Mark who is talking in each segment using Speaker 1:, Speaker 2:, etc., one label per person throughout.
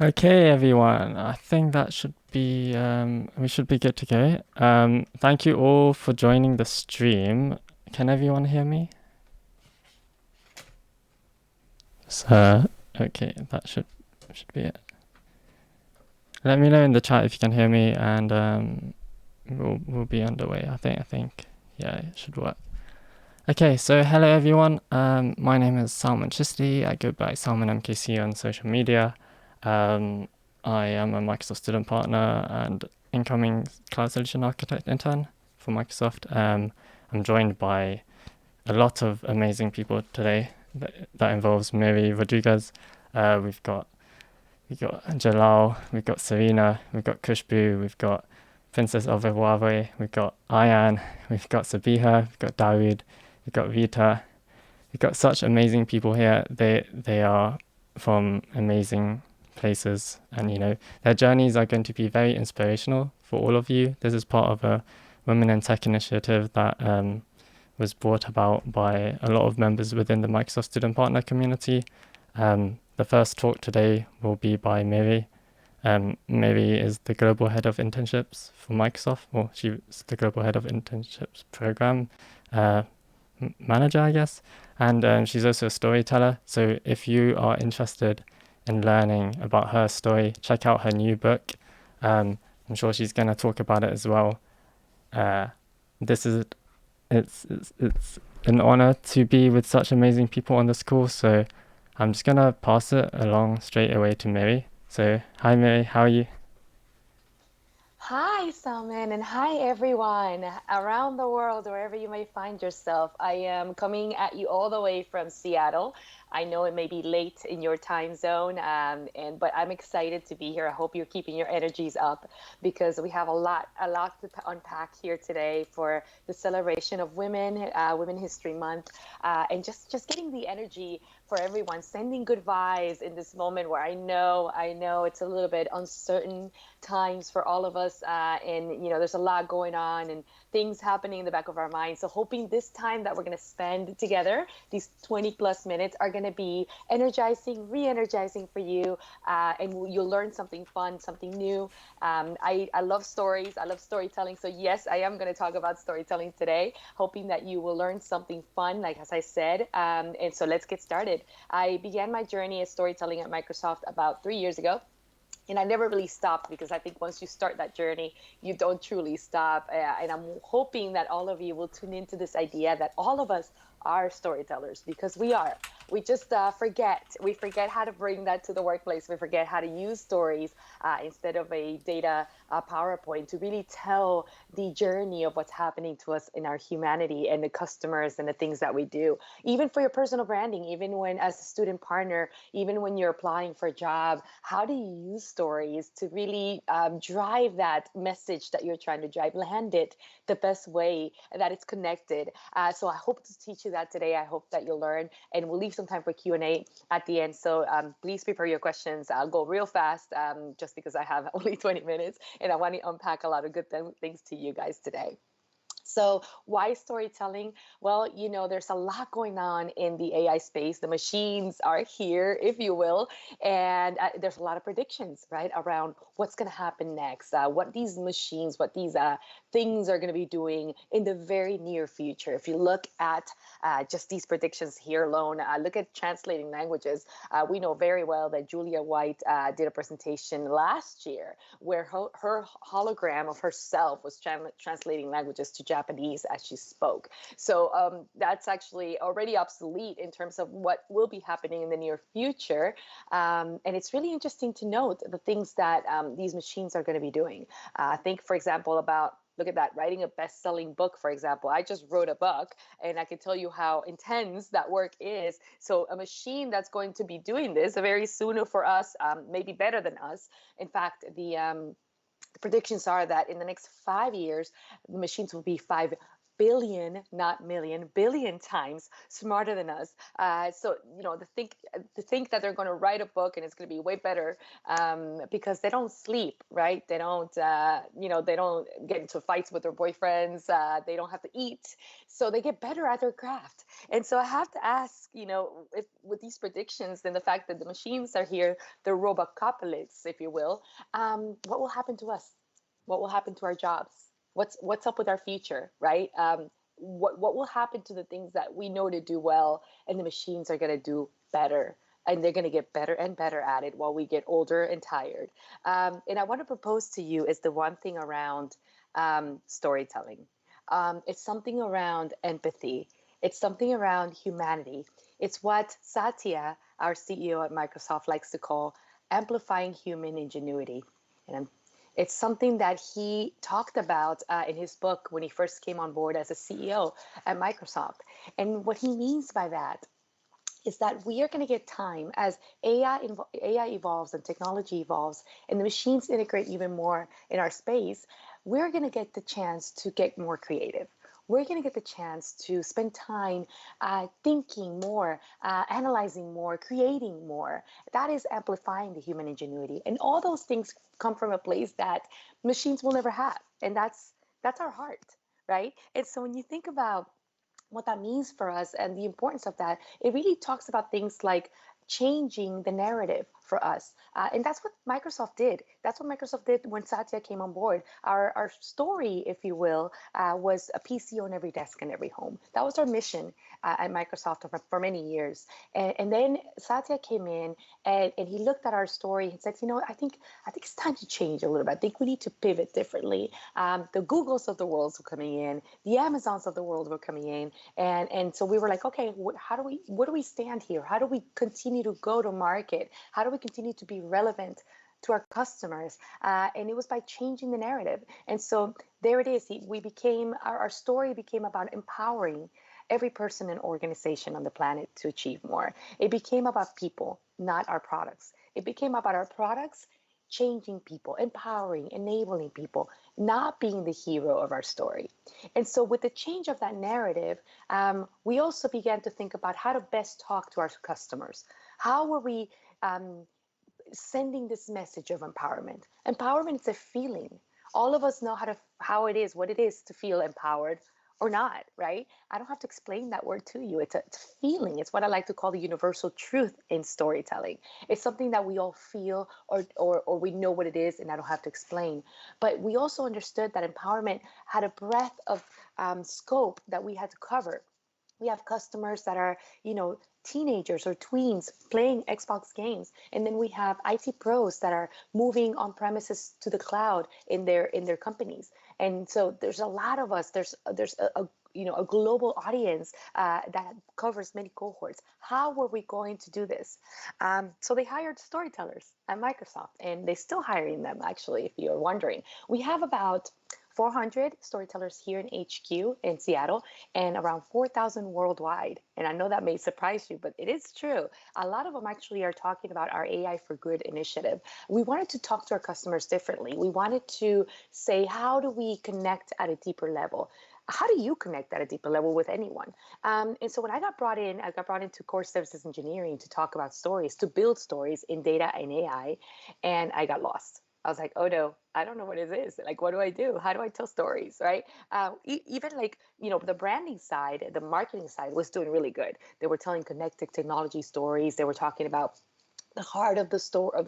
Speaker 1: Okay, everyone. I think that should be we should be good to go. Thank you all for joining the stream. Can everyone hear me? So, okay, that should be it. Let me know in the chat if you can hear me, and we'll be underway. I think yeah, it should work. Okay, so hello everyone. My name is Salman Chisley. I go by Salman MKC on social media. I am a Microsoft student partner and incoming cloud solution architect intern for Microsoft. I'm joined by a lot of amazing people today. That involves Miri Rodriguez. We've got Jalal. We've got Serena. We've got Khushboo. We've got Princess of Huawei. We've got Ayan. We've got Sabiha. We've got Dawood. We've got Rita. We've got such amazing people here. They are from amazing places, and their journeys are going to be very inspirational for all of you. This is part of a Women in Tech initiative that was brought about by a lot of members within the Microsoft Student Partner community. The first talk today will be by Miri. Miri is the global head of internships for Microsoft. Well, she's the global head of internships program manager, I guess. And she's also a storyteller. So if you are interested in learning about her story, check out her new book. I'm sure she's going to talk about it as well. This is it's an honor to be with such amazing people on this call. So I'm just gonna pass it along straight away to Miri. So hi Miri, how are you?
Speaker 2: Hi, Salman, and hi, everyone around the world, wherever you may find yourself. I am coming at you all the way from Seattle. I know it may be late in your time zone, but I'm excited to be here. I hope you're keeping your energies up because we have a lot to unpack here today for the celebration of women, Women History Month, and just getting the energy for everyone, sending good vibes in this moment where I know it's a little bit uncertain times for all of us, and there's a lot going on and things happening in the back of our minds. So hoping this time that we're going to spend together, these 20 plus minutes, are going to be energizing, re-energizing for you, and you'll learn something fun, something new. I love stories, I love storytelling, so yes, I am going to talk about storytelling today, hoping that you will learn something fun, like as I said. And so let's get started. I began my journey as storytelling at Microsoft about 3 years ago, and I never really stopped because I think once you start that journey, you don't truly stop. And I'm hoping that all of you will tune into this idea that all of us are storytellers, because we are. We just forget. We forget how to bring that to the workplace. We forget how to use stories instead of a data PowerPoint to really tell the journey of what's happening to us in our humanity and the customers and the things that we do. Even for your personal branding, even when as a student partner, even when you're applying for a job, how do you use stories to really drive that message that you're trying to drive, land it the best way that it's connected. So I hope to teach you that today. I hope that you'll learn, and we'll leave some time for Q&A at the end. So please prepare your questions. I'll go real fast, just because I have only 20 minutes and I want to unpack a lot of good things to you guys today. So, why storytelling? Well, there's a lot going on in the AI space. The machines are here, if you will, and there's a lot of predictions, right, around what's going to happen next, what these machines, what these things are going to be doing in the very near future. If you look at just these predictions here alone, look at translating languages. We know very well that Julia White did a presentation last year where her hologram of herself was translating languages to Japanese as she spoke. So that's actually already obsolete in terms of what will be happening in the near future. And it's really interesting to note the things that these machines are going to be doing. Think, for example, about look at that, writing a best-selling book, for example. I just wrote a book, and I can tell you how intense that work is. So a machine that's going to be doing this very soon for us, maybe better than us. In fact, the predictions are that in the next 5 years, the machines will be billion, not million, billion times smarter than us. So to think that they're going to write a book and it's going to be way better, because they don't sleep, right? They don't, they don't get into fights with their boyfriends. They don't have to eat, so they get better at their craft. And so I have to ask, if with these predictions and the fact that the machines are here, the robocopolis, if you will, what will happen to us? What will happen to our jobs? What's up with our future, right? What will happen to the things that we know to do well, and the machines are going to do better, and they're going to get better and better at it while we get older and tired. And I want to propose to you is the one thing around storytelling. It's something around empathy. It's something around humanity. It's what Satya, our CEO at Microsoft, likes to call amplifying human ingenuity. And it's something that he talked about in his book when he first came on board as a CEO at Microsoft. And what he means by that is that we are going to get time as AI evolves and technology evolves and the machines integrate even more in our space. We're going to get the chance to get more creative. We're going to get the chance to spend time thinking more, analyzing more, creating more. That is amplifying the human ingenuity. And all those things come from a place that machines will never have. And that's our heart, right? And so when you think about what that means for us and the importance of that, it really talks about things like changing the narrative for us. And that's what Microsoft did. That's what Microsoft did when Satya came on board. Our story, if you will, was a PC on every desk in every home. That was our mission at Microsoft for many years. And then Satya came in and he looked at our story and said, I think it's time to change a little bit. I think we need to pivot differently. The Googles of the world were coming in, the Amazons of the world were coming in. And so we were like, okay, what do we stand here? How do we continue to go to market? How do we continue to be relevant to our customers? And it was by changing the narrative. And so there it is. Our story became about empowering every person and organization on the planet to achieve more. It became about people, not our products. It became about our products changing people, empowering, enabling people, not being the hero of our story. And so with the change of that narrative, we also began to think about how to best talk to our customers. How were we sending this message of empowerment? Empowerment is a feeling. All of us know what it is to feel empowered or not, right? I don't have to explain that word to you. It's a feeling. It's what I like to call the universal truth in storytelling. It's something that we all feel or we know what it is, and I don't have to explain. But we also understood that empowerment had a breadth of scope that we had to cover. We have customers that are, teenagers or tweens playing Xbox games. And then we have IT pros that are moving on premises to the cloud in their companies. And so there's a lot of us. There's a global audience that covers many cohorts. How were we going to do this? So they hired storytellers at Microsoft, and they're still hiring them, actually, if you're wondering. We have about 400 storytellers here in HQ in Seattle and around 4,000 worldwide. And I know that may surprise you, but it is true. A lot of them actually are talking about our AI for Good initiative. We wanted to talk to our customers differently. We wanted to say, how do we connect at a deeper level? How do you connect at a deeper level with anyone? And so when I got brought into core services engineering to talk about stories, to build stories in data and AI, and I got lost. I was like, oh no, I don't know what it is. Like, what do I do? How do I tell stories, right? Even the branding side, the marketing side was doing really good. They were telling connected technology stories. They were talking about the heart of the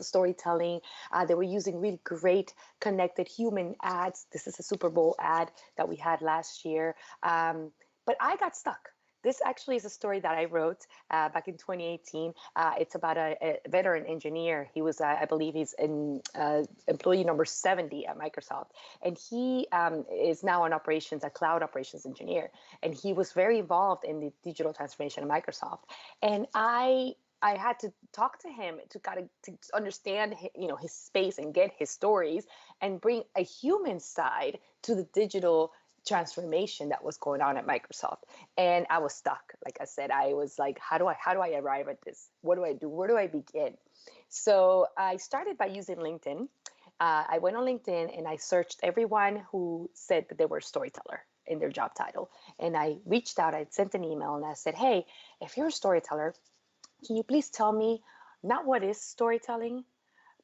Speaker 2: storytelling. They were using really great connected human ads. This is a Super Bowl ad that we had last year. But I got stuck. This actually is a story that I wrote back in 2018. It's about a veteran engineer. He was, I believe he's employee number 70 at Microsoft. And he is now an cloud operations engineer. And he was very involved in the digital transformation of Microsoft. And I had to talk to him to understand his space and get his stories and bring a human side to the digital transformation that was going on at Microsoft. And I was stuck. Like I said, I was like, how do I arrive at this? What do I do? Where do I begin? So I started by using LinkedIn. I went on LinkedIn and I searched everyone who said that they were a storyteller. in their job title. And I reached out, I sent an email and I said, hey, if you're a storyteller, can you please tell me not what is storytelling,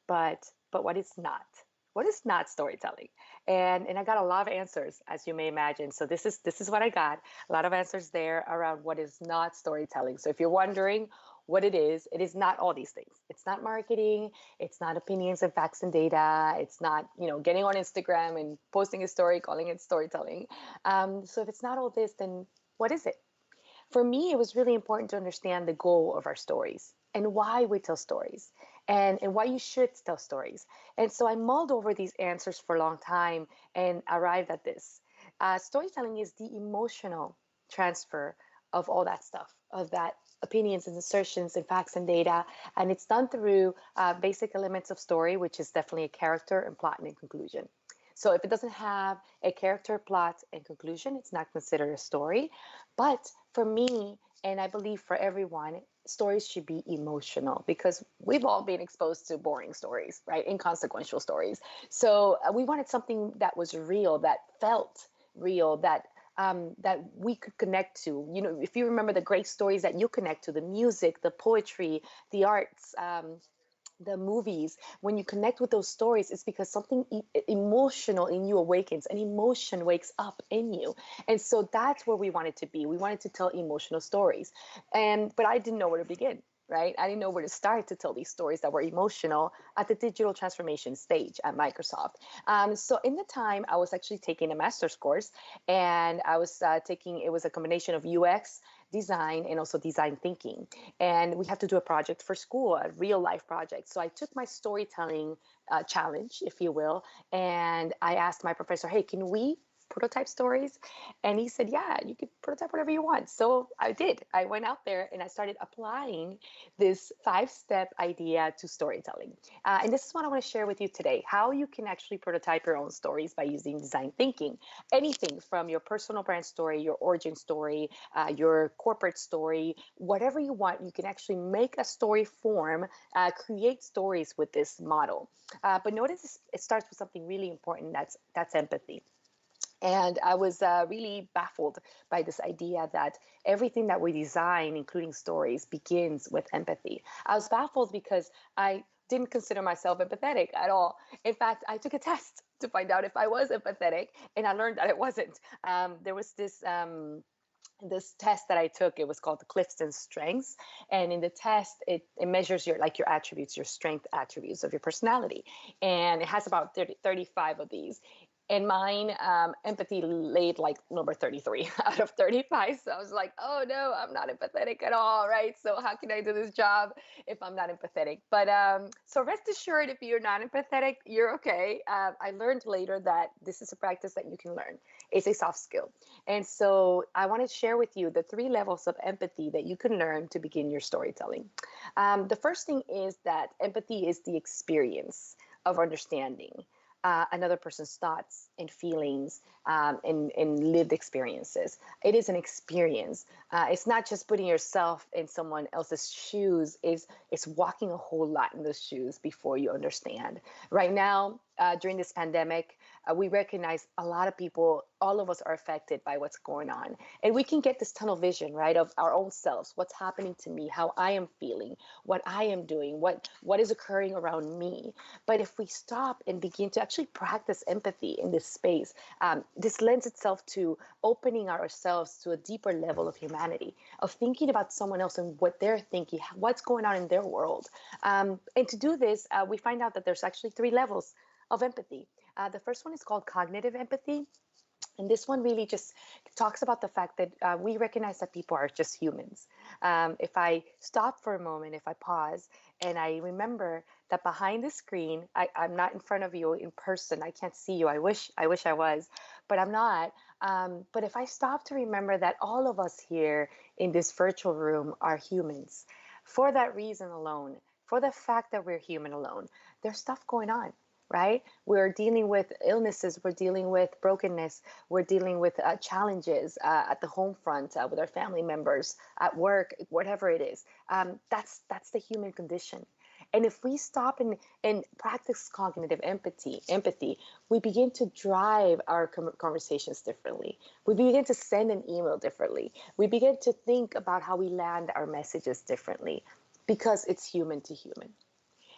Speaker 2: but what it's not. What is not storytelling? And I got a lot of answers, as you may imagine. So this is what I got. A lot of answers there around what is not storytelling. So if you're wondering what it is not all these things. It's not marketing. It's not opinions and facts and data. It's not, getting on Instagram and posting a story, calling it storytelling. So if it's not all this, then what is it? For me, it was really important to understand the goal of our stories and why we tell stories and why you should tell stories. And so I mulled over these answers for a long time and arrived at this. Storytelling is the emotional transfer of all that stuff, of that opinions and assertions and facts and data. And it's done through basic elements of story, which is definitely a character and plot and conclusion. So if it doesn't have a character, plot, and conclusion, it's not considered a story. But for me, and I believe for everyone, stories should be emotional because we've all been exposed to boring stories, right? Inconsequential stories. So we wanted something that was real, that felt real, that we could connect to. If you remember the great stories that you connect to, the music, the poetry, the arts, the movies, when you connect with those stories, it's because something emotional in you awakens, an emotion wakes up in you. And so that's where we wanted to be. We wanted to tell emotional stories. But I didn't know where to begin, right? I didn't know where to start to tell these stories that were emotional at the digital transformation stage at Microsoft. So in the time, I was actually taking a master's course, and I was it was a combination of UX design and also design thinking. And we have to do a project for school, a real life project. So I took my storytelling challenge, if you will, and I asked my professor, hey, can we prototype stories? And he said, yeah, you could prototype whatever you want. So I did. I went out there and I started applying this 5-step idea to storytelling. And this is what I want to share with you today, how you can actually prototype your own stories by using design thinking. Anything from your personal brand story, your origin story, your corporate story, whatever you want, you can actually make a story form, create stories with this model. But notice it starts with something really important, that's empathy. And I was really baffled by this idea that everything that we design, including stories, begins with empathy. I was baffled because I didn't consider myself empathetic at all. In fact, I took a test to find out if I was empathetic, and I learned that it wasn't. There was this test that I took. It was called the Clifton Strengths, and in the test, it measures your attributes, your strength attributes of your personality, and it has about 35 of these. And mine, empathy laid like number 33 out of 35. So I was like, oh no, I'm not empathetic at all, right? So how can I do this job if I'm not empathetic? But so rest assured, if you're not empathetic, you're okay. I learned later that this is a practice that you can learn. It's a soft skill. And so I want to share with you the 3 levels of empathy that you can learn to begin your storytelling. The first thing is that empathy is the experience of understanding another person's thoughts and feelings and lived experiences. It is an experience. It's not just putting yourself in someone else's shoes. It's walking a whole lot in those shoes before you understand. Right now, during this pandemic, we recognize a lot of people, all of us are affected by what's going on. And we can get this tunnel vision, right, of our own selves, what's happening to me, how I am feeling, what I am doing, what is occurring around me. But if we stop and begin to actually practice empathy in this space, this lends itself to opening ourselves to a deeper level of humanity, of thinking about someone else and what they're thinking, what's going on in their world. And to do this, we find out that there's actually 3 levels of empathy. The first one is called cognitive empathy. And this one really just talks about the fact that we recognize that people are just humans. If I stop for a moment, if I pause and I remember that behind the screen, I'm not in front of you in person. I can't see you. I wish I was, but I'm not. But if I stop to remember that all of us here in this virtual room are humans, for that reason alone, for the fact that we're human alone, there's stuff going on. Right? We're dealing with illnesses, we're dealing with brokenness, we're dealing with challenges at the home front, with our family members, at work, whatever it is. That's the human condition. And if we stop and practice cognitive empathy, we begin to drive our conversations differently. We begin to send an email differently. We begin to think about how we land our messages differently because it's human to human.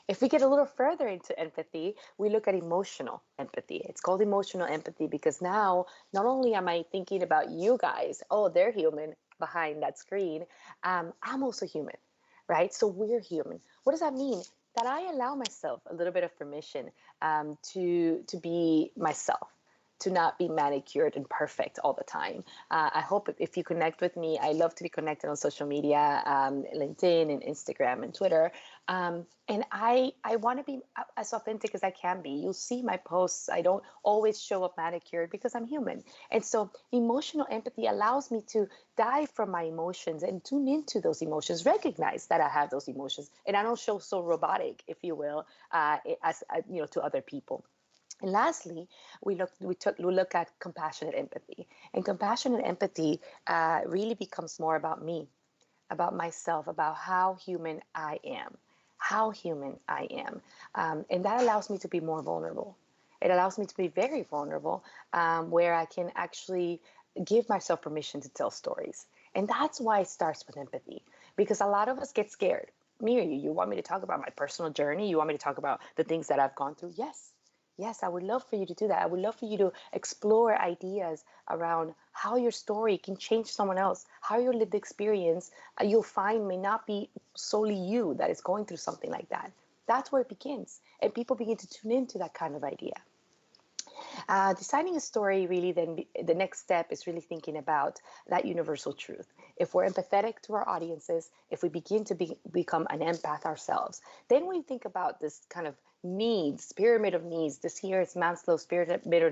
Speaker 2: If we get a little further into empathy, we look at emotional empathy. It's called emotional empathy because now not only am I thinking about you guys, oh, they're human behind that screen, I'm also human, right? So we're human. What does that mean? That I allow myself a little bit of permission to be myself, to not be manicured and perfect all the time. I hope if you connect with me, I love to be connected on social media, LinkedIn and Instagram and Twitter. And I want to be as authentic as I can be. You'll see my posts. I don't always show up manicured because I'm human. And so emotional empathy allows me to dive from my emotions and tune into those emotions, recognize that I have those emotions, and I don't show so robotic, if you will, as to other people. And lastly, we look at compassionate empathy, and compassionate empathy really becomes more about me, about myself, about how human I am, how human I am, and that allows me to be more vulnerable. It allows me to be very vulnerable, where I can actually give myself permission to tell stories, and that's why it starts with empathy, because a lot of us get scared. Miri, you want me to talk about my personal journey? You want me to talk about the things that I've gone through? Yes. Yes, I would love for you to do that. I would love for you to explore ideas around how your story can change someone else, how your lived experience you'll find may not be solely you that is going through something like that. That's where it begins. And people begin to tune into that kind of idea. Designing a story really then the next step is really thinking about that universal truth. If we're empathetic to our audiences, if we begin to become an empath ourselves, then we think about this kind of needs, pyramid of needs. This here is Maslow's pyramid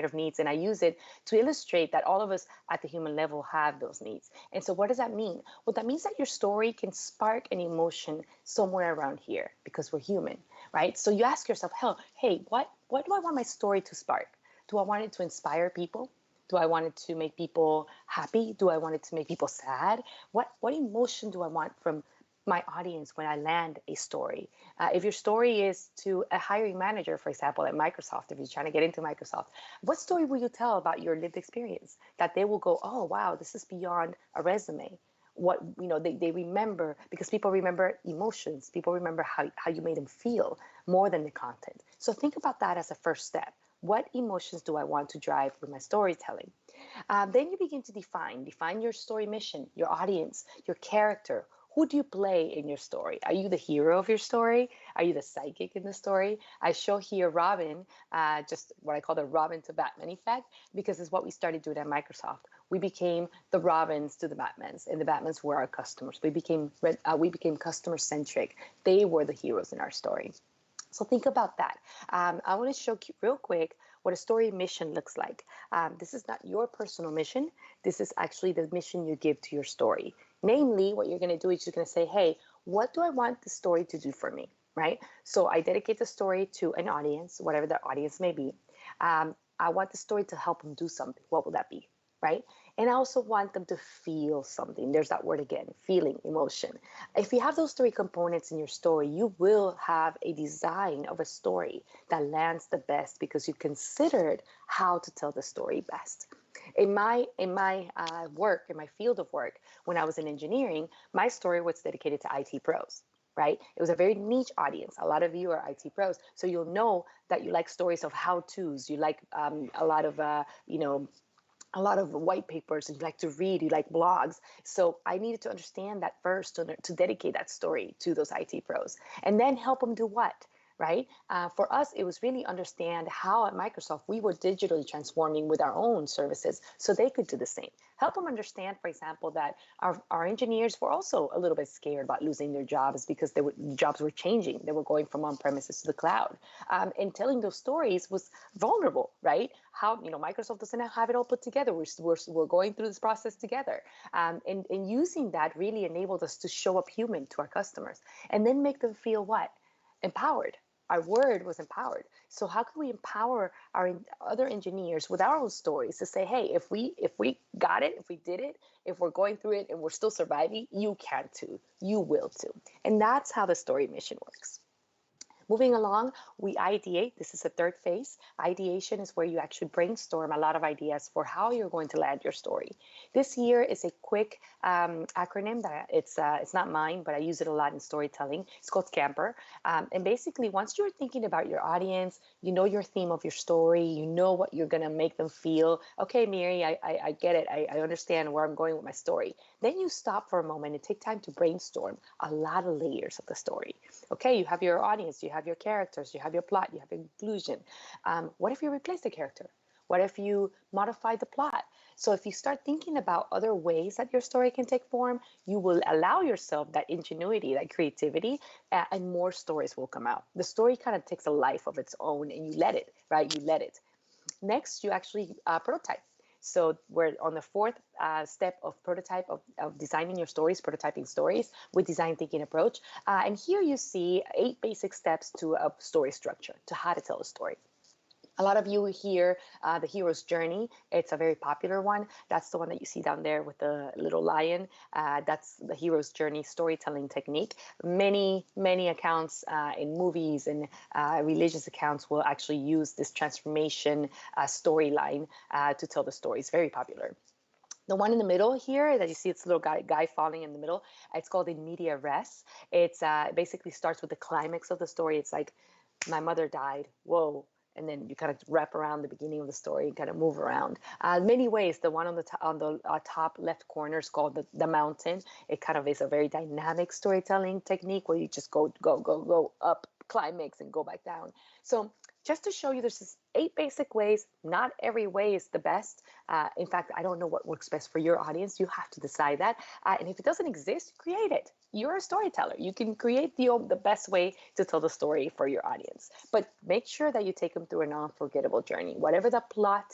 Speaker 2: of needs, and I use it to illustrate that all of us at the human level have those needs. And so what does that mean? Well, that means that your story can spark an emotion somewhere around here because we're human, right? So you ask yourself, hell, hey, what do I want my story to spark? Do I want it to inspire people? Do I want it to make people happy? Do I want it to make people sad? What emotion do I want from my audience when I land a story? If your story is to a hiring manager, for example, at Microsoft, if you're trying to get into Microsoft, what story will you tell about your lived experience that they will go, oh, wow, this is beyond a resume? What, they remember, because people remember emotions. People remember how you made them feel more than the content. So think about that as a first step. What emotions do I want to drive with my storytelling? Then you begin to define your story mission, your audience, your character. Who do you play in your story? Are you the hero of your story? Are you the sidekick in the story? I show here Robin, just what I call the Robin to Batman effect, because it's what we started doing at Microsoft. We became the Robins to the Batmans, and the Batmans were our customers. We became customer centric. They were the heroes in our story. So think about that. I want to show you real quick what a story mission looks like. This is not your personal mission. This is actually the mission you give to your story. Namely, what you're going to do is you're going to say, hey, what do I want the story to do for me, right? So I dedicate the story to an audience, whatever the audience may be. I want the story to help them do something. What will that be? Right? And I also want them to feel something. There's that word again, feeling, emotion. If you have those three components in your story, you will have a design of a story that lands the best because you considered how to tell the story best. In my work, in my field of work, when I was in engineering, my story was dedicated to IT pros. Right? It was a very niche audience. A lot of you are IT pros, so you'll know that you like stories of how-tos. You like a lot of white papers, and you like to read, you like blogs. So I needed to understand that first to dedicate that story to those IT pros, and then help them do what, right? For us, it was really understand how at Microsoft we were digitally transforming with our own services so they could do the same. Help them understand, for example, that our engineers were also a little bit scared about losing their jobs because jobs were changing. They were going from on-premises to the cloud. And telling those stories was vulnerable, right? How, Microsoft doesn't have it all put together. We're going through this process together. And using that really enabled us to show up human to our customers and then make them feel what? Empowered. our word was empowered. So how can we empower our other engineers with our own stories to say, hey, if we got it, if we did it, if we're going through it and we're still surviving, you can too, you will too. And that's how the story mission works. Moving along, we ideate. This is the third phase. Ideation is where you actually brainstorm a lot of ideas for how you're going to land your story. This year is a quick acronym that it's not mine, but I use it a lot in storytelling. It's called CAMPER. And basically, once you're thinking about your audience, you know your theme of your story, you know what you're going to make them feel. Okay, Miri, I get it. I understand where I'm going with my story. Then you stop for a moment and take time to brainstorm a lot of layers of the story. Okay, you have your audience, you have your characters, you have your plot, you have your conclusion. What if you replace the character? What if you modify the plot? So if you start thinking about other ways that your story can take form, you will allow yourself that ingenuity, that creativity, and more stories will come out. The story kind of takes a life of its own and you let it, right? You let it. Next, you actually prototype. So we're on the fourth step of prototype of designing your stories, prototyping stories with design thinking approach. And here you see 8 basic steps to a story structure, to how to tell a story. A lot of you hear the hero's journey. It's a very popular one. That's the one that you see down there with the little lion. That's the hero's journey storytelling technique. Many accounts in movies and religious accounts will actually use this transformation storyline to tell the story. It's very popular. The one in the middle here that you see, it's a little guy falling in the middle. It's called in media res. It's basically starts with the climax of the story. It's like, my mother died. Whoa. And then you kind of wrap around the beginning of the story and kind of move around. Many ways. The one on the top left corner is called the mountain. It kind of is a very dynamic storytelling technique where you just go up, climax, and go back down. So just to show you, there's just 8 basic ways. Not every way is the best. In fact, I don't know what works best for your audience. You have to decide that. And if it doesn't exist, create it. You're a storyteller. You can create the best way to tell the story for your audience. But make sure that you take them through an unforgettable journey. Whatever the plot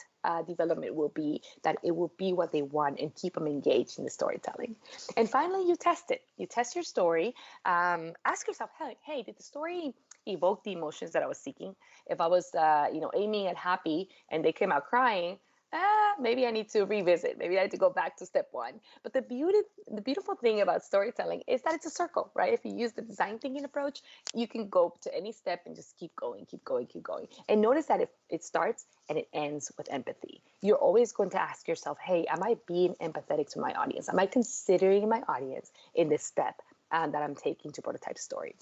Speaker 2: development will be, that it will be what they want and keep them engaged in the storytelling. And finally, you test it. You test your story. Ask yourself, hey, did the story evoke the emotions that I was seeking? If I was, aiming at happy and they came out crying, maybe I need to revisit. Maybe I need to go back to step 1. But the beautiful thing about storytelling is that it's a circle, right? If you use the design thinking approach, you can go to any step and just keep going. And notice that if it starts and it ends with empathy, you're always going to ask yourself, hey, am I being empathetic to my audience? Am I considering my audience in this step that I'm taking to prototype story?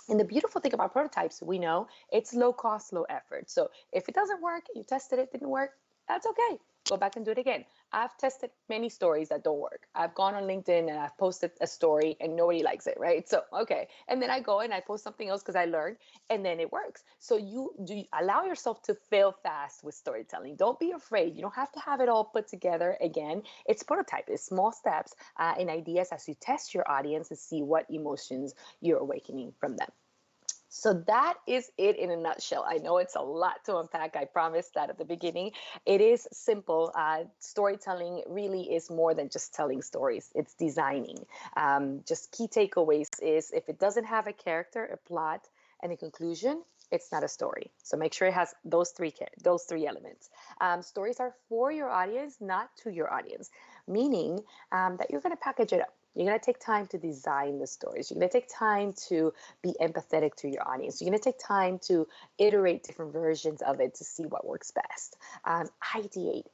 Speaker 2: And the beautiful thing about prototypes, we know it's low cost, low effort. So if it doesn't work, you tested it, didn't work, that's okay. Go back and do it again. I've tested many stories that don't work. I've gone on LinkedIn and I've posted a story and nobody likes it, right? So, okay. And then I go and I post something else because I learned and then it works. So you allow yourself to fail fast with storytelling. Don't be afraid. You don't have to have it all put together again. It's prototype. It's small steps and ideas as you test your audience and see what emotions you're awakening from them. So that is it in a nutshell. I know it's a lot to unpack. I promised that at the beginning. It is simple. Storytelling really is more than just telling stories. It's designing. Just key takeaways is if it doesn't have a character, a plot, and a conclusion, it's not a story. So make sure it has those three elements. Stories are for your audience, not to your audience, meaning that you're going to package it up. You're going to take time to design the stories. You're going to take time to be empathetic to your audience. You're going to take time to iterate different versions of it to see what works best. Ideate.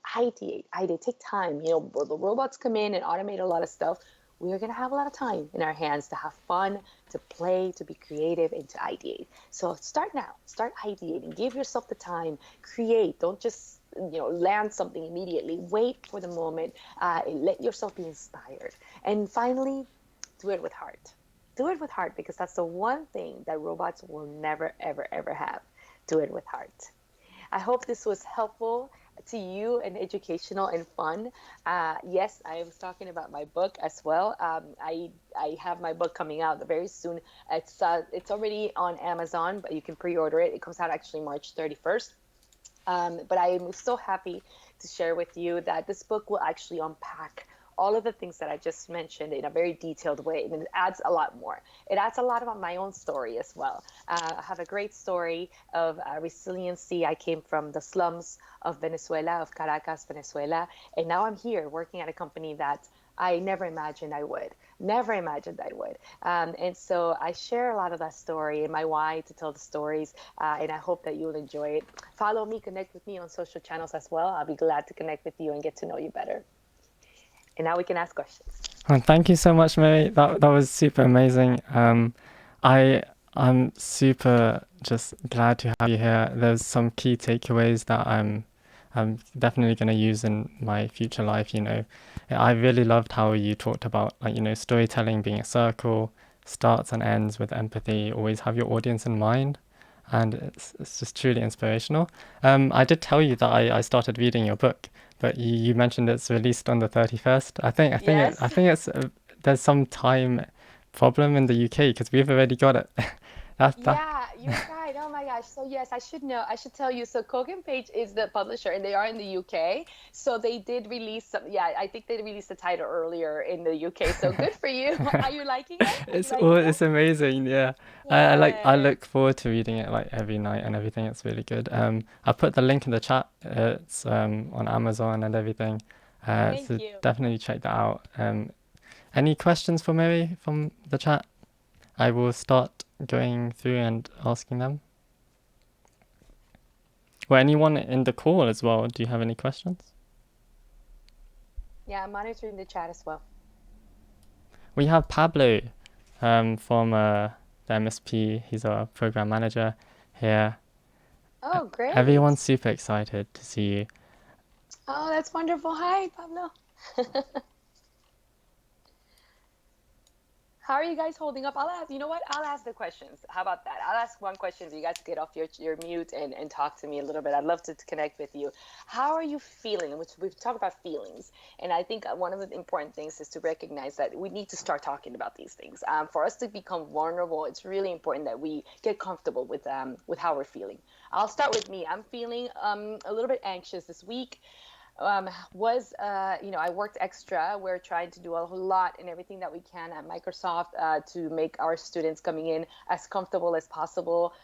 Speaker 2: Take time. The robots come in and automate a lot of stuff. We are going to have a lot of time in our hands to have fun, to play, to be creative, and to ideate. So start now. Start ideating. Give yourself the time. Create. Don't just land something immediately. Wait for the moment. Let yourself be inspired. And finally, do it with heart. Do it with heart, because that's the one thing that robots will never, ever, ever have. Do it with heart. I hope this was helpful to you and educational and fun. Yes, I was talking about my book as well. I have my book coming out very soon. It's already on Amazon, but you can pre-order it. It comes out actually March 31st. But I am so happy to share with you that this book will actually unpack all of the things that I just mentioned in a very detailed way. And it adds a lot more. It adds a lot about my own story as well. I have a great story of resiliency. I came from the slums of Venezuela, of Caracas, Venezuela, and now I'm here working at a company that I never imagined I would. Never imagined I would. And so I share a lot of that story and my why to tell the stories. And I hope that you'll enjoy it. Follow me, connect with me on social channels as well. I'll be glad to connect with you and get to know you better. And now we can ask questions.
Speaker 1: Thank you so much, Miri. That was super amazing. I'm super just glad to have you here. There's some key takeaways that I'm definitely going to use in my future life. I really loved how you talked about storytelling being a circle, starts and ends with empathy. Always have your audience in mind, and it's just truly inspirational. I did tell you that I started reading your book, but you mentioned it's released on the 31st. I think
Speaker 2: Yes.
Speaker 1: it's there's some time problem in the UK because we've already got it. That.
Speaker 2: Yeah, you're right. Oh my gosh. So yes, I should know. I should tell you. So Kogan Page is the publisher, and they are in the UK. So they did release some. Yeah, I think they released the title earlier in the UK. So good for you. Are you liking it? Are you liking it?
Speaker 1: It's amazing. Yeah, I
Speaker 2: Good.
Speaker 1: look forward to reading it like every night and everything. It's really good. I put the link in the chat. It's on Amazon and everything.
Speaker 2: Thank
Speaker 1: So
Speaker 2: you.
Speaker 1: definitely check that out. Any questions for Mary from the chat? I will start going through and asking them. Or anyone in the call as well. Do you have any questions?
Speaker 2: Yeah, I'm monitoring the chat as well.
Speaker 1: We have Pablo from the MSP. He's our program manager here.
Speaker 2: Oh, great.
Speaker 1: Everyone's super excited to see you.
Speaker 2: Oh, that's wonderful. Hi, Pablo. How are you guys holding up? You know what? I'll ask the questions. How about that? I'll ask one question so you guys get off your mute and talk to me a little bit. I'd love to connect with you. How are you feeling? Which we've talked about feelings. And I think one of the important things is to recognize that we need to start talking about these things. For us to become vulnerable, it's really important that we get comfortable with how we're feeling. I'll start with me. I'm feeling a little bit anxious this week. I worked extra. We're trying to do a whole lot and everything that we can at Microsoft to make our students coming in as comfortable as possible.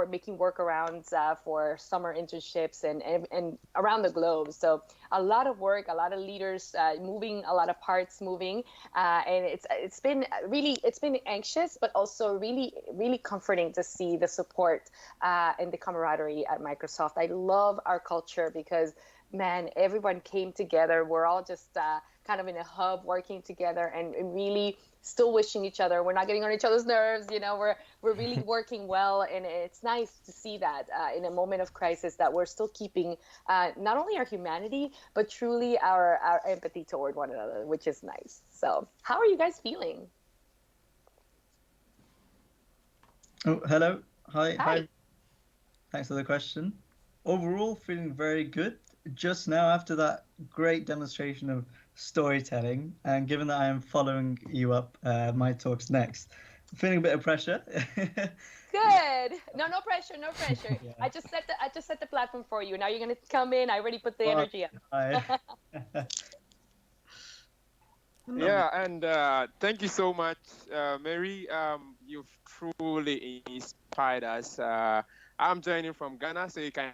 Speaker 2: Making workarounds for summer internships and around the globe. So a lot of work, a lot of leaders moving, a lot of parts moving, and it's been anxious, but also really really comforting to see the support and the camaraderie at Microsoft. I love our culture because, man, everyone came together. We're all just kind of in a hub working together and really still wishing each other. We're not getting on each other's nerves. We're really working well. And it's nice to see that in a moment of crisis that we're still keeping not only our humanity, but truly our empathy toward one another, which is nice. So how are you guys feeling?
Speaker 3: Oh, hello. Hi.
Speaker 2: Hi.
Speaker 3: Thanks for the question. Overall, feeling very good. Just now, after that great demonstration of storytelling, and given that I am following you up, my talk's next, I'm feeling a bit of pressure.
Speaker 2: Good. No pressure. No pressure.
Speaker 3: Yeah.
Speaker 2: I just set the platform for you. Now you're gonna come in. I already put the energy up.
Speaker 4: Yeah, and thank you so much, Mary. You've truly inspired us. I'm joining from Ghana, so you can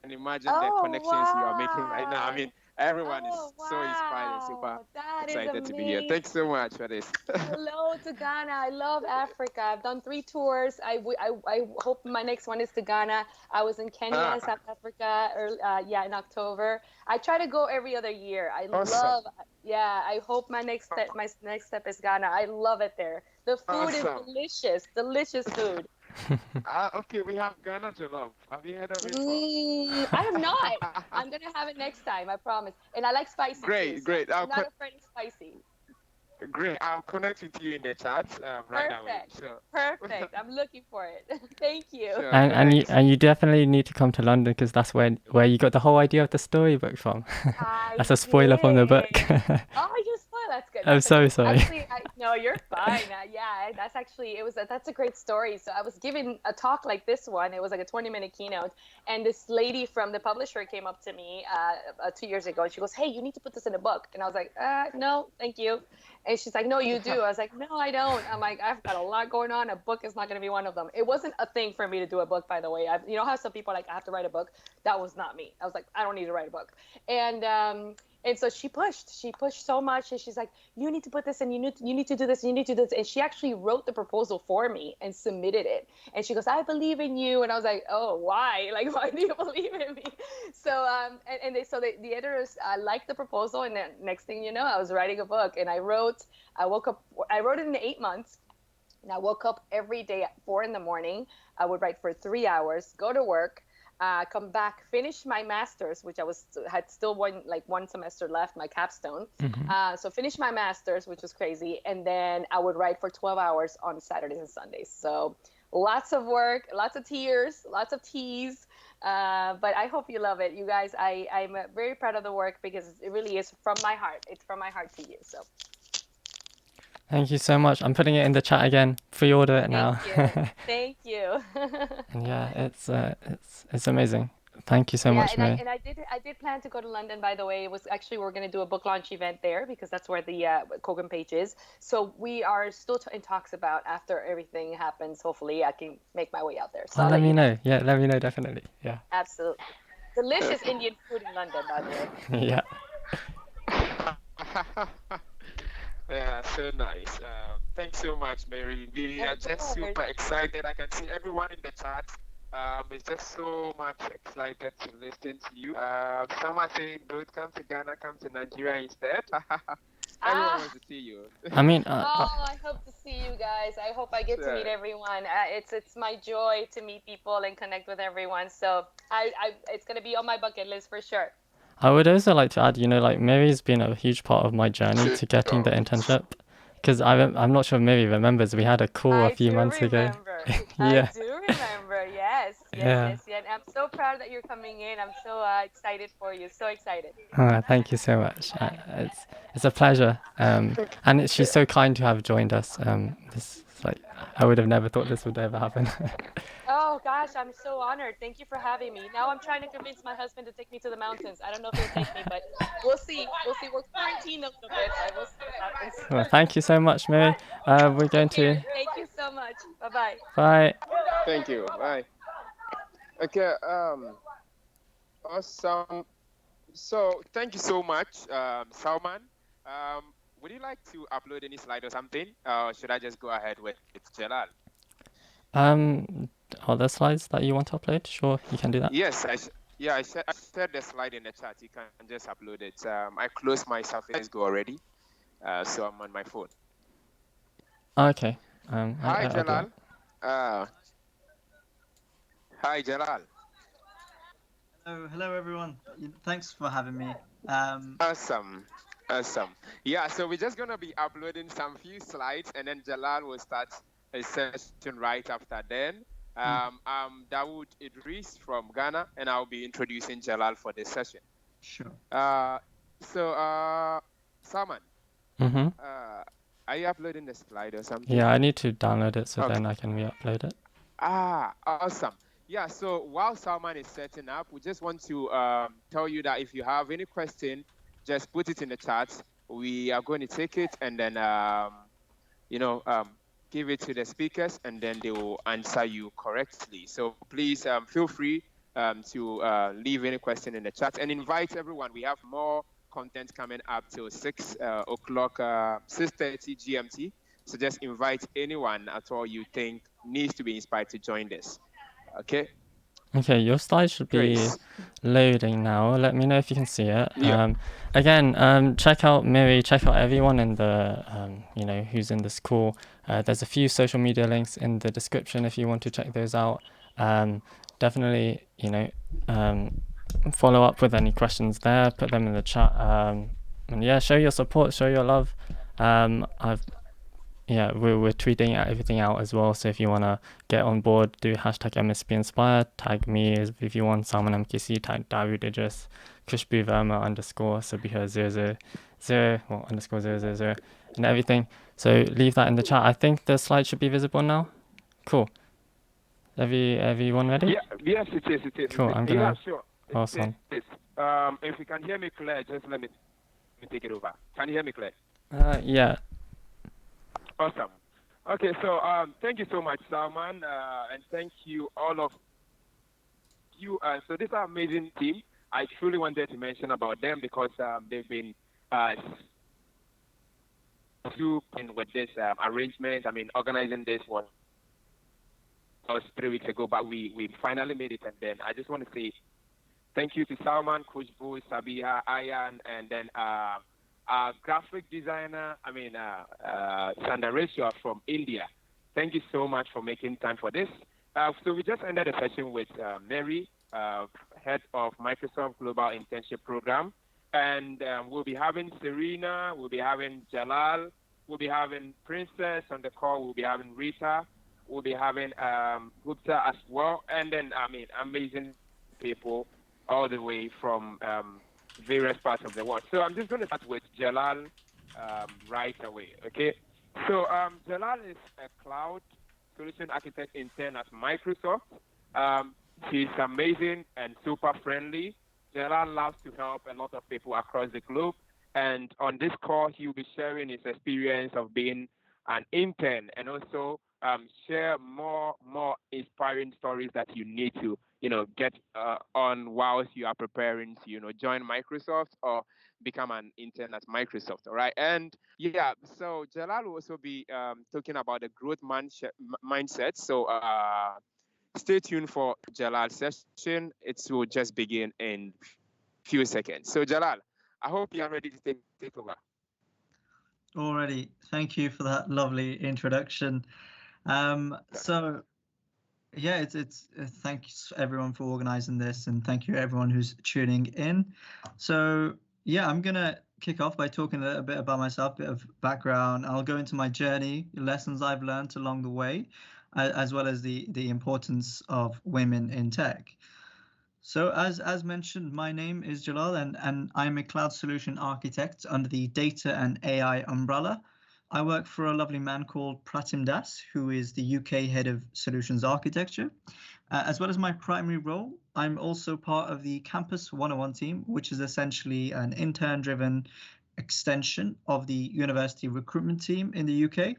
Speaker 4: imagine the connections you are making right now. I mean, everyone is so inspired and super
Speaker 2: That is
Speaker 4: excited to be here.
Speaker 2: amazing.
Speaker 4: Thanks so much for this.
Speaker 2: Hello to Ghana. I love Africa. I've done 3 tours. I hope my next one is to Ghana. I was in Kenya, South Africa, in October. I try to go every other year.
Speaker 4: Awesome.
Speaker 2: I hope my next step is Ghana. I love it there. The food is delicious food.
Speaker 4: Okay, we have Ghana Jalal. Have you heard of it before?
Speaker 2: I have not. I'm gonna have it next time. I promise. And I like spicy too.
Speaker 4: Great.
Speaker 2: I'm not afraid of spicy.
Speaker 4: Great. I'll connect with you in the chat right away. Sure.
Speaker 2: Perfect. I'm looking for it. Thank you.
Speaker 4: Sure,
Speaker 1: And you definitely need to come to London because that's where you got the whole idea of the storybook from. That's a spoiler from the book.
Speaker 2: Oh, you spoiled. That's good.
Speaker 1: I'm so sorry.
Speaker 2: Actually, no, you're fine. Yeah, that's actually that's a great story. So I was giving a talk like this one. It was like a 20-minute keynote, and this lady from the publisher came up to me 2 years ago, and she goes, "Hey, you need to put this in a book." And I was like, "No, thank you." And she's like, "No, you do." I was like, "No, I don't." I'm like, "I've got a lot going on. A book is not going to be one of them." It wasn't a thing for me to do a book, by the way. You know how some people are like, "I have to write a book." That was not me. I was like, "I don't need to write a book." And so she pushed so much, and she's like, "You need to put this in, you need to do this, you need to do this." And she actually wrote the proposal for me and submitted it. And she goes, "I believe in you." And I was like, "Oh, why? Like, why do you believe in me?" So the editors liked the proposal, and then next thing you know, I was writing a book. And I wrote it in 8 months. And I woke up every day at 4 a.m. I would write for 3 hours, go to work, come back, finish my master's, which had still one semester left, my capstone. So finish my master's, which was crazy, and then I would write for 12 hours on Saturdays and Sundays. So lots of work, lots of tears, lots of teas, but I hope you love it, you guys. I'm very proud of the work because it really is from my heart. It's from my heart to you. So.
Speaker 1: Thank you so much. I'm putting it in the chat again. Pre-order it now.
Speaker 2: Thank you.
Speaker 1: And yeah, it's amazing. Thank you so much, Miri.
Speaker 2: And I did plan to go to London, by the way. It was actually, we're going to do a book launch event there because that's where the Kogan page is. So we are still in talks about, after everything happens, hopefully I can make my way out there. So
Speaker 1: let me know. Yeah, let me know, definitely. Yeah.
Speaker 2: Absolutely. Delicious Indian food in London, by the way.
Speaker 1: Yeah.
Speaker 4: Yeah, so nice. Thanks so much, Mary. We are just super excited. I can see everyone in the chat is just so much excited to listen to you. Some are saying, "Don't come to Ghana, come to Nigeria instead." Everyone wants to see you.
Speaker 1: I mean,
Speaker 2: I hope to see you guys. I hope I get to meet everyone. It's my joy to meet people and connect with everyone. So it's gonna be on my bucket list for sure.
Speaker 1: I would also like to add, like Miri's been a huge part of my journey to getting the internship, because I'm not sure Miri remembers, we had a call a few months ago.
Speaker 2: Yeah. I do remember. Yes. And I'm so proud that you're coming in. I'm so excited for you. So excited.
Speaker 1: Thank you so much. It's a pleasure. And she's so kind to have joined us. I would have never thought this would ever happen.
Speaker 2: Oh gosh, I'm so honored. Thank you for having me. Now I'm trying to convince my husband to take me to the mountains. I don't know if he'll take me, but we'll see. We're quarantined a little bit, but we'll see what happens.
Speaker 1: Well, thank you so much, Miri. We're going to...
Speaker 2: Thank you so much. Bye-bye.
Speaker 1: Bye.
Speaker 4: Thank you. Bye. Okay. Awesome. So thank you so much, Salman. Would you like to upload any slide or something? Should I just go ahead with Jalal?
Speaker 1: Other slides that you want to upload? Sure, you can do that.
Speaker 4: Yes, I shared the slide in the chat. You can just upload it. I closed my Surface Go already, so I'm on my phone.
Speaker 1: Okay.
Speaker 4: Hi, Jalal. Hi, Jalal.
Speaker 3: Hello, everyone. Thanks for having me.
Speaker 4: Awesome. Yeah, so we're just gonna be uploading some few slides, and then Jalal will start a session right after then. I'm Dawood Idris from Ghana, and I'll be introducing Jalal for this session.
Speaker 3: Sure.
Speaker 4: So, Salman, are you uploading the slide or something?
Speaker 1: Yeah, I need to download it so then I can re-upload it.
Speaker 4: Awesome. Yeah, so while Salman is setting up, we just want to tell you that if you have any question, just put it in the chat. We are going to take it and then, give it to the speakers, and then they will answer you correctly. So please feel free to leave any question in the chat and invite everyone. We have more content coming up till 6 o'clock, 6:30 GMT. So just invite anyone at all you think needs to be inspired to join this. Okay,
Speaker 1: your slide should be loading now. Let me know if you can see it.
Speaker 4: Yeah.
Speaker 1: Again, check out Miri, check out everyone in the, who's in this call. There's a few social media links in the description if you want to check those out. Definitely, follow up with any questions there, put them in the chat. And yeah, show your support, show your love. We're tweeting everything out as well. So if you want to get on board, do #MSPInspire, tag me if you want, Salman MKC, tag Dawood Idris, Khushboo Verma _ Sabiha _000 and everything. So leave that in the chat. I think the slide should be visible now. Cool. Everyone ready?
Speaker 4: Yeah, yes, it is. It is.
Speaker 1: Cool.
Speaker 4: It is.
Speaker 1: I'm gonna
Speaker 4: Yeah, sure.
Speaker 1: pass on.
Speaker 4: It is. If you can hear me clear, just let me take it over. Can you hear me clear?
Speaker 1: Yeah.
Speaker 4: Awesome. Okay, so thank you so much, Salman, and thank you all of you. So this is an amazing team. I truly wanted to mention about them because they've been with this arrangement. I mean, organizing this was 3 weeks ago, but we finally made it. And then I just want to say thank you to Salman, Khushboo, Sabiha, Ayan, and then our graphic designer, Sandaresha from India. Thank you so much for making time for this. So we just ended the session with Miri, head of Microsoft Global Internship Program. And we'll be having Serena, we'll be having Jalal, we'll be having Princess on the call, we'll be having Rita, we'll be having Gupta as well. And then, amazing people all the way from various parts of the world. So I'm just going to start with Jalal right away, okay? So Jalal is a cloud solution architect intern at Microsoft. He's amazing and super friendly. Jalal loves to help a lot of people across the globe. And on this call, he'll be sharing his experience of being an intern and also share more inspiring stories that you need to, get on whilst you are preparing to, join Microsoft or become an intern at Microsoft. All right. And yeah, so Jalal will also be talking about the growth mindset. So stay tuned for Jalal's session. It will just begin in few seconds. So Jalal, I hope you are ready to take over.
Speaker 3: Already, thank you for that lovely introduction. So yeah, it's thanks everyone for organizing this, and thank you everyone who's tuning in. So yeah, I'm gonna kick off by talking a little bit about myself, a bit of background. I'll go into my journey, lessons I've learned along the way, as well as the importance of women in tech. So as mentioned, my name is Jalal, and I'm a cloud solution architect under the data and AI umbrella. I work for a lovely man called Pratim Das, who is the UK head of solutions architecture. As well as my primary role, I'm also part of the Campus 101 team, which is essentially an intern-driven extension of the university recruitment team in the UK.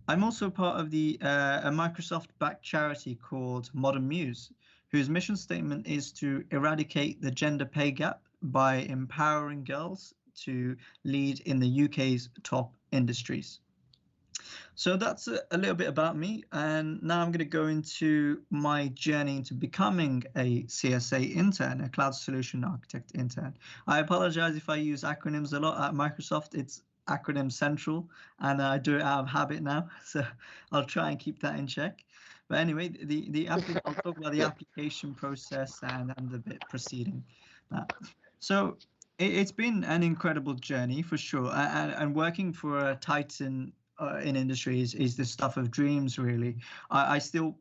Speaker 3: I'm also part of a Microsoft-backed charity called Modern Muse, whose mission statement is to eradicate the gender pay gap by empowering girls to lead in the UK's top industries. So that's a little bit about me, and now I'm going to go into my journey into becoming a CSA intern, a cloud solution architect intern. I apologize if I use acronyms a lot at Microsoft. It's acronym central, and I do it out of habit now, so I'll try and keep that in check. But anyway, I'll talk about the application process and the bit preceding that. So it's been an incredible journey for sure, and working for a titan in industry is the stuff of dreams, really. I still,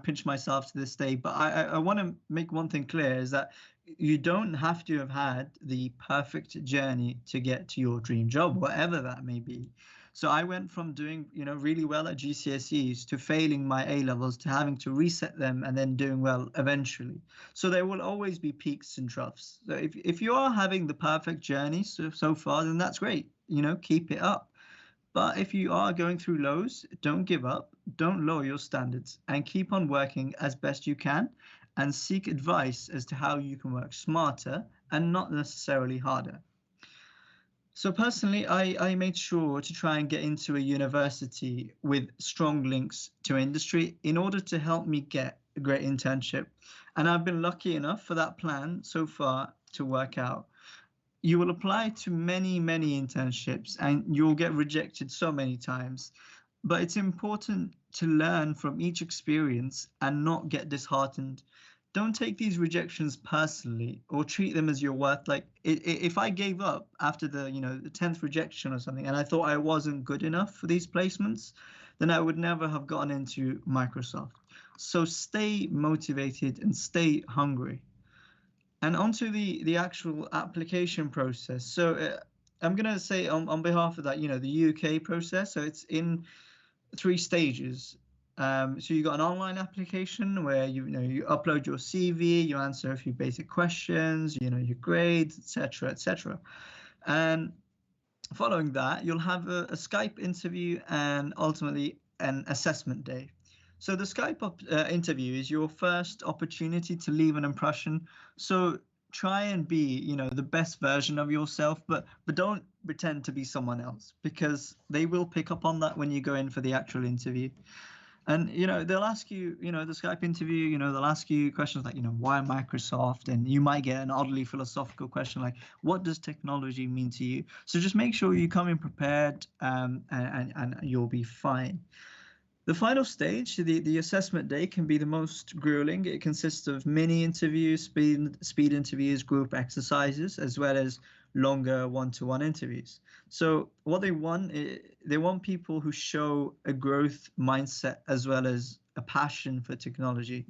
Speaker 3: pinch myself to this day, but I want to make one thing clear, is that you don't have to have had the perfect journey to get to your dream job, whatever that may be. So I went from doing, really well at GCSEs to failing my A levels to having to reset them and then doing well eventually. So there will always be peaks and troughs. So if you are having the perfect journey so far, then that's great. Keep it up. But if you are going through lows, don't give up, don't lower your standards, and keep on working as best you can, and seek advice as to how you can work smarter and not necessarily harder. So personally, I made sure to try and get into a university with strong links to industry in order to help me get a great internship. And I've been lucky enough for that plan so far to work out. You will apply to many internships and you'll get rejected so many times. But it's important to learn from each experience and not get disheartened. Don't take these rejections personally or treat them as your worth. Like if I gave up after the 10th rejection or something and I thought I wasn't good enough for these placements, then I would never have gotten into Microsoft. So stay motivated and stay hungry. And onto the actual application process. So I'm gonna say on behalf of that, the UK process. So it's in 3 stages. So you got an online application where you upload your CV, you answer a few basic questions, your grades, etc., etc. And following that, you'll have a Skype interview and ultimately an assessment day. So the Skype interview is your first opportunity to leave an impression. So try and be, the best version of yourself, but don't pretend to be someone else, because they will pick up on that when you go in for the actual interview. And they'll ask you, the Skype interview, they'll ask you questions like, why Microsoft? And you might get an oddly philosophical question like, what does technology mean to you? So just make sure you come in prepared, and you'll be fine. The final stage, the assessment day, can be the most grueling. It consists of mini interviews, speed interviews, group exercises, as well as longer one-to-one interviews. So what they want people who show a growth mindset as well as a passion for technology.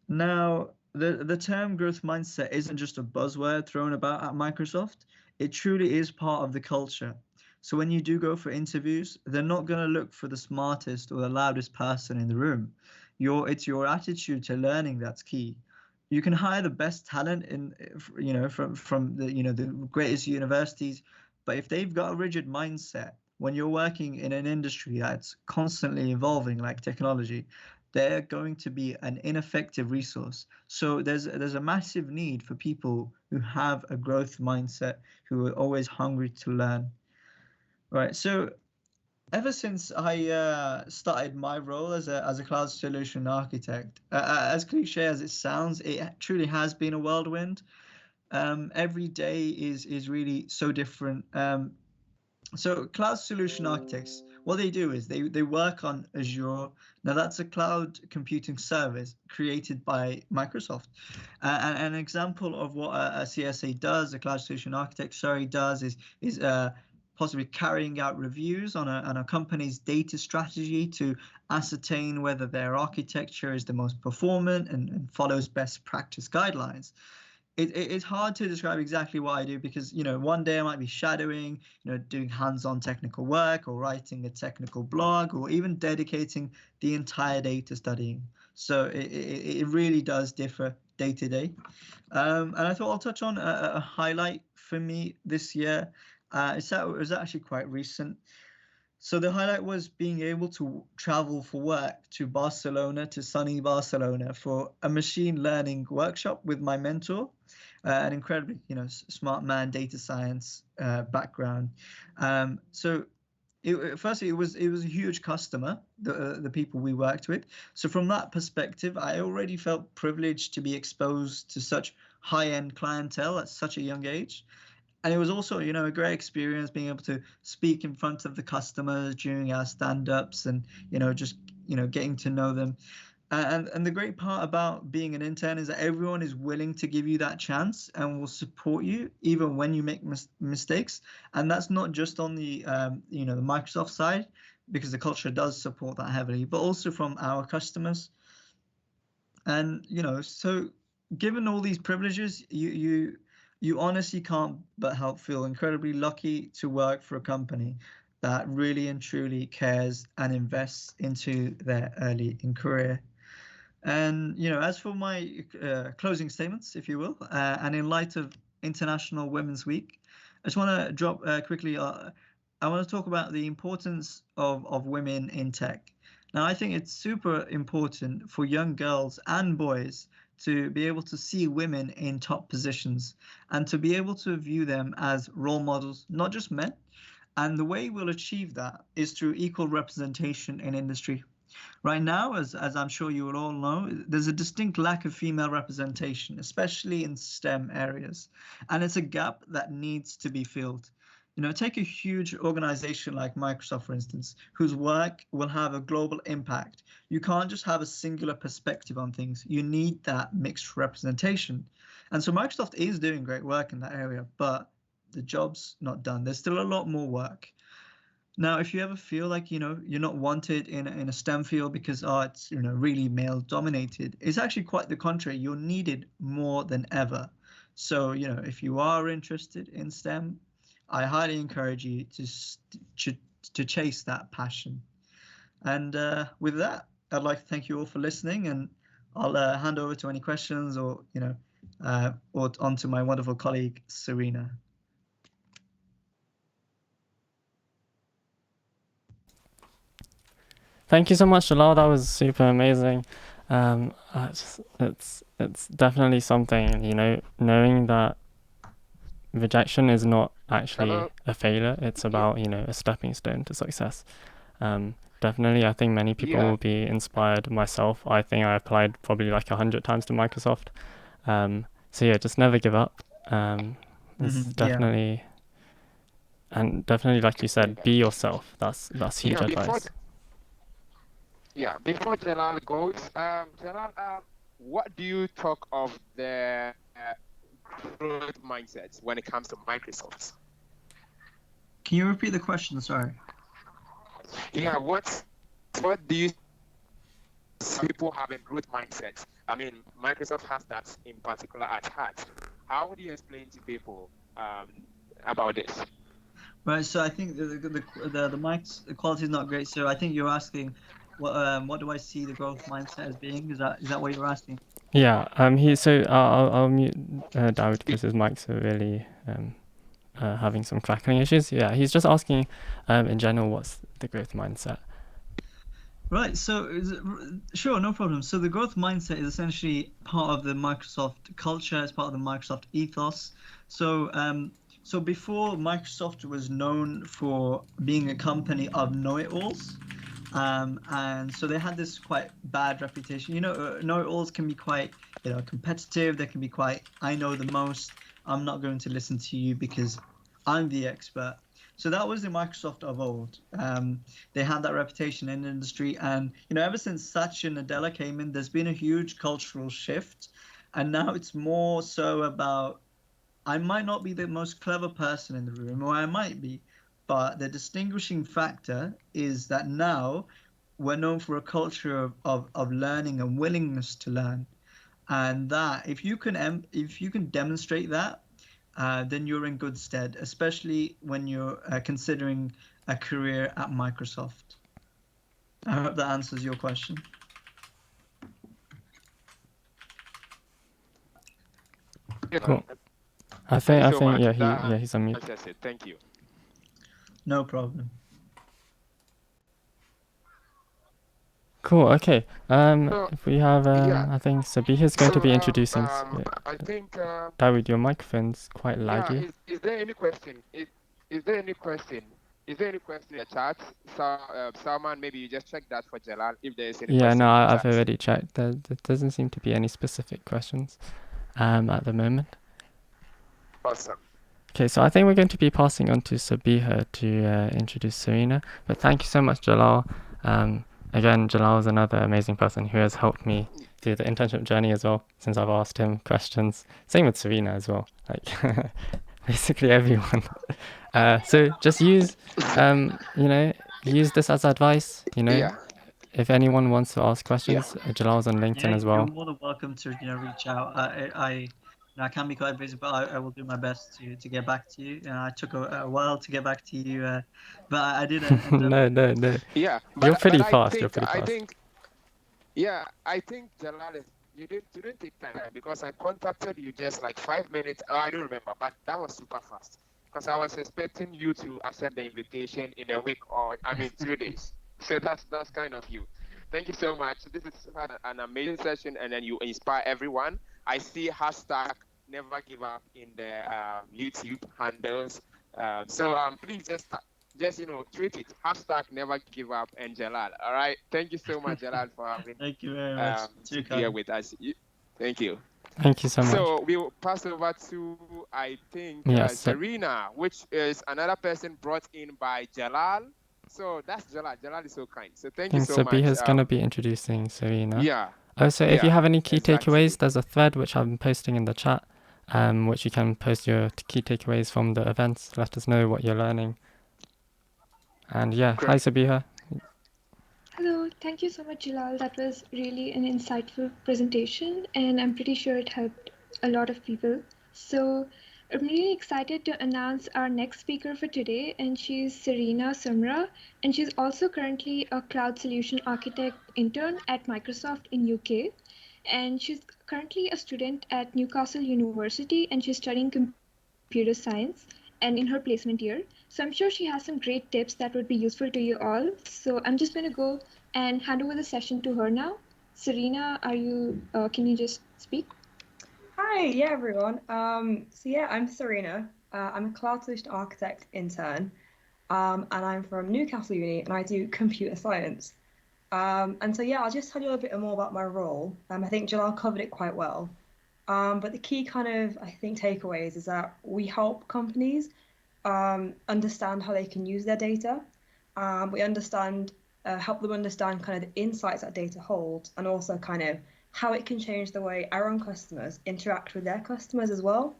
Speaker 3: Now, the term growth mindset isn't just a buzzword thrown about at Microsoft. It truly is part of the culture. So when you do go for interviews, they're not going to look for the smartest or the loudest person in the room. It's your attitude to learning that's key. You can hire the best talent from the greatest universities, but if they've got a rigid mindset, when you're working in an industry that's constantly evolving like technology, they're going to be an ineffective resource. So there's a massive need for people who have a growth mindset, who are always hungry to learn. Right. So ever since I started my role as a cloud solution architect, as cliche as it sounds, it truly has been a whirlwind. Every day is really so different. So cloud solution architects, what they do is they work on Azure. Now that's a cloud computing service created by Microsoft. And an example of what a CSA does, a cloud solution architect, does is possibly carrying out reviews on a company's data strategy to ascertain whether their architecture is the most performant and follows best practice guidelines. It's hard to describe exactly what I do because, one day I might be shadowing, doing hands-on technical work or writing a technical blog or even dedicating the entire day to studying. So it really does differ day to day. And I thought I'll touch on a highlight for me this year. It was actually quite recent. So the highlight was being able to travel for work to Barcelona, to sunny Barcelona, for a machine learning workshop with my mentor, an incredibly, smart man, data science background. So firstly, it was a huge customer, the people we worked with. So from that perspective, I already felt privileged to be exposed to such high-end clientele at such a young age. And it was also, a great experience being able to speak in front of the customers during our stand-ups and, just, getting to know them. And the great part about being an intern is that everyone is willing to give you that chance and will support you even when you make mistakes. And that's not just on the, the Microsoft side, because the culture does support that heavily, but also from our customers. And, so given all these privileges, you honestly can't but help feel incredibly lucky to work for a company that really and truly cares and invests into their early in career. And, as for my closing statements, if you will, and in light of International Women's Week, I just want to drop quickly, I want to talk about the importance of women in tech. Now, I think it's super important for young girls and boys to be able to see women in top positions and to be able to view them as role models, not just men. And the way we'll achieve that is through equal representation in industry. Right now, as I'm sure you will all know, there's a distinct lack of female representation, especially in STEM areas. And it's a gap that needs to be filled. Take a huge organization like Microsoft, for instance, whose work will have a global impact. You can't just have a singular perspective on things. You need that mixed representation. And so Microsoft is doing great work in that area, but the job's not done. There's still a lot more work. Now, if you ever feel like, you're not wanted in a STEM field because, it's, really male dominated, it's actually quite the contrary. You're needed more than ever. So, if you are interested in STEM, I highly encourage you to chase that passion. And with that, I'd like to thank you all for listening, and I'll hand over to any questions or or on to my wonderful colleague Serena.
Speaker 1: Thank you so much, Jalal. That was super amazing. It's definitely something, knowing that rejection is not actually a failure. It's about, a stepping stone to success. Definitely, I think many people will be inspired. Myself, I think I applied probably like 100 times to Microsoft. So yeah, just never give up. It's definitely, and definitely, like you said, be yourself. That's huge advice.
Speaker 4: Before Jalal goes, Jalal, what do you talk of the growth mindsets when it comes to Microsoft?
Speaker 3: Can you repeat the question? Sorry.
Speaker 4: Yeah, what do you see people having growth mindsets? I mean, Microsoft has that in particular at heart. How would you explain to people about this?
Speaker 3: Right. So I think the mic's quality is not great. So I think you're asking, what do I see the growth mindset as being? Is that what you're asking?
Speaker 1: Yeah. I'll mute Dawood because his mics are really having some crackling issues. Yeah. He's just asking, in general, what's the growth mindset?
Speaker 3: Right. So sure, no problem. So the growth mindset is essentially part of the Microsoft culture. It's part of the Microsoft ethos. So before, Microsoft was known for being a company of know-it-alls. And so they had this quite bad reputation. Know-it-alls can be quite, competitive. They can be quite, I know the most. I'm not going to listen to you because I'm the expert. So that was the Microsoft of old. They had that reputation in the industry. And, ever since Satya Nadella came in, there's been a huge cultural shift. And now it's more so about, I might not be the most clever person in the room, or I might be, but the distinguishing factor is that now we're known for a culture of learning and willingness to learn. And that if you can demonstrate that, then you're in good stead, especially when you're considering a career at Microsoft. I hope that answers your question.
Speaker 1: Cool. I think he's on mute.
Speaker 4: Thank you.
Speaker 3: No problem.
Speaker 1: Cool. Okay. If we have, I think Sabiha's going to be introducing.
Speaker 4: I think
Speaker 1: Dawood, your microphone's quite laggy.
Speaker 4: Is there any question? Is there any question? Is there any question in the chat? Salman, maybe you just check that for Jalal if there is any question.
Speaker 1: Yeah, no, I've already checked. There doesn't seem to be any specific questions at the moment.
Speaker 4: Awesome.
Speaker 1: Okay, so I think we're going to be passing on to Sabiha to introduce Serena. But thank you so much, Jalal. Again, Jalal is another amazing person who has helped me through the internship journey as well, since I've asked him questions. Same with Serena as well, like basically everyone. So just use this as advice, If anyone wants to ask questions, Jalal's on LinkedIn as well.
Speaker 3: You're more than welcome to reach out. I can be quite busy, but I will do my best to get back to you. I took a while to get back to you, but I did end up...
Speaker 1: No.
Speaker 4: Yeah,
Speaker 1: you're pretty fast.
Speaker 4: I think Jalal, you didn't take time because I contacted you just like 5 minutes. I don't remember, but that was super fast because I was expecting you to accept the invitation in a week or 2 days. So that's kind of you. Thank you so much. This is an amazing session, and then you inspire everyone. I see hashtag never give up in the YouTube handles. So please just tweet it. Hashtag never give up and Jalal. All right. Thank you so much, Jalal, for having
Speaker 3: Thank you very much.
Speaker 4: here with us. Thank you.
Speaker 1: Thank you so much.
Speaker 4: So we'll pass over to I think Serena, which is another person brought in by Jalal. So that's Jalal. Jalal is so kind. So thank you so much.
Speaker 1: Sabiha's going to be introducing Serena.
Speaker 4: Yeah.
Speaker 1: Also, if you have any key takeaways, there's a thread which I'm posting in the chat, which you can post your key takeaways from the events. Let us know what you're learning. And yeah, hi Sabiha.
Speaker 5: Hello, thank you so much, Jalal. That was really an insightful presentation, and I'm pretty sure it helped a lot of people. So I'm really excited to announce our next speaker for today, and she's Serena Sumra, and she's also currently a cloud solution architect intern at Microsoft in UK. And she's currently a student at Newcastle University, and she's studying computer science and in her placement year. So I'm sure she has some great tips that would be useful to you all. So I'm just going to go and hand over the session to her now. Serena, can you just speak?
Speaker 6: Hi, yeah, everyone. I'm Serena. I'm a cloud solution architect intern, and I'm from Newcastle Uni, and I do computer science. I'll just tell you a little bit more about my role. I think Jalal covered it quite well. But the key kind of, I think, takeaways is that we help companies understand how they can use their data. We help them understand kind of the insights that data holds, and also kind of how it can change the way our own customers interact with their customers as well.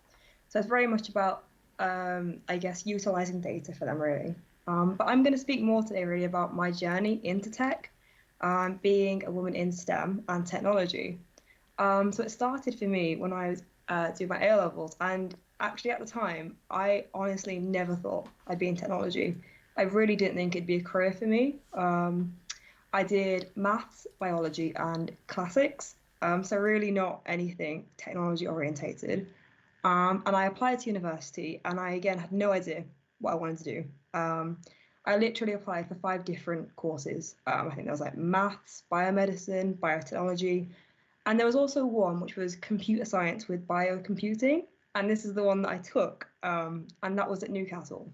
Speaker 6: So it's very much about, I guess, utilizing data for them, really. But I'm going to speak more today, really, about my journey into tech, being a woman in STEM and technology. So it started for me when I was doing my A levels, and actually at the time, I honestly never thought I'd be in technology. I really didn't think it'd be a career for me. I did maths, biology, and classics, so really not anything technology orientated. And I applied to university, and I again had no idea what I wanted to do. I literally applied for 5 different courses. I think there was like maths, biomedicine, biotechnology, and there was also one which was computer science with biocomputing, and this is the one that I took, and that was at Newcastle.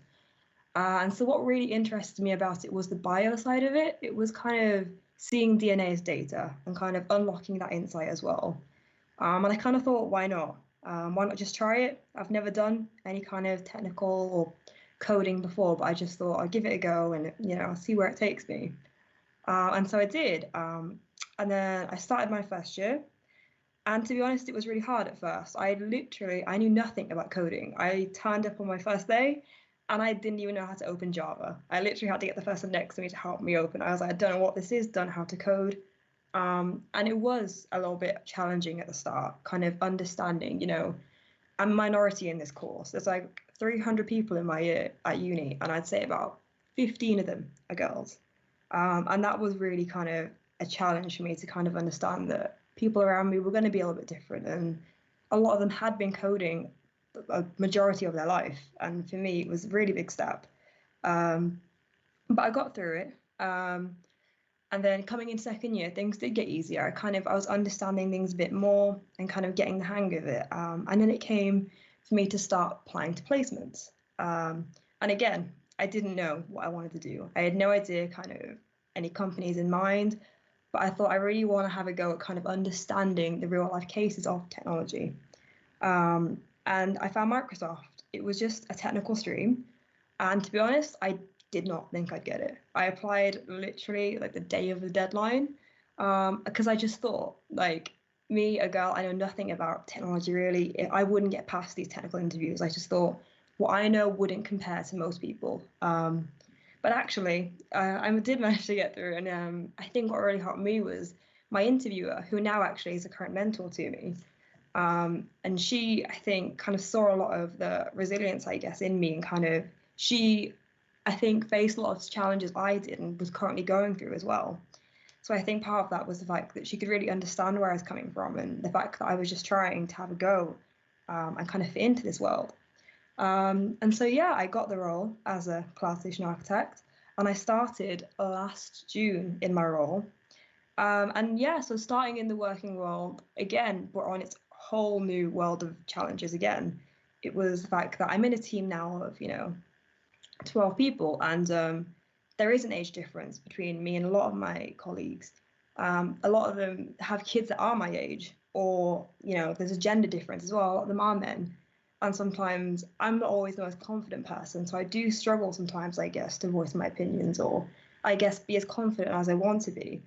Speaker 6: And so what really interested me about it was the bio side of it. It was kind of seeing DNA as data and kind of unlocking that insight as well. And I kind of thought, why not? Why not just try it? I've never done any kind of technical or coding before, but I just thought I'd give it a go and, I'll see where it takes me. And so I did. And then I started my first year. And to be honest, it was really hard at first. I knew nothing about coding. I turned up on my first day and I didn't even know how to open Java. I literally had to get the person next to me to help me open. I was like, I don't know what this is, don't know how to code. And it was a little bit challenging at the start, kind of understanding, I'm a minority in this course. There's like 300 people in my year at uni, and I'd say about 15 of them are girls. And that was really kind of a challenge for me to kind of understand that people around me were going to be a little bit different. And a lot of them had been coding a majority of their life. And for me, it was a really big step. But I got through it. And then coming in second year, things did get easier. I was understanding things a bit more and kind of getting the hang of it. And then it came for me to start applying to placements. And again, I didn't know what I wanted to do. I had no idea kind of any companies in mind, but I thought I really want to have a go at kind of understanding the real life cases of technology. And I found Microsoft. It was just a technical stream. And to be honest, I did not think I'd get it. I applied literally like the day of the deadline, because I just thought, like, me, a girl, I know nothing about technology really. I wouldn't get past these technical interviews. I just thought what I know wouldn't compare to most people. But actually, I did manage to get through. And I think what really helped me was my interviewer, who now actually is a current mentor to me. And she, I think, kind of saw a lot of the resilience, I guess, in me, and kind of she, I think, faced a lot of challenges I did and was currently going through as well. So I think part of that was the fact that she could really understand where I was coming from, and the fact that I was just trying to have a go and kind of fit into this world. I got the role as a cloud solution architect, and I started last June in my role. So starting in the working world, again, we're on its whole new world of challenges again. It was the fact that I'm in a team now of, 12 people, and there is an age difference between me and a lot of my colleagues. A lot of them have kids that are my age, or, there's a gender difference as well. A lot of them are men. And sometimes I'm not always the most confident person, so I do struggle sometimes, I guess, to voice my opinions, or I guess be as confident as I want to be.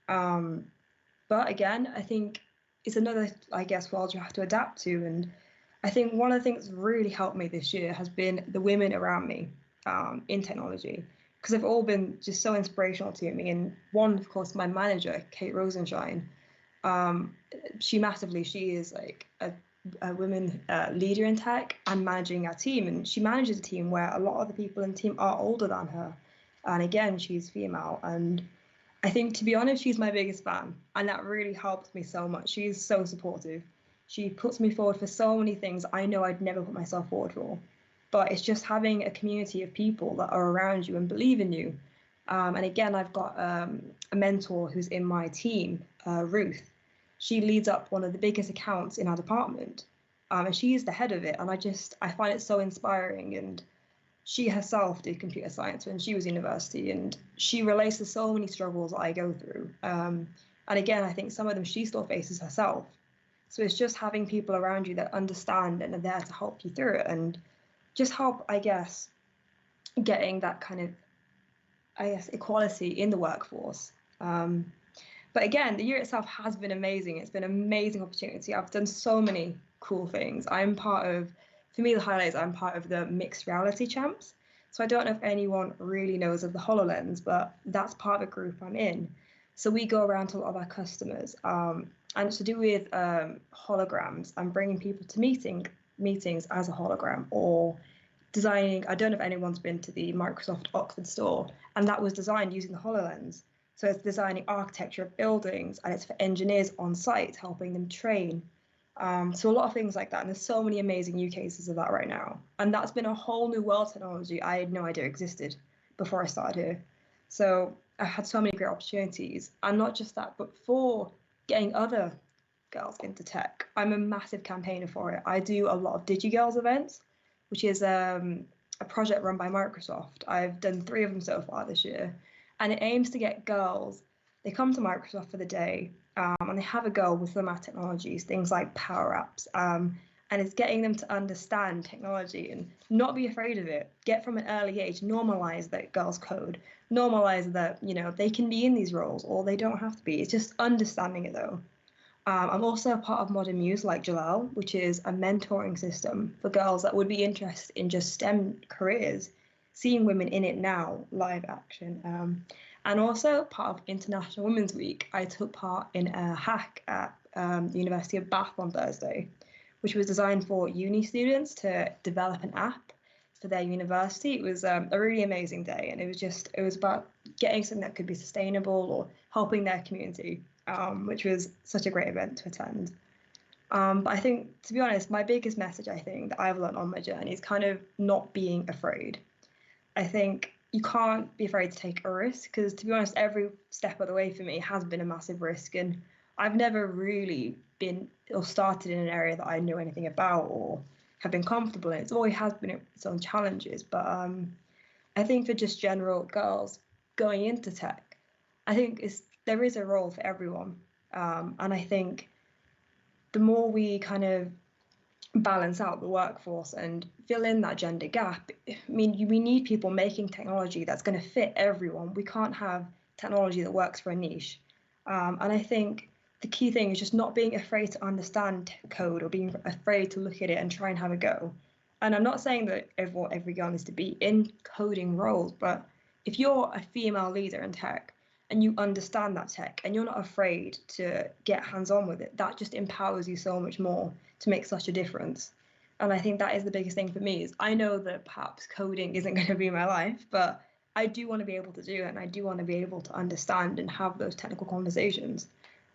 Speaker 6: But again, I think it's another, I guess, world you have to adapt to. And I think one of the things that's really helped me this year has been the women around me in technology, because they've all been just so inspirational to me. And one, of course, my manager, Kate Rosenshine, she is like women leader in tech and managing our team. And she manages a team where a lot of the people in the team are older than her. And again, she's female. And I think, to be honest, she's my biggest fan. And that really helped me so much. She's so supportive. She puts me forward for so many things I know I'd never put myself forward for. But it's just having a community of people that are around you and believe in you. And again, I've got a mentor who's in my team, Ruth. She leads up one of the biggest accounts in our department, and she is the head of it. And I find it so inspiring. And she herself did computer science when she was in university, and she relates to so many struggles that I go through. And again, I think some of them she still faces herself. So it's just having people around you that understand and are there to help you through it, and just help, I guess, getting that kind of, equality in the workforce. But again, the year itself has been amazing. It's been an amazing opportunity. I've done so many cool things. For me, the highlight is I'm part of the mixed reality champs. So I don't know if anyone really knows of the HoloLens, but that's part of the group I'm in. So we go around to a lot of our customers, and it's to do with holograms and bringing people to meetings as a hologram, or designing. I don't know if anyone's been to the Microsoft Oxford store, and that was designed using the HoloLens. So it's designing architecture of buildings, and it's for engineers on site, helping them train. So a lot of things like that. And there's so many amazing use cases of that right now. And that's been a whole new world technology I had no idea existed before I started here. So I had so many great opportunities. And not just that, but for getting other girls into tech, I'm a massive campaigner for it. I do a lot of DigiGirls events, which is a project run by Microsoft. I've done 3 of them so far this year. And it aims to get girls, they come to Microsoft for the day, and they have a go with them at technologies, things like Power Apps. And it's getting them to understand technology and not be afraid of it. Get from an early age, normalize that girls code, normalize that, they can be in these roles or they don't have to be. It's just understanding it though. I'm also a part of Modern Muse like Jalal, which is a mentoring system for girls that would be interested in just STEM careers, seeing women in it now, live action. And also part of International Women's Week, I took part in a hack at the University of Bath on Thursday, which was designed for uni students to develop an app for their university. It was a really amazing day, and it was about getting something that could be sustainable or helping their community, which was such a great event to attend. But I think, to be honest, my biggest message, I think, that I've learned on my journey is kind of not being afraid. I think you can't be afraid to take a risk, because, to be honest, every step of the way for me has been a massive risk, and I've never really been or started in an area that I knew anything about or have been comfortable in. It always has been its own challenges. But I think for just general girls going into tech, I think there is a role for everyone. And I think the more we kind of balance out the workforce and fill in that gender gap, we need people making technology that's going to fit everyone. We can't have technology that works for a niche. And I think the key thing is just not being afraid to understand code or being afraid to look at it and try and have a go. And I'm not saying that every girl needs to be in coding roles, but if you're a female leader in tech and you understand that tech and you're not afraid to get hands-on with it, that just empowers you so much more to make such a difference. And I think that is the biggest thing for me, is I know that perhaps coding isn't going to be my life, but I do want to be able to do it, and I do want to be able to understand and have those technical conversations.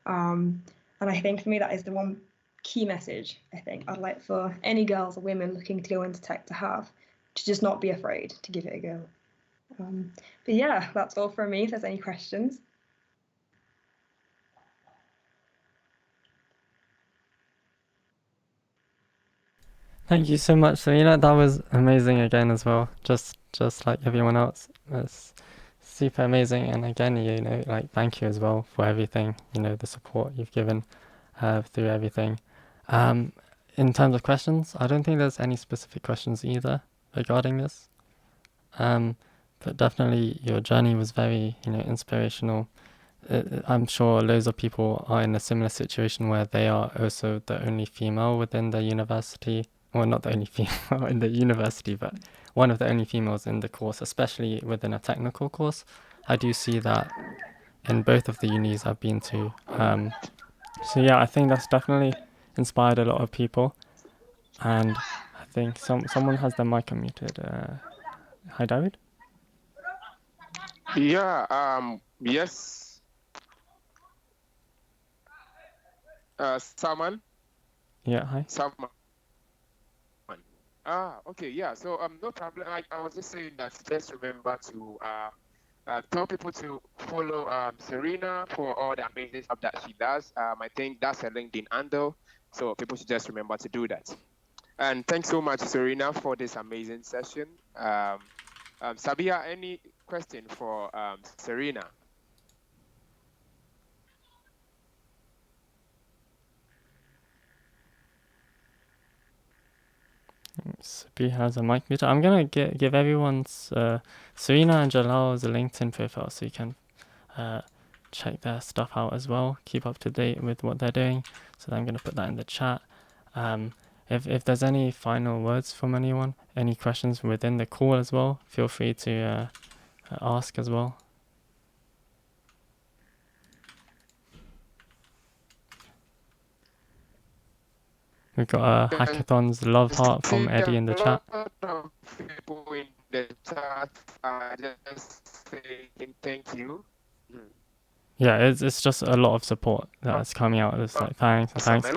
Speaker 6: And I think for me, that is the one key message I think I'd like for any girls or women looking to go into tech to have, to just not be afraid to give it a go. But yeah, that's all from me. If there's any questions.
Speaker 1: Thank you so much, Serena. That was amazing again as well. Just like everyone else, it's super amazing. And again, thank you as well for everything. The support you've given through everything. In terms of questions, I don't think there's any specific questions either regarding this. But definitely your journey was very, inspirational. I'm sure loads of people are in a similar situation where they are also the only female within the university. Well, not the only female in the university, but one of the only females in the course, especially within a technical course. I do see that in both of the unis I've been to. So yeah, I think that's definitely inspired a lot of people. And I think someone has their mic unmuted. Hi, David.
Speaker 4: Yeah. Yes. Salman.
Speaker 1: Yeah. Hi.
Speaker 4: Salman. Okay. Yeah. So no problem. I was just saying that just remember to tell people to follow Serena for all the amazing stuff that she does. I think that's her LinkedIn handle, so people should just remember to do that. And thanks so much, Serena, for this amazing session. Sabiha, any question for Serena?
Speaker 1: Sabi has a mic muted. I'm gonna give everyone's Serena and Jalal's LinkedIn profile so you can check their stuff out as well. Keep up to date with what they're doing. So I'm gonna put that in the chat. If there's any final words from anyone, any questions within the call as well, feel free to ask as well. We've got a hackathon's love heart from Eddie in the chat.
Speaker 4: A lot of people in the chat are just saying thank you.
Speaker 1: Yeah, it's just a lot of support that's coming out. It's like thanks and thanks.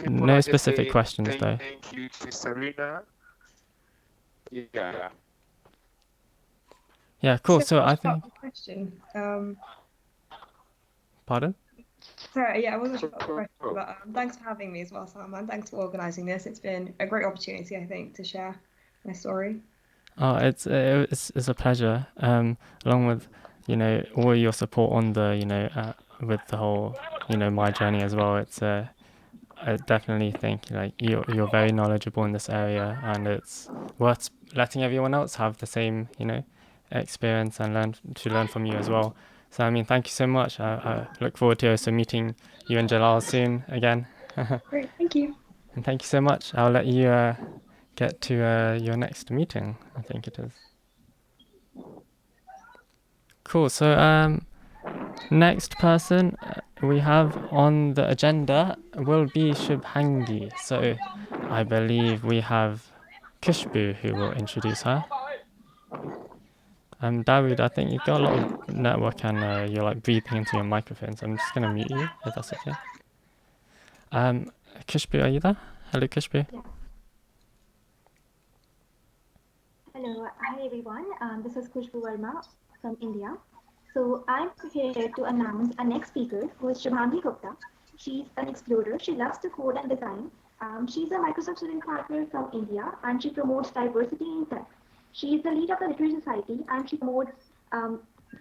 Speaker 1: No specific questions though.
Speaker 4: Thank you to Serena. Yeah.
Speaker 1: Yeah, cool. So I think.
Speaker 6: Question.
Speaker 1: Pardon?
Speaker 6: Sorry, yeah, I wasn't sure about the question, but thanks for having me as well, Salman. Thanks for organising this. It's been a great opportunity, I think, to share my story.
Speaker 1: Oh, it's a pleasure. Along with all your support on the with the whole my journey as well. It's I definitely think like you're very knowledgeable in this area, and it's worth letting everyone else have the same experience and learn from you as well. So I mean, thank you so much. I look forward to also meeting you and Jalal soon again.
Speaker 6: Great, thank you.
Speaker 1: And thank you so much. I'll let you get to your next meeting, I think it is. Cool. So next person we have on the agenda will be Shubhangi. So I believe we have Khushboo who will introduce her. Dawood, I think you've got a lot of network and you're like breathing into your microphone, so I'm just going to mute you if that's okay. Khushboo, are you there? Hello, Khushboo.
Speaker 7: Yeah. Hello, hi everyone. This is Khushboo Verma from India. So I'm here to announce our next speaker, who is Shubhangi Gupta. She's an explorer. She loves to code and design. She's a Microsoft student partner from India, and she promotes diversity in tech. She is the lead of the Literary Society, and she promotes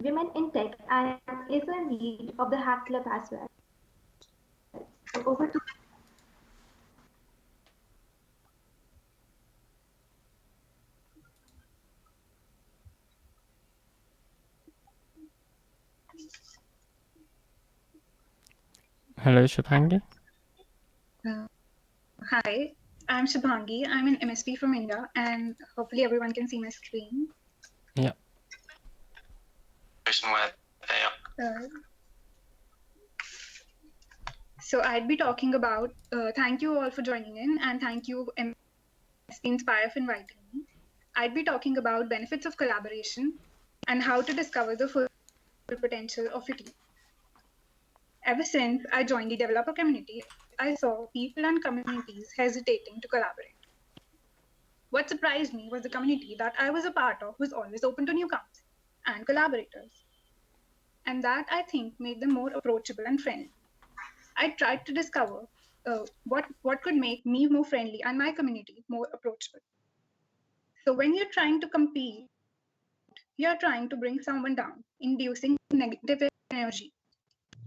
Speaker 7: women in tech and is the lead of the Hack Club as well. So over to
Speaker 1: Hello, Shubhangi.
Speaker 8: Hi, I'm Shubhangi. I'm an MSP from India, and hopefully everyone can see my screen.
Speaker 1: Yeah.
Speaker 8: So I'd be talking about, thank you all for joining in, and thank you MSPInspire for inviting me. I'd be talking about benefits of collaboration and how to discover the full potential of your team. Ever since I joined the developer community, I saw people and communities hesitating to collaborate. What surprised me was the community that I was a part of was always open to newcomers and collaborators. And that, I think, made them more approachable and friendly. I tried to discover what could make me more friendly and my community more approachable. So when you're trying to compete, you're trying to bring someone down, inducing negative energy.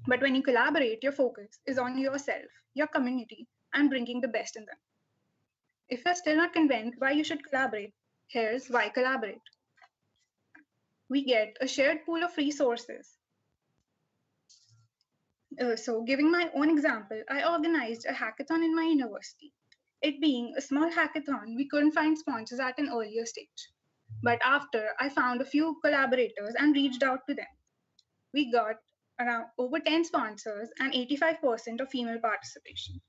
Speaker 8: But when you collaborate, your focus is on yourself, your community, and bringing the best in them. If you're still not convinced why you should collaborate, here's why collaborate. We get a shared pool of resources. So giving my own example, I organized a hackathon in my university. It being a small hackathon, we couldn't find sponsors at an earlier stage. But after I found a few collaborators and reached out to them, we got around over 10 sponsors and 85% of female participation.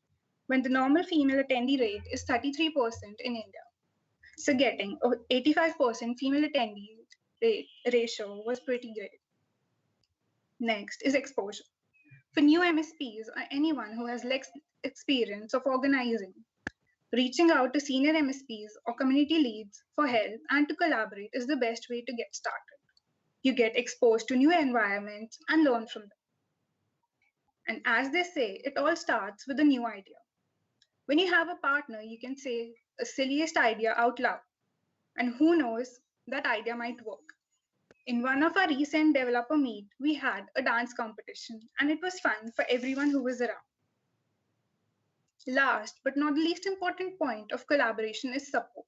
Speaker 8: when the normal female attendee rate is 33% in India. So getting 85% female attendee rate ratio was pretty great. Next is exposure. For new MSPs or anyone who has less experience of organizing, reaching out to senior MSPs or community leads for help and to collaborate is the best way to get started. You get exposed to new environments and learn from them. And as they say, it all starts with a new idea. When you have a partner, you can say the silliest idea out loud. And who knows, that idea might work. In one of our recent developer meet, we had a dance competition and it was fun for everyone who was around. Last but not the least important point of collaboration is support.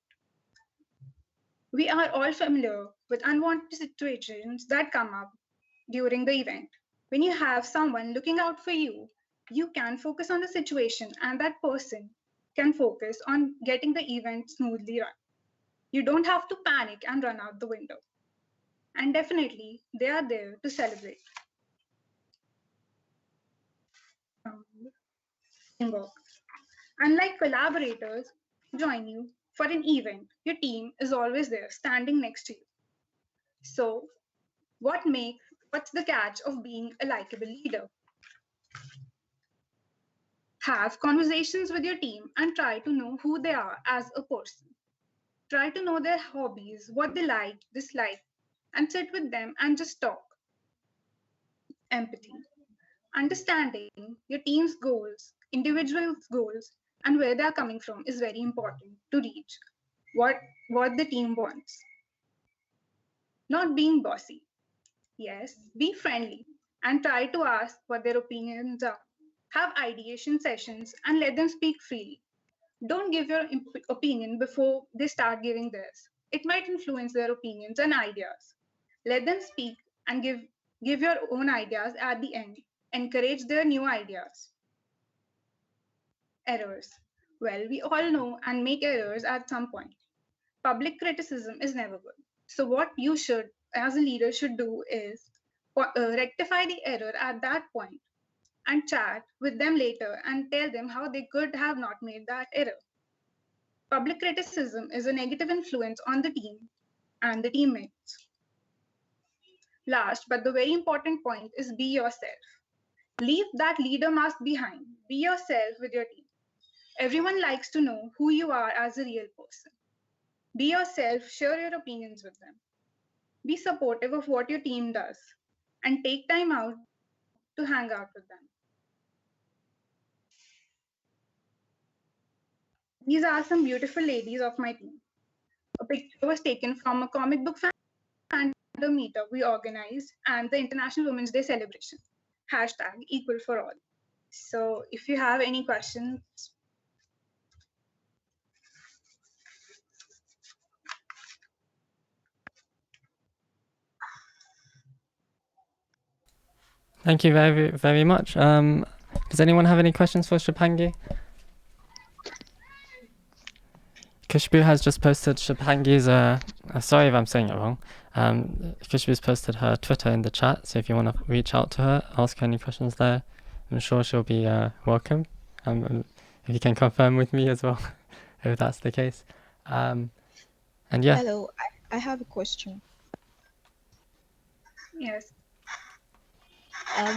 Speaker 8: We are all familiar with unwanted situations that come up during the event. When you have someone looking out for you, you can focus on the situation and that person can focus on getting the event smoothly run. You don't have to panic and run out the window. And definitely, they are there to celebrate. Unlike collaborators who join you for an event, your team is always there standing next to you. So, what's the catch of being a likable leader? Have conversations with your team and try to know who they are as a person. Try to know their hobbies, what they like, dislike, and sit with them and just talk. Empathy. Understanding your team's goals, individuals' goals, and where they're coming from is very important to reach what the team wants. Not being bossy. Yes, be friendly and try to ask what their opinions are. Have ideation sessions and let them speak freely. Don't give your opinion before they start giving theirs. It might influence their opinions and ideas. Let them speak and give your own ideas at the end. Encourage their new ideas. Errors. Well, we all know and make errors at some point. Public criticism is never good. So what you should, as a leader, should do is rectify the error at that point and chat with them later and tell them how they could have not made that error. Public criticism is a negative influence on the team and the teammates. Last, but the very important point is be yourself. Leave that leader mask behind. Be yourself with your team. Everyone likes to know who you are as a real person. Be yourself, share your opinions with them. Be supportive of what your team does and take time out to hang out with them. These are some beautiful ladies of my team. A picture was taken from a comic book fandom meetup we organized and the International Women's Day celebration. #Equal for all. So if you have any questions.
Speaker 1: Thank you very, very much. Does anyone have any questions for Shubhangi? Khushboo has just posted Shubhangi's, sorry if I'm saying it wrong. Khushboo's posted her Twitter in the chat, so if you want to reach out to her, ask her any questions there, I'm sure she'll be welcome. If you can confirm with me as well, if that's the case. And yeah.
Speaker 9: Hello, I have a question.
Speaker 8: Yes.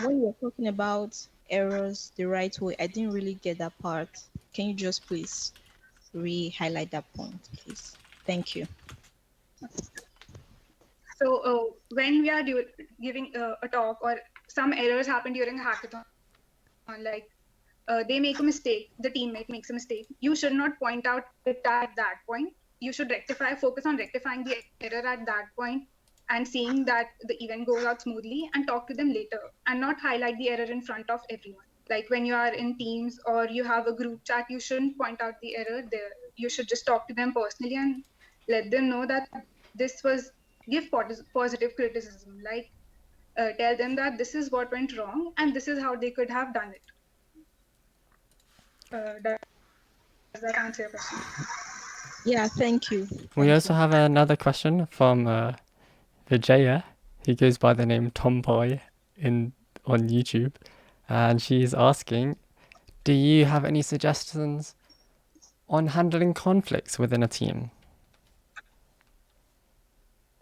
Speaker 9: When you were talking about errors the right way, I didn't really get that part. Can you just please re-highlight that point, please? Thank you.
Speaker 8: So when we are giving a talk or some errors happen during a hackathon, like they make a mistake, the teammate makes a mistake, you should not point out it at that point. You should focus on rectifying the error at that point and seeing that the event goes out smoothly and talk to them later and not highlight the error in front of everyone. Like when you are in teams or you have a group chat, you shouldn't point out the error there. You should just talk to them personally and let them know that give positive criticism, like tell them that this is what went wrong and this is how they could have done it. Does that answer your question?
Speaker 9: Yeah, thank you.
Speaker 1: We also have another question from Vijaya, who goes by the name Tomboy on YouTube, and she's asking, do you have any suggestions on handling conflicts within a team?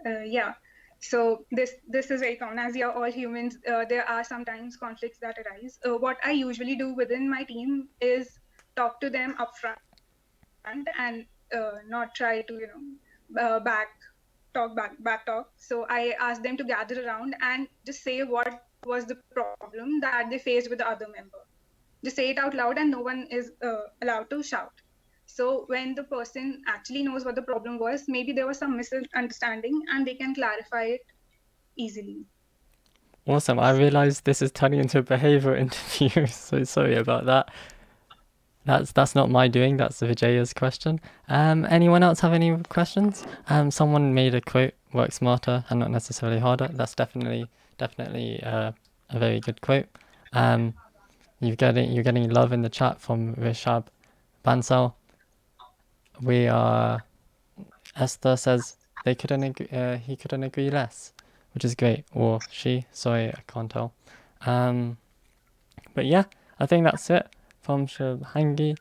Speaker 8: Yeah. So this is very common. As we are all humans, there are sometimes conflicts that arise. What I usually do within my team is talk to them upfront and not try to back talk. So I ask them to gather around and just say what was the problem that they faced with the other member. Just say it out loud, and no one is allowed to shout. So when the person actually knows what the problem was, maybe there was some misunderstanding and they can clarify it easily.
Speaker 1: Awesome. I realized this is turning into a behavioral interview, so sorry about that. That's not my doing, that's Vijaya's question. Anyone else have any questions? Someone made a quote, work smarter and not necessarily harder. That's definitely a very good quote. You're getting love in the chat from Rishab Bansal. Esther says he couldn't agree less, which is great. Or she, sorry, I can't tell. But yeah, I think that's it from Shubhangi.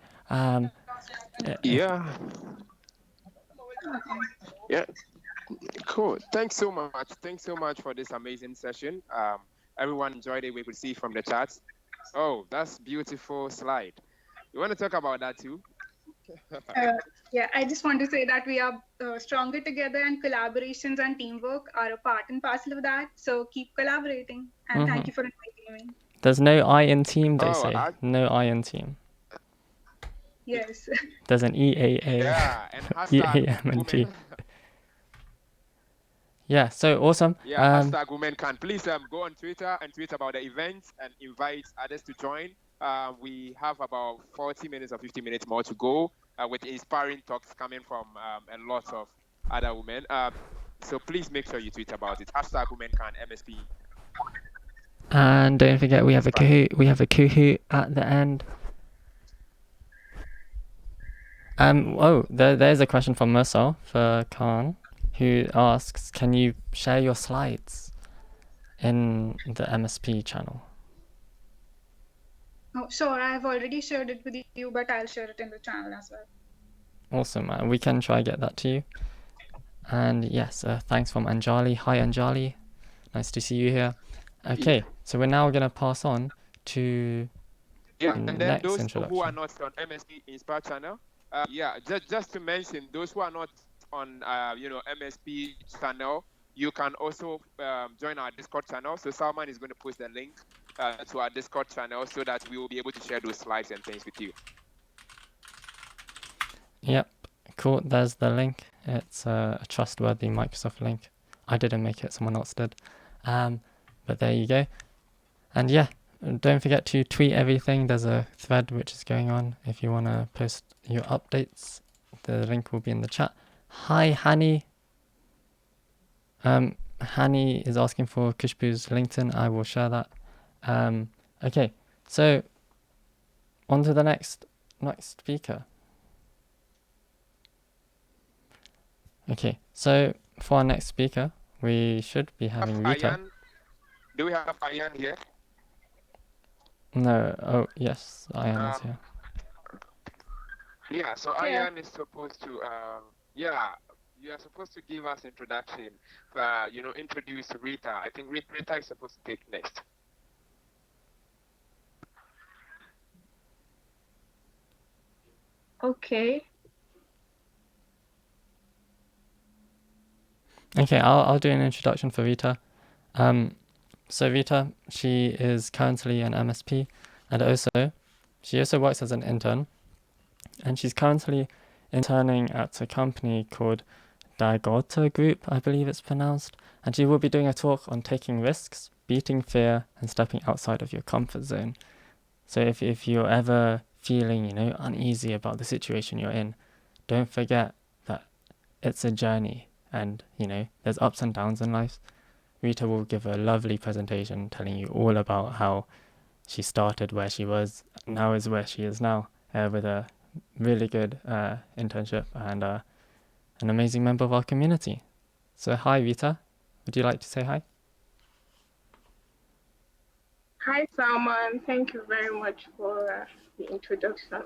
Speaker 4: Yeah. Cool. Thanks so much for this amazing session. Everyone enjoyed it. We could see from the chats. Oh, that's beautiful slide. You want to talk about that too?
Speaker 8: Yeah, I just want to say that we are stronger together, and collaborations and teamwork are a part and parcel of that. So keep collaborating, and thank you for inviting me.
Speaker 1: There's no I in team, they say. No I in team.
Speaker 8: Yes.
Speaker 1: There's an EAA.
Speaker 4: Yeah, and
Speaker 1: EAM&T. Yeah, so awesome.
Speaker 4: Yeah, hashtag women can. Please go on Twitter and tweet about the event and invite others to join. We have about 40 minutes or 50 minutes more to go with inspiring talks coming from a lot of other women. So please make sure you tweet about it. Hashtag women can MSP.
Speaker 1: And don't forget, we have a Kahoot at the end. There's a question from Mursal for Khan, who asks, can you share your slides in the MSP channel?
Speaker 8: Oh, sure, I've already shared it with you, but I'll share it in the channel as well.
Speaker 1: Awesome, we can try get that to you. And yes, thanks from Anjali. Hi Anjali, nice to see you here. Okay, so we're now going to pass on to
Speaker 4: and then
Speaker 1: next
Speaker 4: those
Speaker 1: introduction.
Speaker 4: who are not on MSPInspire channel, just to mention, those who are not on MSP channel, you can also join our Discord channel. So Salman is going to post the link to our Discord channel so that we will be able to share those slides and things with you.
Speaker 1: Yep, cool. There's the link. It's a trustworthy Microsoft link. I didn't make it, someone else did. But there you go. And yeah, don't forget to tweet everything. There's a thread which is going on. If you want to post your updates, the link will be in the chat. Hi, Hani. Hani is asking for Khushboo's LinkedIn. I will share that. Okay, so on to the next speaker. Okay, so for our next speaker, we should be having Rita.
Speaker 4: Do we have Ayan here?
Speaker 1: No. Oh, yes, Ayan is here.
Speaker 4: Yeah, so Ayan is supposed to, you are supposed to give us introduction, introduce Rita. I think Rita is supposed to take next.
Speaker 6: Okay.
Speaker 1: Okay, I'll do an introduction for Rita. So Rita, she is currently an MSP, and she also works as an intern, and she's currently interning at a company called DangoteGroup, I believe it's pronounced, and she will be doing a talk on taking risks, beating fear, and stepping outside of your comfort zone. So if you're ever feeling, uneasy about the situation you're in, don't forget that it's a journey, and there's ups and downs in life. Rita will give a lovely presentation telling you all about how she started where she was, now is where she is now, with a really good internship and an amazing member of our community. So hi Rita, would you like to say hi?
Speaker 10: Hi, Salman. Thank you very much for the introduction.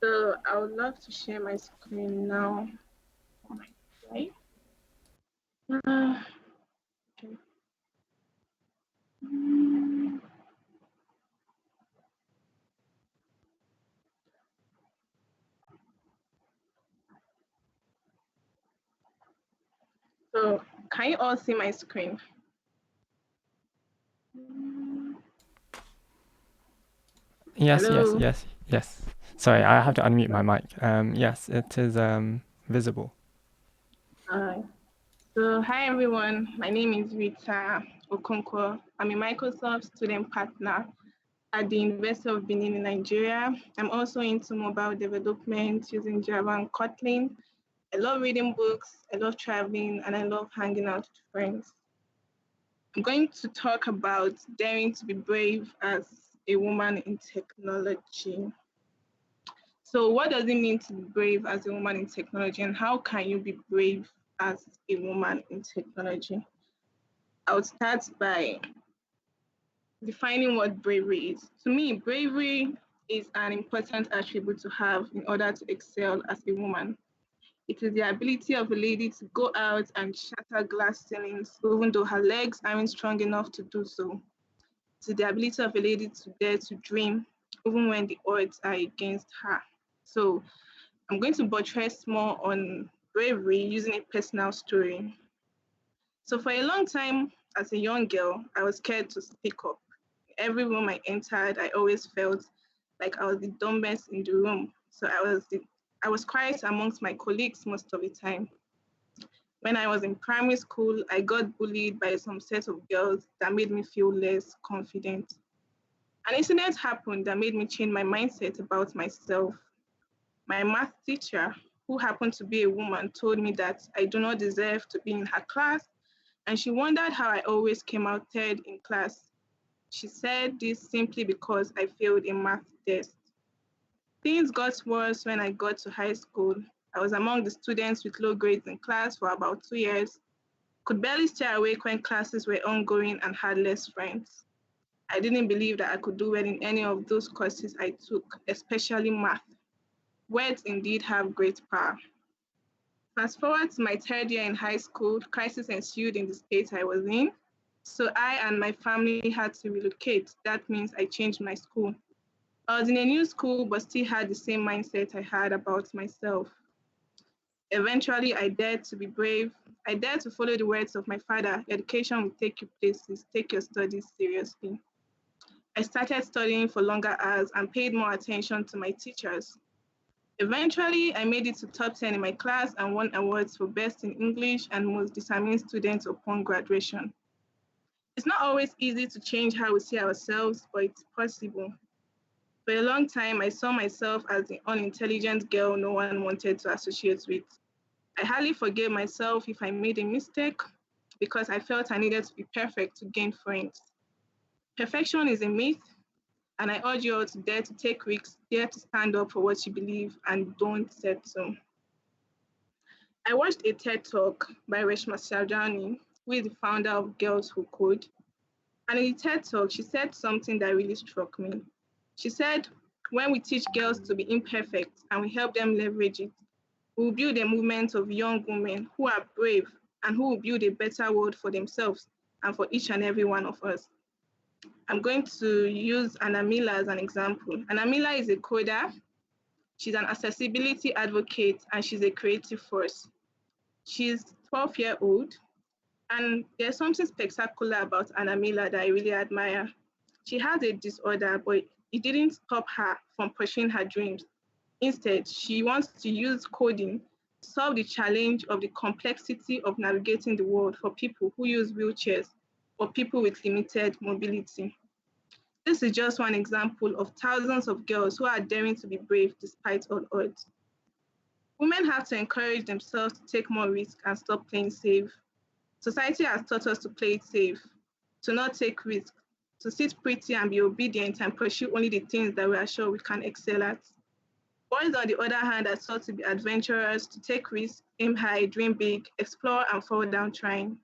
Speaker 10: So I would love to share my screen now. Right? Okay. So can you all see my screen?
Speaker 1: Yes,
Speaker 10: Hello?
Speaker 1: yes. Sorry, I have to unmute my mic. Yes, it is visible.
Speaker 10: So hi everyone, my name is Rita Okonkwo. I'm a Microsoft student partner at the University of Benin in Nigeria. I'm also into mobile development using Java and Kotlin. I love reading books, I love traveling, and I love hanging out with friends. I'm going to talk about daring to be brave as a woman in technology. So what does it mean to be brave as a woman in technology, and how can you be brave as a woman in technology? I would start by defining what bravery is. To me, bravery is an important attribute to have in order to excel as a woman. It is the ability of a lady to go out and shatter glass ceilings, even though her legs aren't strong enough to do so. It is the ability of a lady to dare to dream, even when the odds are against her. So I'm going to buttress more on bravery using a personal story. So for a long time, as a young girl, I was scared to speak up. Every room I entered, I always felt like I was the dumbest in the room. So I was quiet amongst my colleagues most of the time. When I was in primary school, I got bullied by some set of girls that made me feel less confident. An incident happened that made me change my mindset about myself. My math teacher, who happened to be a woman, told me that I do not deserve to be in her class, and she wondered how I always came out third in class. She said this simply because I failed a math test. Things got worse when I got to high school. I was among the students with low grades in class for about 2 years, could barely stay awake when classes were ongoing, and had less friends. I didn't believe that I could do well in any of those courses I took, especially math. Words indeed have great power. Fast forward to my third year in high school, crisis ensued in the state I was in. So I and my family had to relocate. That means I changed my school. I was in a new school, but still had the same mindset I had about myself. Eventually, I dared to be brave. I dared to follow the words of my father: education will take you places, take your studies seriously. I started studying for longer hours and paid more attention to my teachers. Eventually, I made it to top 10 in my class and won awards for best in English and most determined student upon graduation. It's not always easy to change how we see ourselves, but it's possible. For a long time, I saw myself as the unintelligent girl no one wanted to associate with. I hardly forgave myself if I made a mistake because I felt I needed to be perfect to gain friends. Perfection is a myth, and I urge you all to dare to take risks, dare to stand up for what you believe, and don't settle. I watched a TED Talk by Reshma Saujani, who is the founder of Girls Who Code. And in the TED Talk, she said something that really struck me. She said, when we teach girls to be imperfect and we help them leverage it, we will build a movement of young women who are brave and who will build a better world for themselves and for each and every one of us. I'm going to use Anamila as an example. Anamila is a coder. She's an accessibility advocate, and she's a creative force. She's 12-year-old, and there's something spectacular about Anamila that I really admire. She has a disorder, but it didn't stop her from pursuing her dreams. Instead, she wants to use coding to solve the challenge of the complexity of navigating the world for people who use wheelchairs or people with limited mobility. This is just one example of thousands of girls who are daring to be brave despite all odds. Women have to encourage themselves to take more risks and stop playing safe. Society has taught us to play it safe, to not take risks, to sit pretty and be obedient and pursue only the things that we are sure we can excel at. Boys, on the other hand, are taught to be adventurous, to take risks, aim high, dream big, explore, and fall down trying.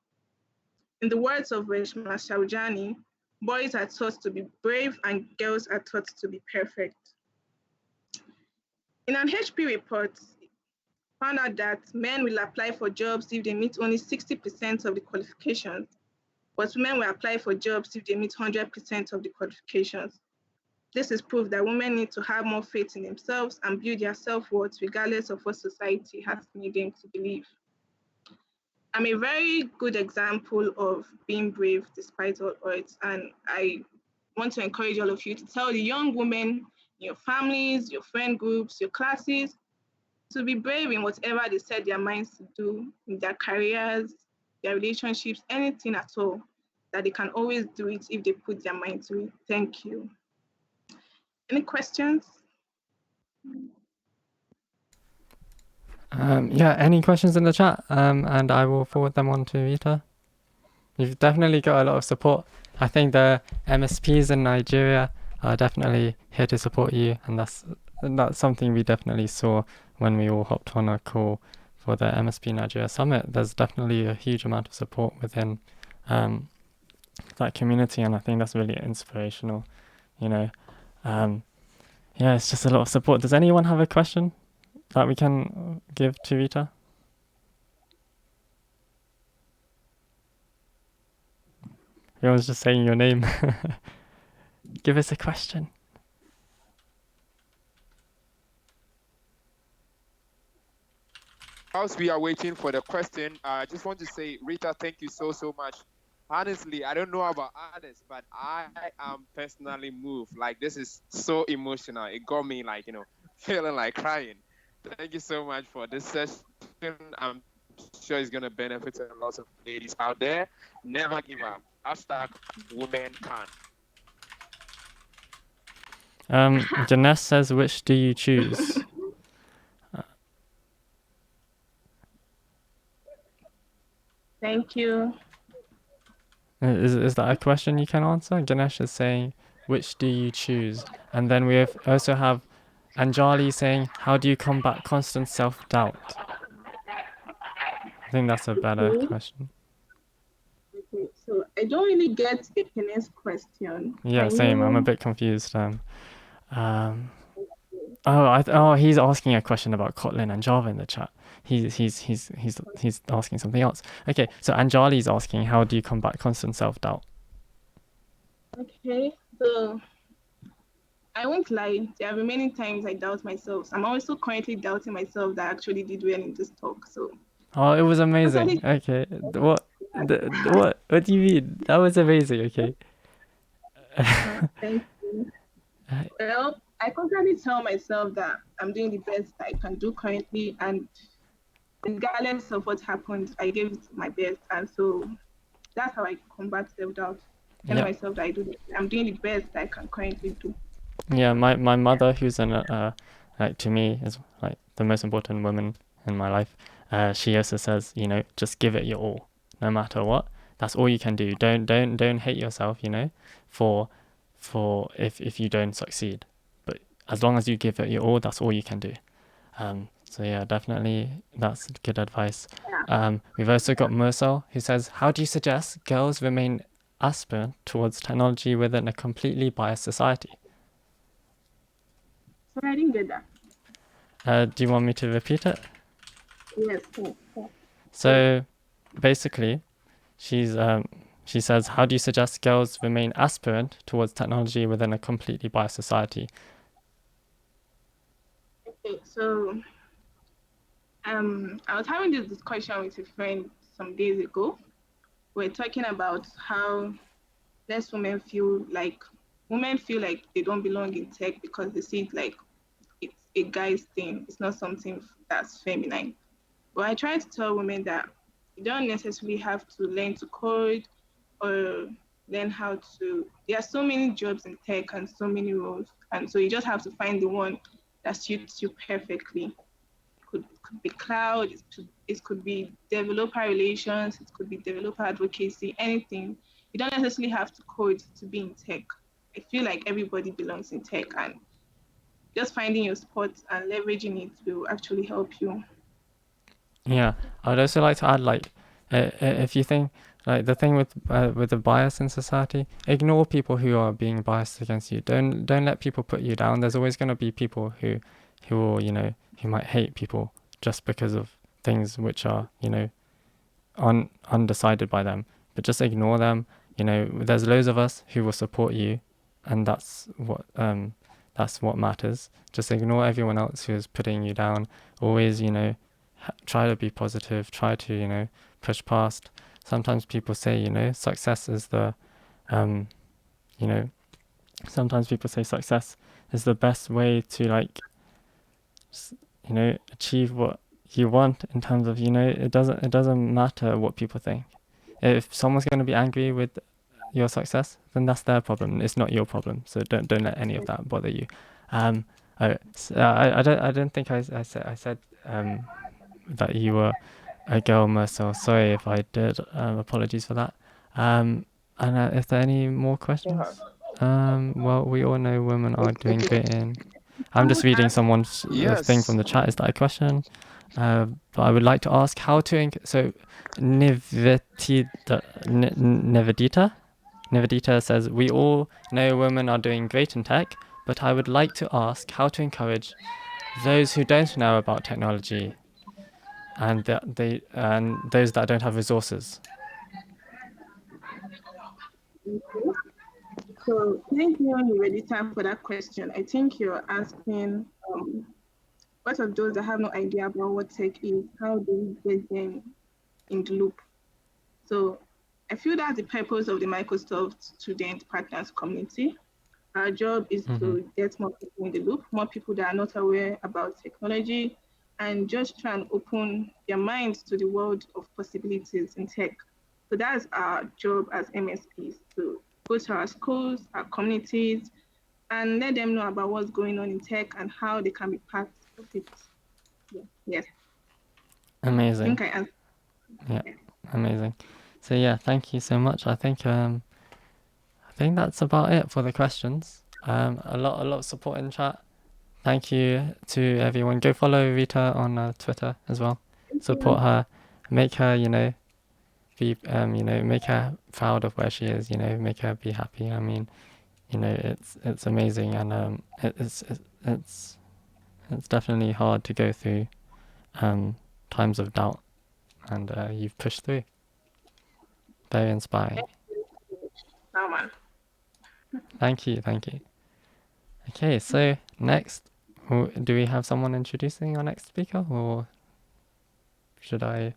Speaker 10: In the words of Reshma Saujani, boys are taught to be brave and girls are taught to be perfect. In an HP report, found out that men will apply for jobs if they meet only 60% of the qualifications, but women will apply for jobs if they meet 100% of the qualifications. This is proof that women need to have more faith in themselves and build their self-worth regardless of what society has made them to believe. I'm a very good example of being brave despite all odds, and I want to encourage all of you to tell the young women in your families, your friend groups, your classes, to be brave in whatever they set their minds to do in their careers, their relationships, anything at all, that they can always do it if they put their mind to it. Thank you. Any questions?
Speaker 1: Yeah, any questions in the chat? And I will forward them on to Rita. You've definitely got a lot of support. I think the MSPs in Nigeria are definitely here to support you, and that's something we definitely saw when we all hopped on a call for the MSP Nigeria Summit. There's definitely a huge amount of support within that community, and I think that's really inspirational, you know. Yeah, it's just a lot of support. Does anyone have a question that we can give to Rita? Everyone's just saying your name. Give us a question.
Speaker 4: Whilst we are waiting for the question, I just want to say, Rita, thank you so much. Honestly, I don't know about others, but I am personally moved. Like, this is so emotional. It got me, like, you know, feeling like crying. Thank you so much for this session. I'm sure it's going to benefit a lot of ladies out there. Never give up. #women can.
Speaker 1: Ganesh says, which do you choose?
Speaker 10: Thank you.
Speaker 1: Is that a question you can answer? Ganesh is saying, which do you choose? And then we also have Anjali saying, how do you combat constant self-doubt? I think that's a better question.
Speaker 10: Okay, so I don't really get Ekene's question.
Speaker 1: Yeah, same. I'm a bit confused. He's asking a question about Kotlin and Java in the chat. He's asking something else. Okay, so Anjali's asking, how do you combat constant self-doubt?
Speaker 10: Okay, so I won't lie. There are many times I doubt myself. I'm also currently doubting myself that I actually did well in this talk. So.
Speaker 1: Oh, it was amazing. Okay, what do you mean? That was amazing. Okay.
Speaker 10: Thank you. Well, I constantly tell myself that I'm doing the best I can do currently, and regardless of what happened, I gave it my best, and so that's how I combat self-doubt. Telling myself that I'm doing the best I can currently do.
Speaker 1: Yeah, my mother, who's like to me is like the most important woman in my life. She also says, you know, just give it your all, no matter what. That's all you can do. Don't hate yourself, you know, for if you don't succeed. But as long as you give it your all, that's all you can do. So yeah, definitely that's good advice. We've also got Mursal, who says, how do you suggest girls remain aspirant towards technology within a completely biased society?
Speaker 10: Sorry, I didn't get that.
Speaker 1: Do you want me to repeat it?
Speaker 10: Yes.
Speaker 1: So basically, she says, how do you suggest girls remain aspirant towards technology within a completely biased society?
Speaker 10: Okay, so I was having this discussion with a friend some days ago. We're talking about how less women feel like they don't belong in tech because they see it like it's a guy's thing. It's not something that's feminine. But I try to tell women that you don't necessarily have to learn to code or learn how to. There are so many jobs in tech and so many roles, and so you just have to find the one that suits you perfectly. Could be cloud, it could be developer relations, it could be developer advocacy, anything. You don't necessarily have to code to be in tech. I feel like everybody belongs in tech, and just finding your spot and leveraging it will actually help you.
Speaker 1: Yeah, I'd also like to add, like, if you think Like the thing with the bias in society, ignore people who are being biased against you. Don't let people put you down. There's always going to be people who will, who might hate people just because of things which are, undecided by them. But just ignore them. There's loads of us who will support you, and that's what matters. Just ignore everyone else who is putting you down. Always, try to be positive. Try to, push past. Sometimes people say, success is the, sometimes people say success is the best way to achieve what you want in terms of, it doesn't matter what people think. If someone's going to be angry with your success, then that's their problem. It's not your problem. So don't let any of that bother you. I don't think I said that you were a girl, so sorry if I did. Apologies for that. And if there are any more questions, well, we all know women are doing great in. I'm just reading someone's thing from the chat. Is that a question? But I would like to ask how to. So, Nivedita says we all know women are doing great in tech, but I would like to ask how to encourage those who don't know about technology and those that don't have resources.
Speaker 10: So thank you, Nivedita, for that question. I think you're asking what of those that have no idea about what tech is, how do we get them in the loop? So I feel that's the purpose of the Microsoft Student Partners community. Our job is to get more people in the loop, more people that are not aware about technology, and just try and open their minds to the world of possibilities in tech. So that's our job as MSPs, to go to our schools, our communities, and let them know about what's going on in tech and how they can be part of it. Yes.
Speaker 1: Amazing.
Speaker 10: I think I answered.
Speaker 1: Yeah, amazing. So yeah, thank you so much. I think that's about it for the questions. A lot of support in chat. Thank you to everyone. Go follow Rita on Twitter as well. Support her. Make her, be make her proud of where she is. Make her be happy. I mean, it's amazing, and it's definitely hard to go through times of doubt, and you've pushed through. Very inspiring. Thank you. Okay, so next, do we have someone introducing our next speaker, or should I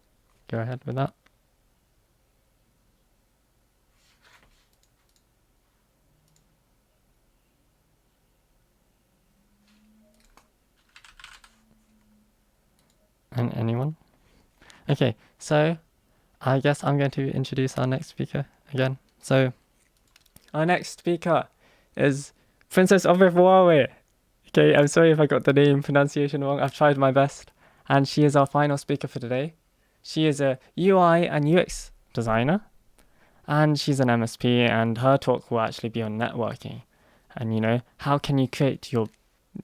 Speaker 1: go ahead with that? And anyone? Okay, so I guess I'm going to introduce our next speaker again. So our next speaker is Princess of Huawei. Okay, I'm sorry if I got the name pronunciation wrong. I've tried my best. And she is our final speaker for today. She is a UI and UX designer, and she's an MSP, and her talk will actually be on networking. And, how can you create your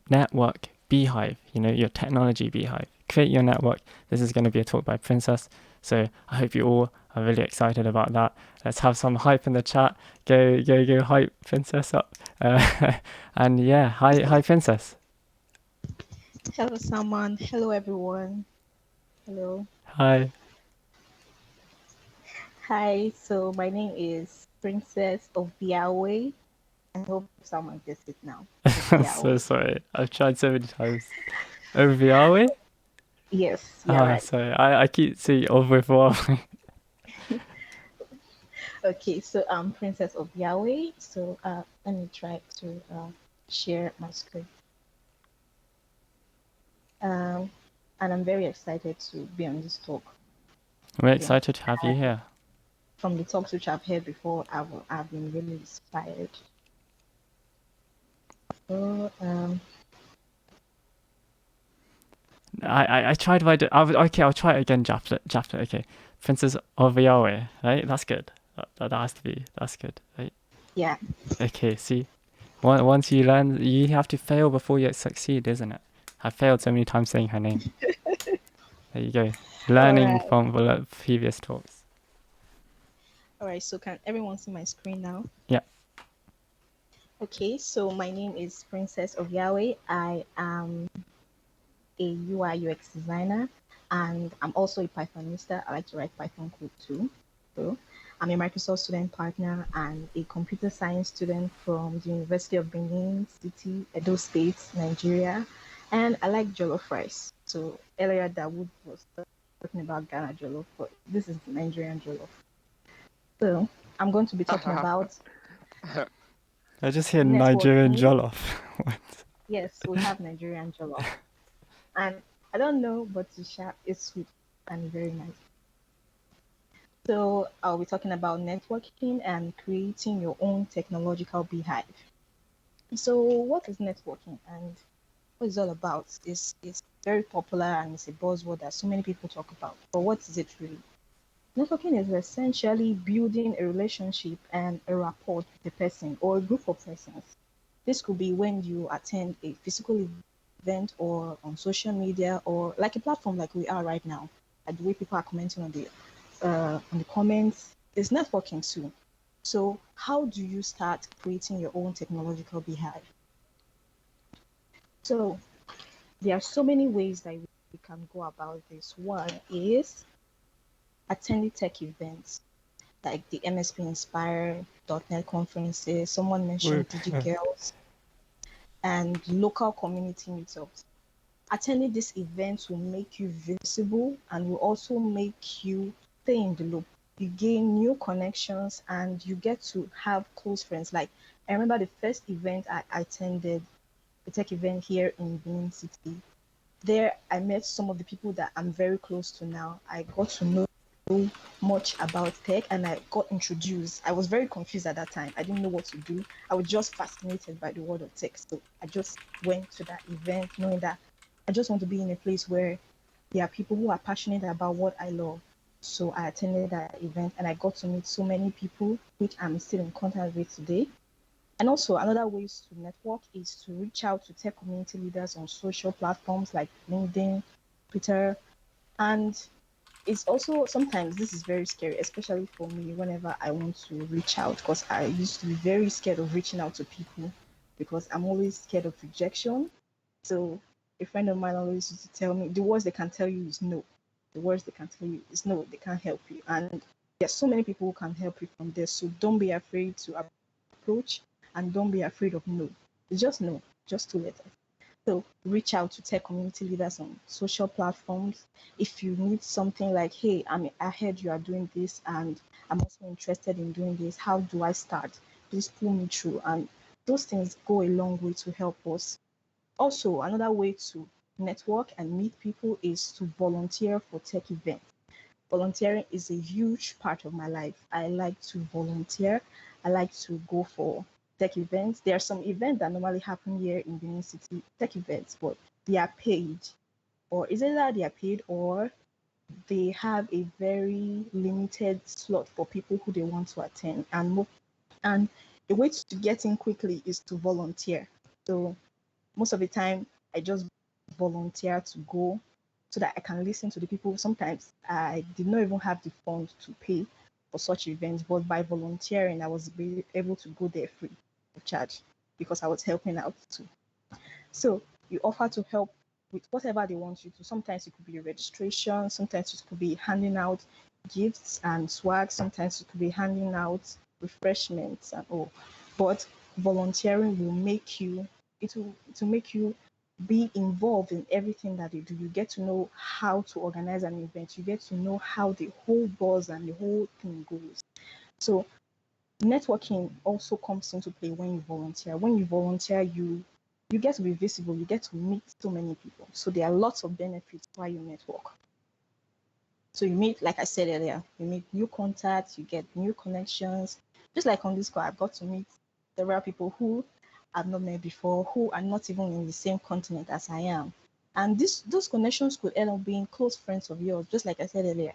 Speaker 1: network beehive, your technology beehive. Create your network. This is going to be a talk by Princess. So I hope you all are really excited about that. Let's have some hype in the chat. Go hype Princess up. And yeah, hi Princess.
Speaker 9: Hello, Salman. Hello, everyone. Hello.
Speaker 1: Hi.
Speaker 9: Hi. So my name is Princess of Biawe. I hope someone gets it now.
Speaker 1: I'm so sorry. I've tried so many times. Oviawe?
Speaker 9: Yes. Yeah. Right.
Speaker 1: Sorry. I keep saying Oviawe.
Speaker 9: Okay. So I'm Princess of Yahweh. So let me try to share my screen. And I'm very excited to be on this talk.
Speaker 1: We're excited to have you here.
Speaker 9: From the talks which I've heard before, I've been really inspired. So
Speaker 1: I tried. I'll try it again. Chapter. Okay, Princess of Yahweh. Right, that's good. That has to be. That's good. Right.
Speaker 9: Yeah.
Speaker 1: Okay. See, once you learn, you have to fail before you succeed, isn't it? I've failed so many times saying her name. There you go. Learning from the previous talks.
Speaker 9: All right, so can everyone see my screen now?
Speaker 1: Yeah.
Speaker 9: Okay, so my name is Princess of Yahweh. I am a UI UX designer, and I'm also a Pythonista. I like to write Python code too. So I'm a Microsoft student partner and a computer science student from the University of Benin City, Edo State, Nigeria. And I like jollof rice. So earlier Dawood was talking about Ghana jollof, but this is Nigerian jollof. So I'm going to be talking about
Speaker 1: I just hear Nigerian
Speaker 9: networking.
Speaker 1: jollof. What?
Speaker 9: Yes, we have Nigerian jollof. And I don't know, but Tisha is sweet and very nice. So I'll be talking about networking and creating your own technological beehive. So what is networking and what it's all about? It's very popular and it's a buzzword that so many people talk about. But what is it really? Networking is essentially building a relationship and a rapport with a person or a group of persons. This could be when you attend a physical event or on social media or like a platform like we are right now. Like the way people are commenting on the comments is networking too. So how do you start creating your own technological beehive? So there are so many ways that we can go about this. One is attending tech events like the MSPInspire .NET conferences. Someone
Speaker 1: Woo.
Speaker 9: mentioned DigiGirls and local community meetups. Attending these events will make you visible and will also make you stay in the loop. You gain new connections and you get to have close friends. Like I remember the first event I attended, a tech event here in Benin City. There I met some of the people that I'm very close to now. I got to know much about tech and I got introduced. I was very confused at that time. I didn't know what to do. I was just fascinated by the world of tech. So I just went to that event knowing that I just want to be in a place where there are people who are passionate about what I love. So I attended that event and I got to meet so many people, which I'm still in contact with today. And also, another ways to network is to reach out to tech community leaders on social platforms like LinkedIn, Twitter, and it's also sometimes this is very scary, especially for me whenever I want to reach out because I used to be very scared of reaching out to people because I'm always scared of rejection. So a friend of mine always used to tell me the worst they can tell you is no. The worst they can tell you is no, they can't help you. And there's so many people who can help you from there. So don't be afraid to approach and don't be afraid of no. It's just no, just 2 letters. So reach out to tech community leaders on social platforms. If you need something like, hey, I heard you are doing this and I'm also interested in doing this. How do I start? Please pull me through. And those things go a long way to help us. Also, another way to network and meet people is to volunteer for tech events. Volunteering is a huge part of my life. I like to volunteer. I like to go for tech events. There are some events that normally happen here in Benin City, tech events, but they are paid. Or is it that they are paid or they have a very limited slot for people who they want to attend. And the way to get in quickly is to volunteer. So most of the time, I just volunteer to go so that I can listen to the people. Sometimes I did not even have the funds to pay for such events, but by volunteering, I was able to go there free of charge because I was helping out too. So you offer to help with whatever they want you to. Sometimes it could be a registration, sometimes it could be handing out gifts and swag, sometimes it could be handing out refreshments and all. But volunteering will make you it will make you be involved in everything that they do. You get to know how to organize an event. You get to know how the whole buzz and the whole thing goes. So networking also comes into play when you volunteer. When you volunteer, you get to be visible, you get to meet so many people. So there are lots of benefits while you network. So you meet, like I said earlier, you meet new contacts, you get new connections. Just like on this call, I've got to meet several people who I've not met before, who are not even in the same continent as I am. And those connections could end up being close friends of yours, just like I said earlier.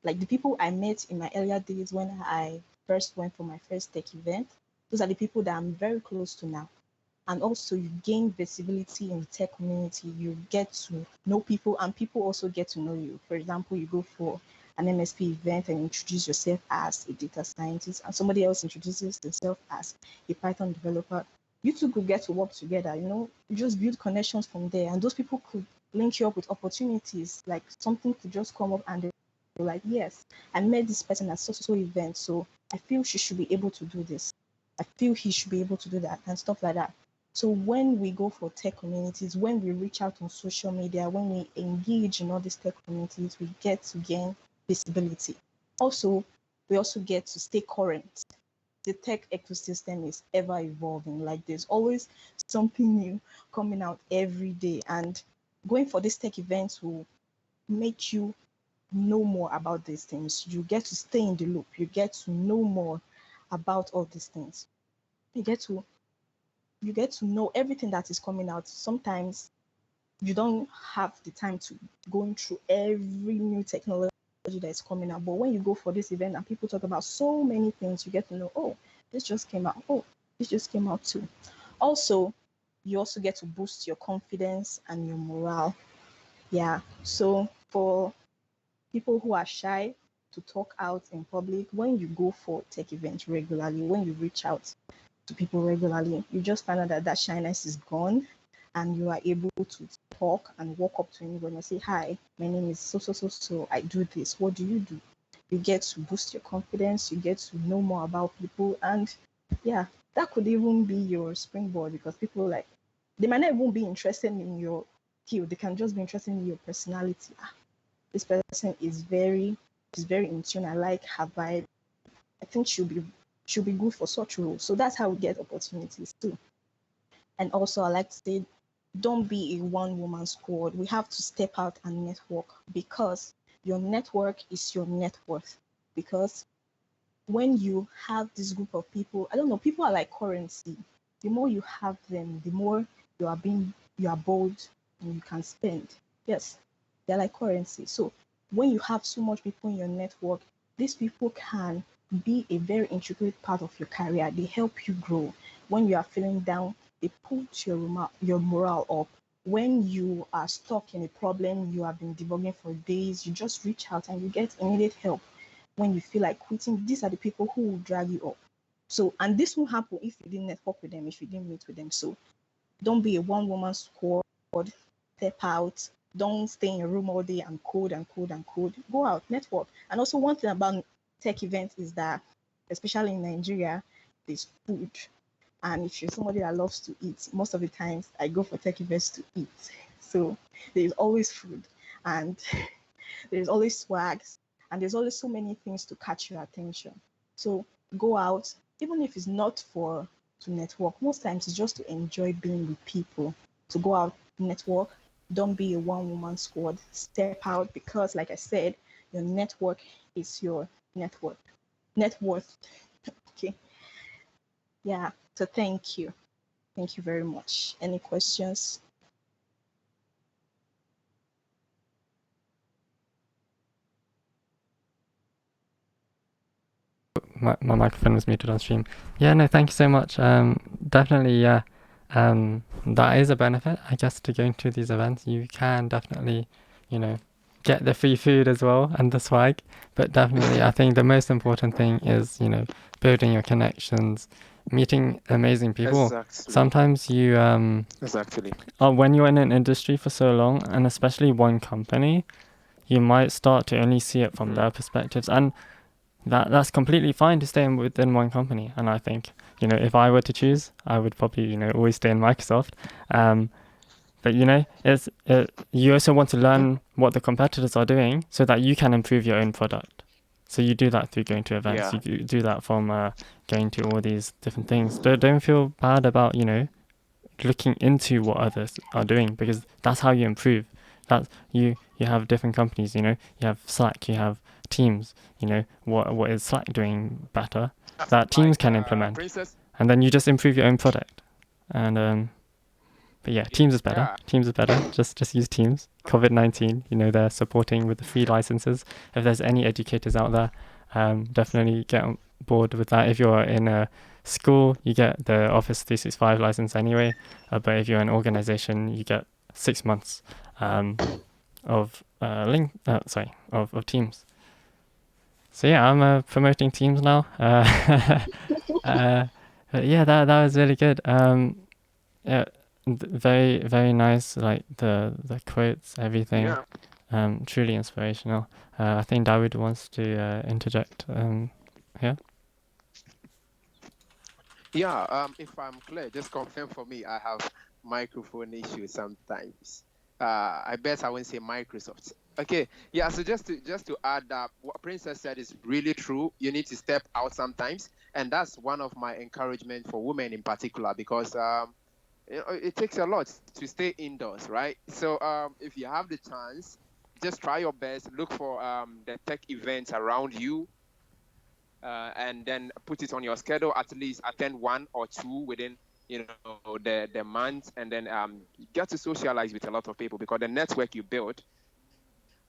Speaker 9: Like the people I met in my earlier days when I first went for my first tech event, those are the people that I'm very close to now. And also you gain visibility in the tech community. You get to know people and people also get to know you. For example, you go for an MSP event and introduce yourself as a data scientist, and somebody else introduces themselves as a Python developer, you two could get to work together, you just build connections from there, and those people could link you up with opportunities, like something could just come up and they're like, yes, I met this person at so event, so I feel she should be able to do this. I feel he should be able to do that, and stuff like that. So when we go for tech communities, when we reach out on social media, when we engage in all these tech communities, we get to gain visibility. Also, we also get to stay current. The tech ecosystem is ever evolving. Like there's always something new coming out every day, and going for these tech events will make you know more about these things. You get to stay in the loop. You get to know more about all these things. You get to know everything that is coming out. Sometimes you don't have the time to go through every new technology that is coming out. But when you go for this event and people talk about so many things, you get to know, oh, this just came out. Oh, this just came out too. Also, you also get to boost your confidence and your morale. Yeah. So for people who are shy to talk out in public, when you go for tech events regularly, when you reach out to people regularly, you just find out that that shyness is gone, and you are able to talk and walk up to anyone and say, hi, my name is so, I do this. What do you do? You get to boost your confidence, you get to know more about people, and yeah, that could even be your springboard, because people they might not even be interested in your skill, they can just be interested in your personality. This person is very in tune. I like her vibe. I think she'll be good for such roles. So that's how we get opportunities too. And also, I like to say, don't be a one-woman squad. We have to step out and network, because your network is your net worth. Because when you have this group of people, I don't know, people are like currency. The more you have them, the more you are bold and you can spend. Yes, they're like currency. So when you have so much people in your network, these people can be a very intricate part of your career. They help you grow. When you are feeling down, they put your morale up. When you are stuck in a problem, you have been debugging for days, you just reach out and you get immediate help. When you feel like quitting, these are the people who will drag you up. So, and this will happen if you didn't network with them, if you didn't meet with them. So don't be a one-woman squad. Step out. Don't stay in a room all day and code and code and code. Go out, network. And also, one thing about tech events is that, especially in Nigeria, there's food. And if you're somebody that loves to eat, most of the times I go for tech events to eat. So there's always food, and there's always swags, and there's always so many things to catch your attention. So go out, even if it's not to network. Most times it's just to enjoy being with people. To go out, network. Don't be a one-woman squad. Step out, because, like I said, your network is your net worth. Okay. Yeah. So thank you. Thank you very much. Any questions?
Speaker 1: My microphone was muted on stream. Yeah, no, thank you so much. Definitely, yeah. That is a benefit, I guess, to going to these events. You can definitely, get the free food as well and the swag. But definitely, I think the most important thing is, building your connections, meeting amazing people.
Speaker 4: Exactly.
Speaker 1: Sometimes you,
Speaker 4: Exactly.
Speaker 1: when you're in an industry for so long, and especially one company, you might start to only see it from their perspectives. And that's completely fine to stay within one company. And I think, if I were to choose, I would probably, always stay in Microsoft. But, you also want to learn what the competitors are doing so that you can improve your own product. So you do that through going to events.
Speaker 4: Yeah.
Speaker 1: You do that from going to all these different things. Don't feel bad about, looking into what others are doing, because that's how you improve. That you have different companies, you have Slack, you have Teams, what is Slack doing better that Teams can implement,
Speaker 4: Princess.
Speaker 1: and then you just improve your own product. And but yeah, Teams is better.
Speaker 4: Yeah.
Speaker 1: Teams is better. Just use Teams. COVID-19, they're supporting with the free licenses. If there's any educators out there, definitely get on board with that. If you're in a school, you get the Office 365 license anyway. But if you're an organization, you get 6 months of Teams. So yeah, I'm promoting teams now. But yeah, that was really good. Yeah, very very nice. Like the quotes, everything.
Speaker 4: Yeah.
Speaker 1: Truly inspirational. I think Dawood wants to interject here.
Speaker 4: Yeah, if I'm clear, just confirm for me. I have microphone issues sometimes. I bet I won't say Microsoft. Okay, yeah. So just to add up, what Princess said is really true. You need to step out sometimes, and that's one of my encouragement for women in particular because it takes a lot to stay indoors, right? So if you have the chance, just try your best. Look for the tech events around you and then put it on your schedule. At least attend one or two within the month, and then get to socialize with a lot of people because the network you build.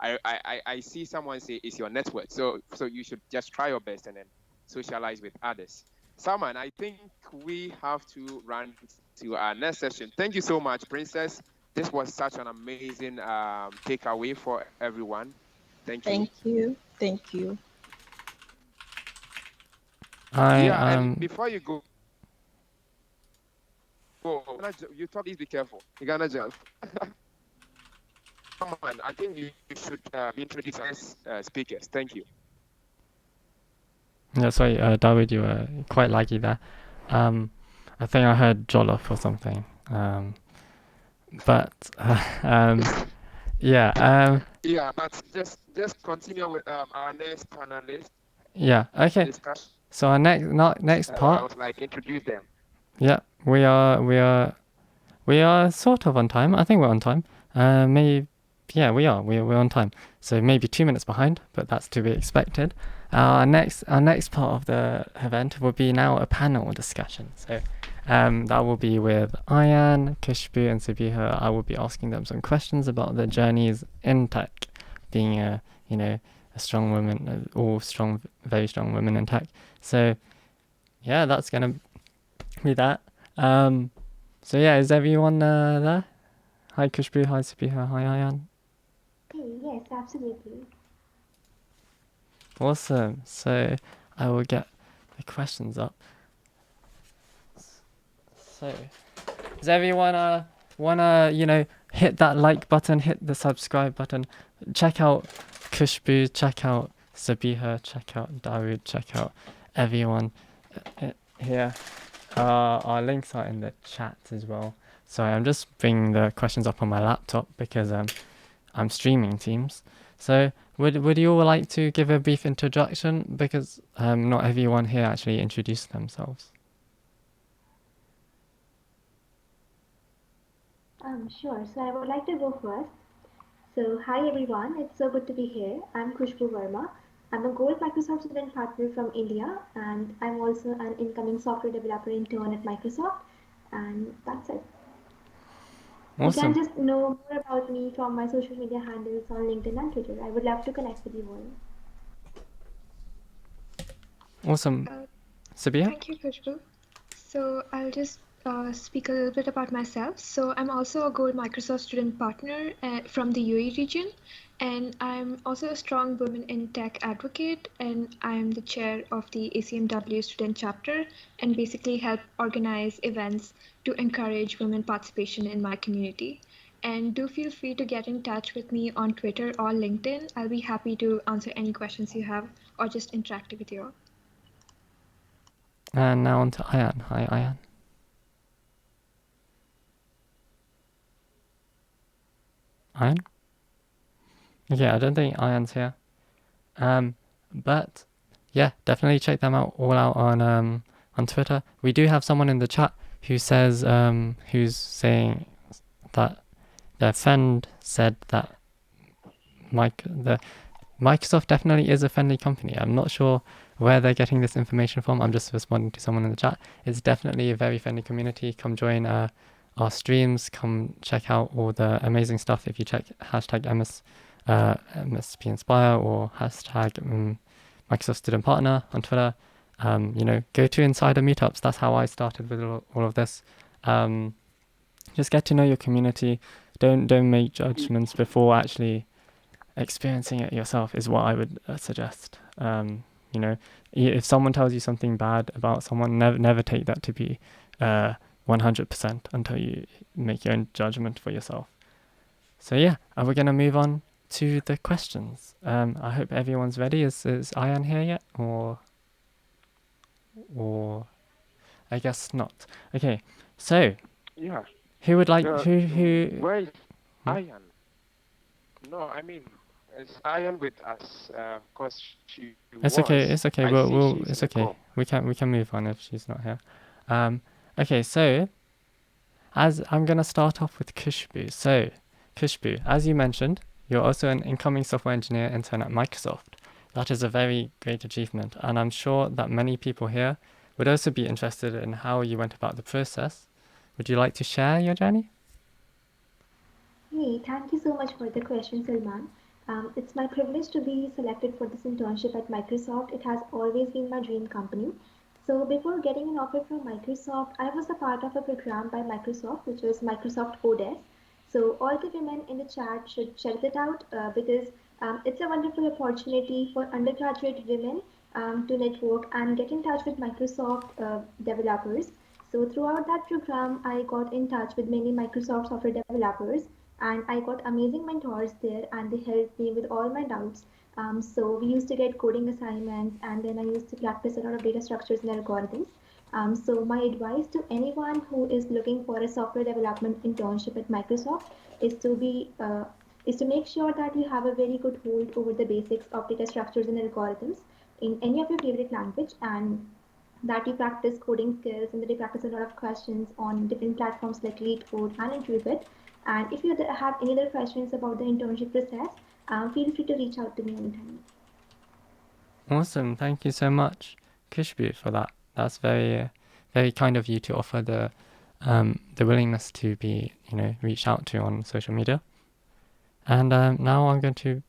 Speaker 4: I see someone say it's your network, so you should just try your best and then socialize with others. Salman, I think we have to run to our next session. Thank you so much, Princess. This was such an amazing takeaway for everyone. Thank you.
Speaker 9: Thank you. Thank you.
Speaker 4: And before you go, you talk. Please be careful. You gonna jump. Come on, I think you should introduce us speakers. Thank you.
Speaker 1: Yeah, sorry, Dawood, you were quite laggy there. I think I heard Jollof or something. But yeah.
Speaker 4: Yeah, but just continue with our next panelist.
Speaker 1: Yeah. Okay.
Speaker 4: Discussion.
Speaker 1: So our next part.
Speaker 4: I was like, introduce them.
Speaker 1: Yeah, we are sort of on time. I think we're on time. Maybe. Yeah, we are. We're on time. So maybe 2 minutes behind, but that's to be expected. Our next part of the event will be now a panel discussion. So that will be with Ayan, Khushboo, and Sabiha. I will be asking them some questions about their journeys in tech, being a strong woman, very strong women in tech. So yeah, that's gonna be that. So yeah, is everyone there? Hi Khushboo, hi Sabiha, hi Ayan.
Speaker 7: Yes, absolutely.
Speaker 1: Awesome. So I will get the questions up. So does everyone wanna hit that like button, hit the subscribe button, check out Khushboo, check out Sabiha, check out Dawood, check out everyone here. Our links are in the chat as well. Sorry, I'm just bringing the questions up on my laptop because I'm streaming Teams. So would you all like to give a brief introduction because not everyone here actually introduced themselves.
Speaker 7: Sure. So I would like to go first. So hi everyone, it's so good to be here. I'm Khushboo Verma. I'm a Gold Microsoft Student Partner from India, and I'm also an incoming software developer intern at Microsoft. And that's it.
Speaker 1: Awesome.
Speaker 7: You can just know more about me from my social media handles on LinkedIn and Twitter. I would love to connect with you all.
Speaker 1: Awesome. Sabiha?
Speaker 5: Thank you, Khushboo. So I'll just speak a little bit about myself. So I'm also a Gold Microsoft Student Partner from the UAE region, and I'm also a strong women in tech advocate, and I'm the chair of the ACMW Student Chapter, and basically help organize events to encourage women participation in my community. And do feel free to get in touch with me on Twitter or LinkedIn. I'll be happy to answer any questions you have or just interact with you all.
Speaker 1: And now on to Ayan. Hi, Ayan. Ayan? Yeah, I don't think Ayan's here. But yeah, definitely check them out all out on Twitter. We do have someone in the chat who says who's saying that their friend said that Microsoft definitely is a friendly company. I'm not sure where they're getting this information from. I'm just responding to someone in the chat. It's definitely a very friendly community. Come join our streams. Come check out all the amazing stuff. If you check hashtag MSPInspire or hashtag Microsoft Student Partner on Twitter, go to insider meetups. That's how I started with all of this. Just get to know your community. Don't make judgments before actually experiencing it yourself is what I would suggest. You know, if someone tells you something bad about someone, never take that to be 100% until you make your own judgment for yourself. So yeah, we're gonna move on to the questions. I hope everyone's ready. Is Ayan here yet, or I guess not. Okay, so
Speaker 4: Yeah.
Speaker 1: who would like who
Speaker 4: Where is Ayan? No, I mean, is Ayan with us? Because she
Speaker 1: It's
Speaker 4: was.
Speaker 1: okay. It's okay.
Speaker 4: I see she's
Speaker 1: It's
Speaker 4: in the
Speaker 1: okay.
Speaker 4: call.
Speaker 1: We can move on if she's not here. Okay. So as I'm gonna start off with Khushboo. So Khushboo, as you mentioned, you're also an incoming software engineer intern at Microsoft. That is a very great achievement, and I'm sure that many people here would also be interested in how you went about the process. Would you like to share your journey?
Speaker 7: Hey, thank you so much for the question, Salman. It's my privilege to be selected for this internship at Microsoft. It has always been my dream company. So before getting an offer from Microsoft, I was a part of a program by Microsoft, which was Microsoft ODS. So all the women in the chat should check that out because it's a wonderful opportunity for undergraduate women to network and get in touch with Microsoft developers. So throughout that program, I got in touch with many Microsoft software developers and I got amazing mentors there and they helped me with all my doubts. So we used to get coding assignments and then I used to practice a lot of data structures and algorithms. So my advice to anyone who is looking for a software development internship at Microsoft is to make sure that you have a very good hold over the basics of data structures and algorithms in any of your favorite language and that you practice coding skills and that you practice a lot of questions on different platforms like LeetCode and Intuit. And if you have any other questions about the internship process, feel free to reach out to me anytime.
Speaker 1: Awesome. Thank you so much, Khushboo, for that. That's very, very kind of you to offer the willingness to be, reached out to on social media. And now I'm going to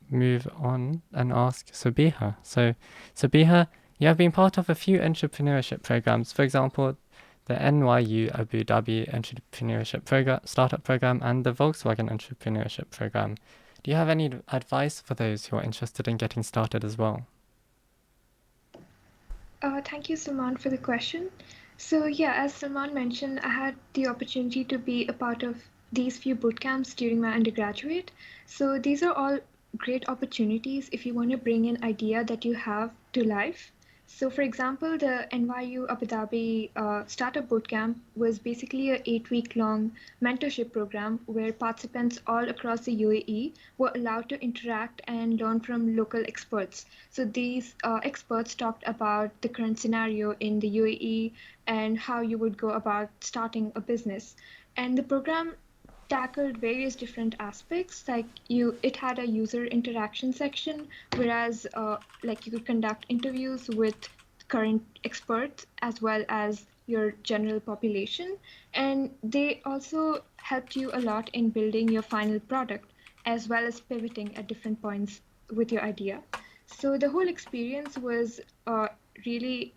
Speaker 1: move on and ask Sabiha. So, Sabiha, you have been part of a few entrepreneurship programs. For example, the NYU Abu Dhabi Entrepreneurship Startup Program and the Volkswagen Entrepreneurship Program. Do you have any advice for those who are interested in getting started as well?
Speaker 5: Thank you, Salman, for the question. So yeah, as Salman mentioned, I had the opportunity to be a part of these few boot camps during my undergraduate. So these are all great opportunities if you want to bring an idea that you have to life. So for example, the NYU Abu Dhabi Startup Bootcamp was basically an 8-week long mentorship program where participants all across the UAE were allowed to interact and learn from local experts. So these experts talked about the current scenario in the UAE and how you would go about starting a business. And the program tackled various different aspects it had a user interaction section whereas like you could conduct interviews with current experts as well as your general population and they also helped you a lot in building your final product as well as pivoting at different points with your idea. So the whole experience was really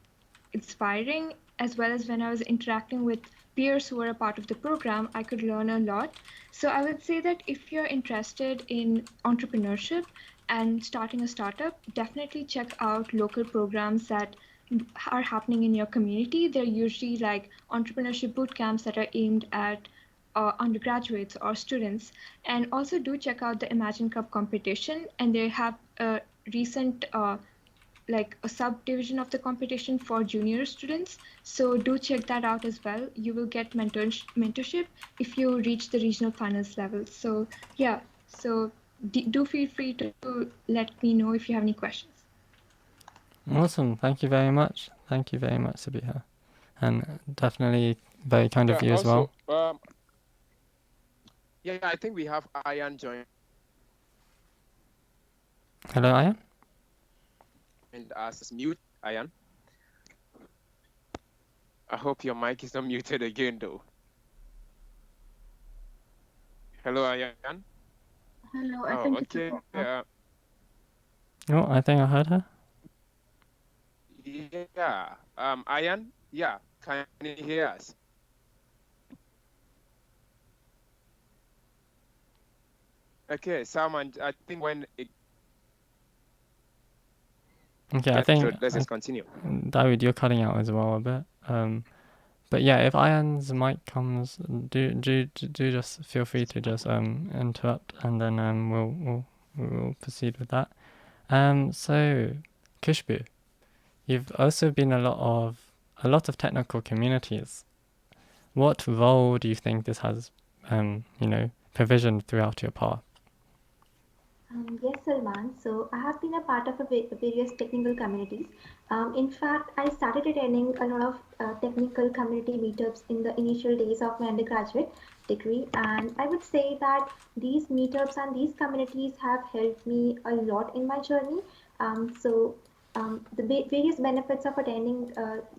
Speaker 5: inspiring, as well as when I was interacting with peers who were a part of the program, I could learn a lot. So I would say that if you're interested in entrepreneurship and starting a startup, definitely check out local programs that are happening in your community. They're usually like entrepreneurship boot camps that are aimed at undergraduates or students. And also do check out the Imagine Cup competition, and they have a recent like a subdivision of the competition for junior students. So do check that out as well. You will get mentorship if you reach the regional finals level. So yeah, so do feel free to let me know if you have any questions.
Speaker 1: Awesome. Thank you very much. Thank you very much, Sabiha. And definitely very kind of you as well.
Speaker 4: Yeah, I think we have Ayan joined.
Speaker 1: Hello, Ayan?
Speaker 4: And as mute, Ayan. I hope your mic is not muted again, though. Hello, Ayan.
Speaker 11: Hello, I think
Speaker 4: okay.
Speaker 1: Oh, I think I heard her.
Speaker 4: Yeah. Ayan, yeah. Can you hear us? Okay, Salman, I think when it
Speaker 1: Okay,
Speaker 4: Yeah,
Speaker 1: I think
Speaker 4: so let's just continue.
Speaker 1: David, you're cutting out as well a bit. But yeah, if Ayan's mic comes, do just feel free to just interrupt, and then we'll proceed with that. So Khushboo, you've also been a lot of technical communities. What role do you think this has, provisioned throughout your path?
Speaker 7: Yes, Salman. So I have been a part of various technical communities. In fact, I started attending a lot of technical community meetups in the initial days of my undergraduate degree, and I would say that these meetups and these communities have helped me a lot in my journey. The various benefits of attending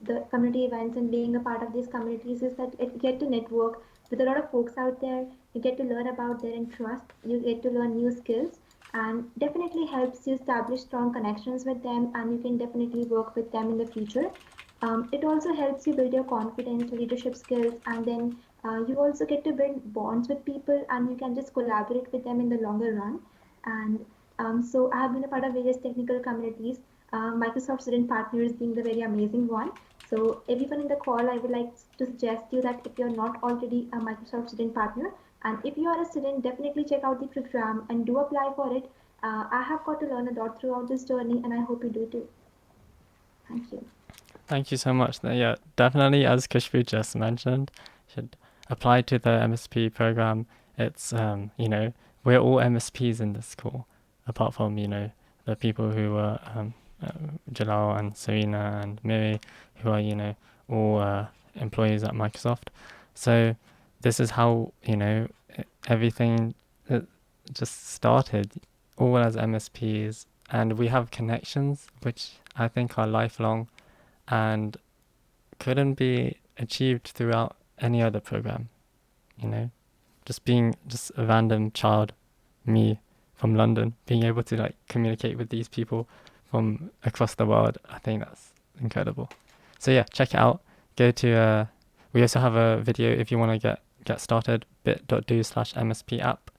Speaker 7: the community events and being a part of these communities is that you get to network with a lot of folks out there. You get to learn about their interests. You get to learn new skills and definitely helps you establish strong connections with them, and you can definitely work with them in the future. It also helps you build your confidence, leadership skills, and then you also get to build bonds with people, and you can just collaborate with them in the longer run. And so I have been a part of various technical communities, Microsoft Student Partners being the very amazing one. So everyone in the call, I would like to suggest you that if you're not already a Microsoft Student Partner, and if you are a student, definitely check out the program and do apply for it. I have got to learn a lot throughout this journey, and I hope you do too. Thank you.
Speaker 1: Thank you so much. Yeah, definitely, as Khushboo just mentioned, should apply to the MSP program. It's, we're all MSPs in this school, apart from, the people who were Jalal and Serena and Miri, who are, all employees at Microsoft. So this is how, everything just started, all as MSPs. And we have connections, which I think are lifelong and couldn't be achieved throughout any other program, just being just a random child, me from London, being able to communicate with these people from across the world. I think that's incredible. So yeah, check it out. Go to we also have a video if you want to get started, bit.do/MSP app.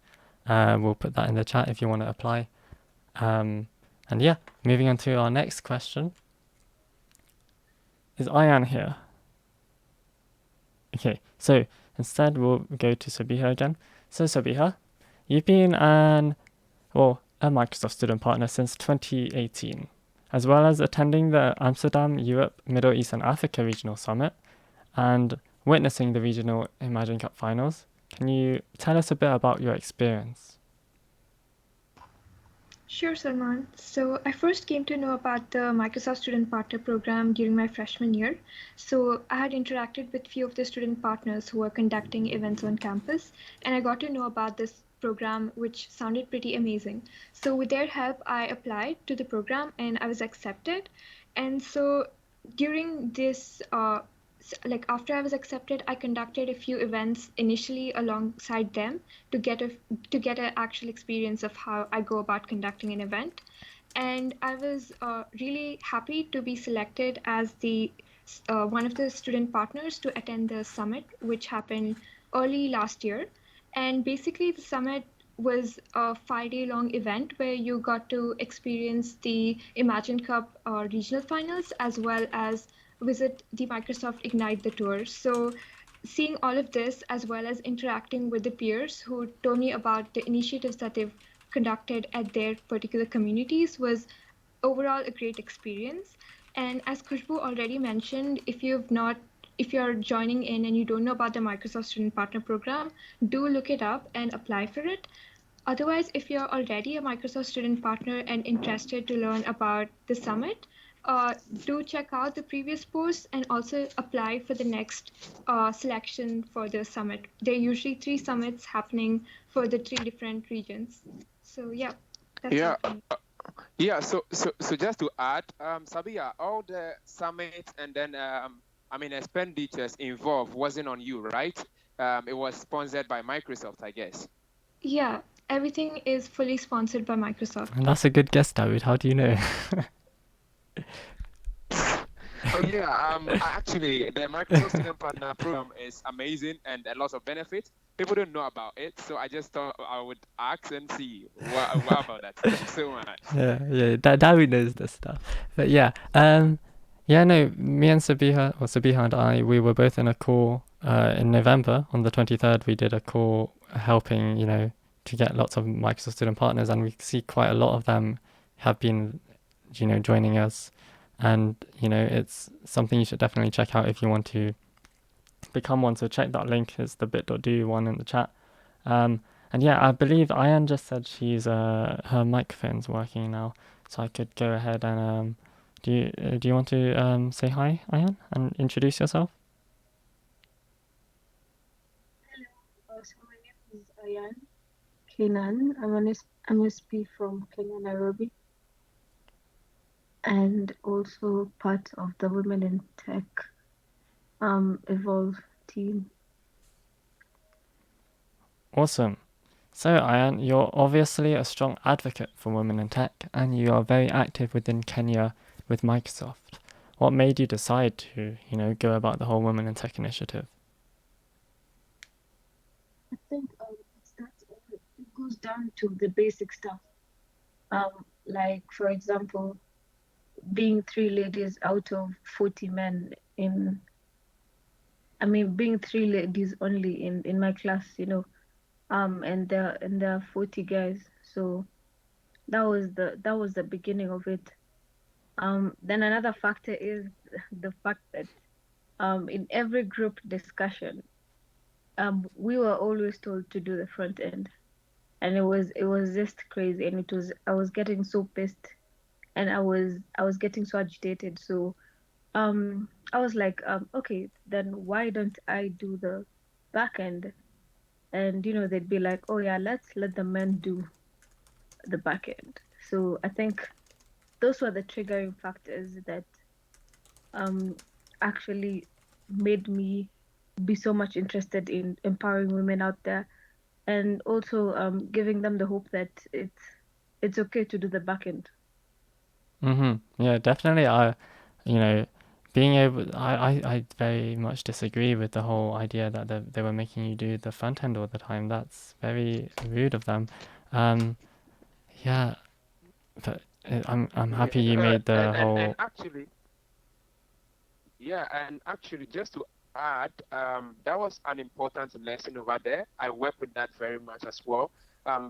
Speaker 1: We'll put that in the chat if you want to apply. And yeah, moving on to our next question. Is Ayan here? Okay, so instead we'll go to Sabiha again. So Sabiha, you've been a Microsoft Student Partner since 2018, as well as attending the Amsterdam, Europe, Middle East and Africa Regional Summit and witnessing the regional Imagine Cup finals. Can you tell us a bit about your experience?
Speaker 5: Sure, Salman. So I first came to know about the Microsoft Student Partner program during my freshman year. So I had interacted with few of the student partners who were conducting events on campus, and I got to know about this program, which sounded pretty amazing. So with their help, I applied to the program and I was accepted. And so during this after I was accepted, I conducted a few events initially alongside them to get an actual experience of how I go about conducting an event. And I was really happy to be selected as the one of the student partners to attend the summit, which happened early last year. And basically, the summit was a 5-day long event where you got to experience the Imagine Cup regional finals as well as visit the Microsoft Ignite the tour. So seeing all of this as well as interacting with the peers who told me about the initiatives that they've conducted at their particular communities was overall a great experience. And as Khushboo already mentioned, if you're joining in and you don't know about the Microsoft Student Partner Program, do look it up and apply for it. Otherwise, if you're already a Microsoft Student Partner and interested to learn about the summit, do check out the previous posts and also apply for the next selection for the summit. There are usually 3 summits happening for the 3 different regions. So yeah, that's
Speaker 4: Yeah, so just to add, Sabiha, all the summits and then expenditures involved wasn't on you, right? It was sponsored by Microsoft, I guess.
Speaker 5: Yeah, everything is fully sponsored by Microsoft.
Speaker 1: And that's a good guess, David. How do you know?
Speaker 4: Actually, the Microsoft Student Partner Program is amazing and a lot of benefits. people don't know about it. So I just thought I would ask and see what about that. Thanks so much.
Speaker 1: Yeah. Dawi knows this stuff. But yeah, no, me and Sabiha and I, we were both in a call in November on the 23rd. We did a call helping, to get lots of Microsoft student partners, and we see quite a lot of them have been, joining us. And, it's something you should definitely check out if you want to become one. So check that link. It's the bit.do one in the chat. And yeah, I believe Ayan just said her microphone's working now, so I could go ahead and do you want to say hi, Ayan, and introduce yourself?
Speaker 12: Hello, so my name is Ayan Kenan. I'm an MSP from Kenya, Nairobi, and also part of the Women in Tech Evolve team.
Speaker 1: Awesome. So, Ayan, you're obviously a strong advocate for women in tech, and you are very active within Kenya with Microsoft. What made you decide to, go about the whole Women in Tech initiative?
Speaker 12: I think it goes down to the basic stuff. Like, for example, being 3 ladies out of 40 men being 3 ladies only in my class, and there are 40 guys. So that was the beginning of it. Then another factor is the fact that in every group discussion, we were always told to do the front end, and it was just crazy, and I was getting so pissed, and I was getting so agitated. So I was like, okay, then why don't I do the back end? And they'd be like, oh yeah, let's let the men do the back end. So I think those were the triggering factors that actually made me be so much interested in empowering women out there, and also giving them the hope that it's okay to do the back end.
Speaker 1: Yeah, definitely. Being able, I very much disagree with the whole idea that they were making you do the front end all the time. That's very rude of them. Yeah, but I'm happy you made the whole.
Speaker 4: And actually, just to add, that was an important lesson over there. I work with that very much as well.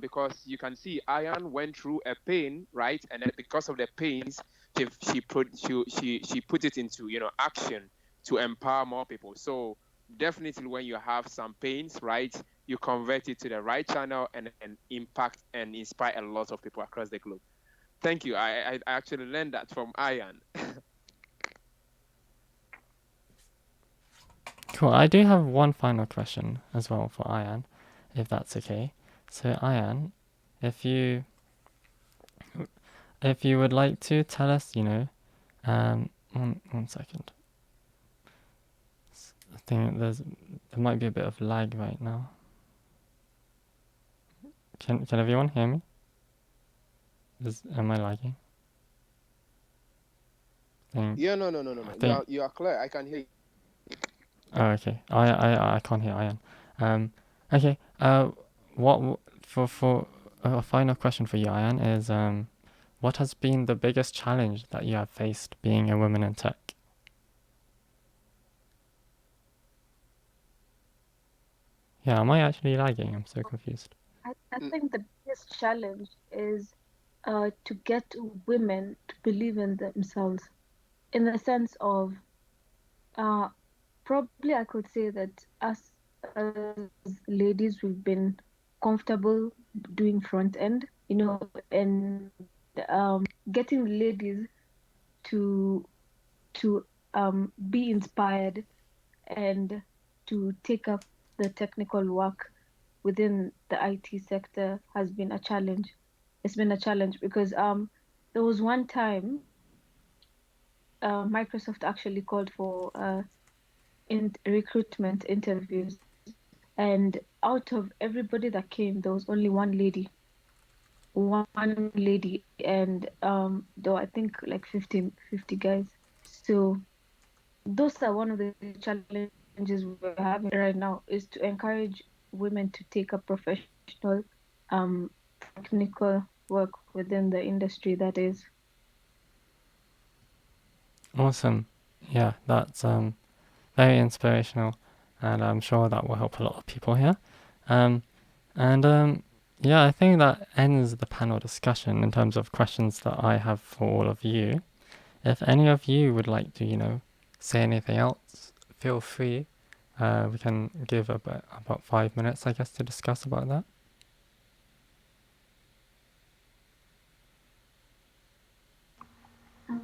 Speaker 4: Because you can see Ayan went through a pain, right? And then because of the pains, she put it into action to empower more people. So definitely, when you have some pains, right, you convert it to the right channel and impact and inspire a lot of people across the globe. Thank you. I actually learned that from Ayan.
Speaker 1: Cool. I do have one final question as well for Ayan, if that's okay. So Ayan, if you would like to tell us, one second. I think there might be a bit of lag right now. Can everyone hear me? Am I lagging?
Speaker 4: Yeah, no. You are clear. I can hear you.
Speaker 1: Oh, okay. I can't hear Ayan. Okay. What for a final question for you, Ayan, is what has been the biggest challenge that you have faced being a woman in tech? Yeah, am I actually lagging? I'm so confused.
Speaker 12: I think the biggest challenge is to get women to believe in themselves, in the sense of probably I could say that us as ladies, we've been comfortable doing front end, and getting ladies to be inspired and to take up the technical work within the IT sector has been a challenge. It's been a challenge because there was one time Microsoft actually called for recruitment interviews, and out of everybody that came, there was only one lady, and there were, I think, like 50 guys. So those are one of the challenges we're having right now, is to encourage women to take up professional technical work within the industry, that is.
Speaker 1: Awesome. Yeah, that's very inspirational, and I'm sure that will help a lot of people here. And yeah, I think that ends the panel discussion in terms of questions that I have for all of you. If any of you would like to, say anything else, feel free. We can give about 5 minutes, I guess, to discuss about that.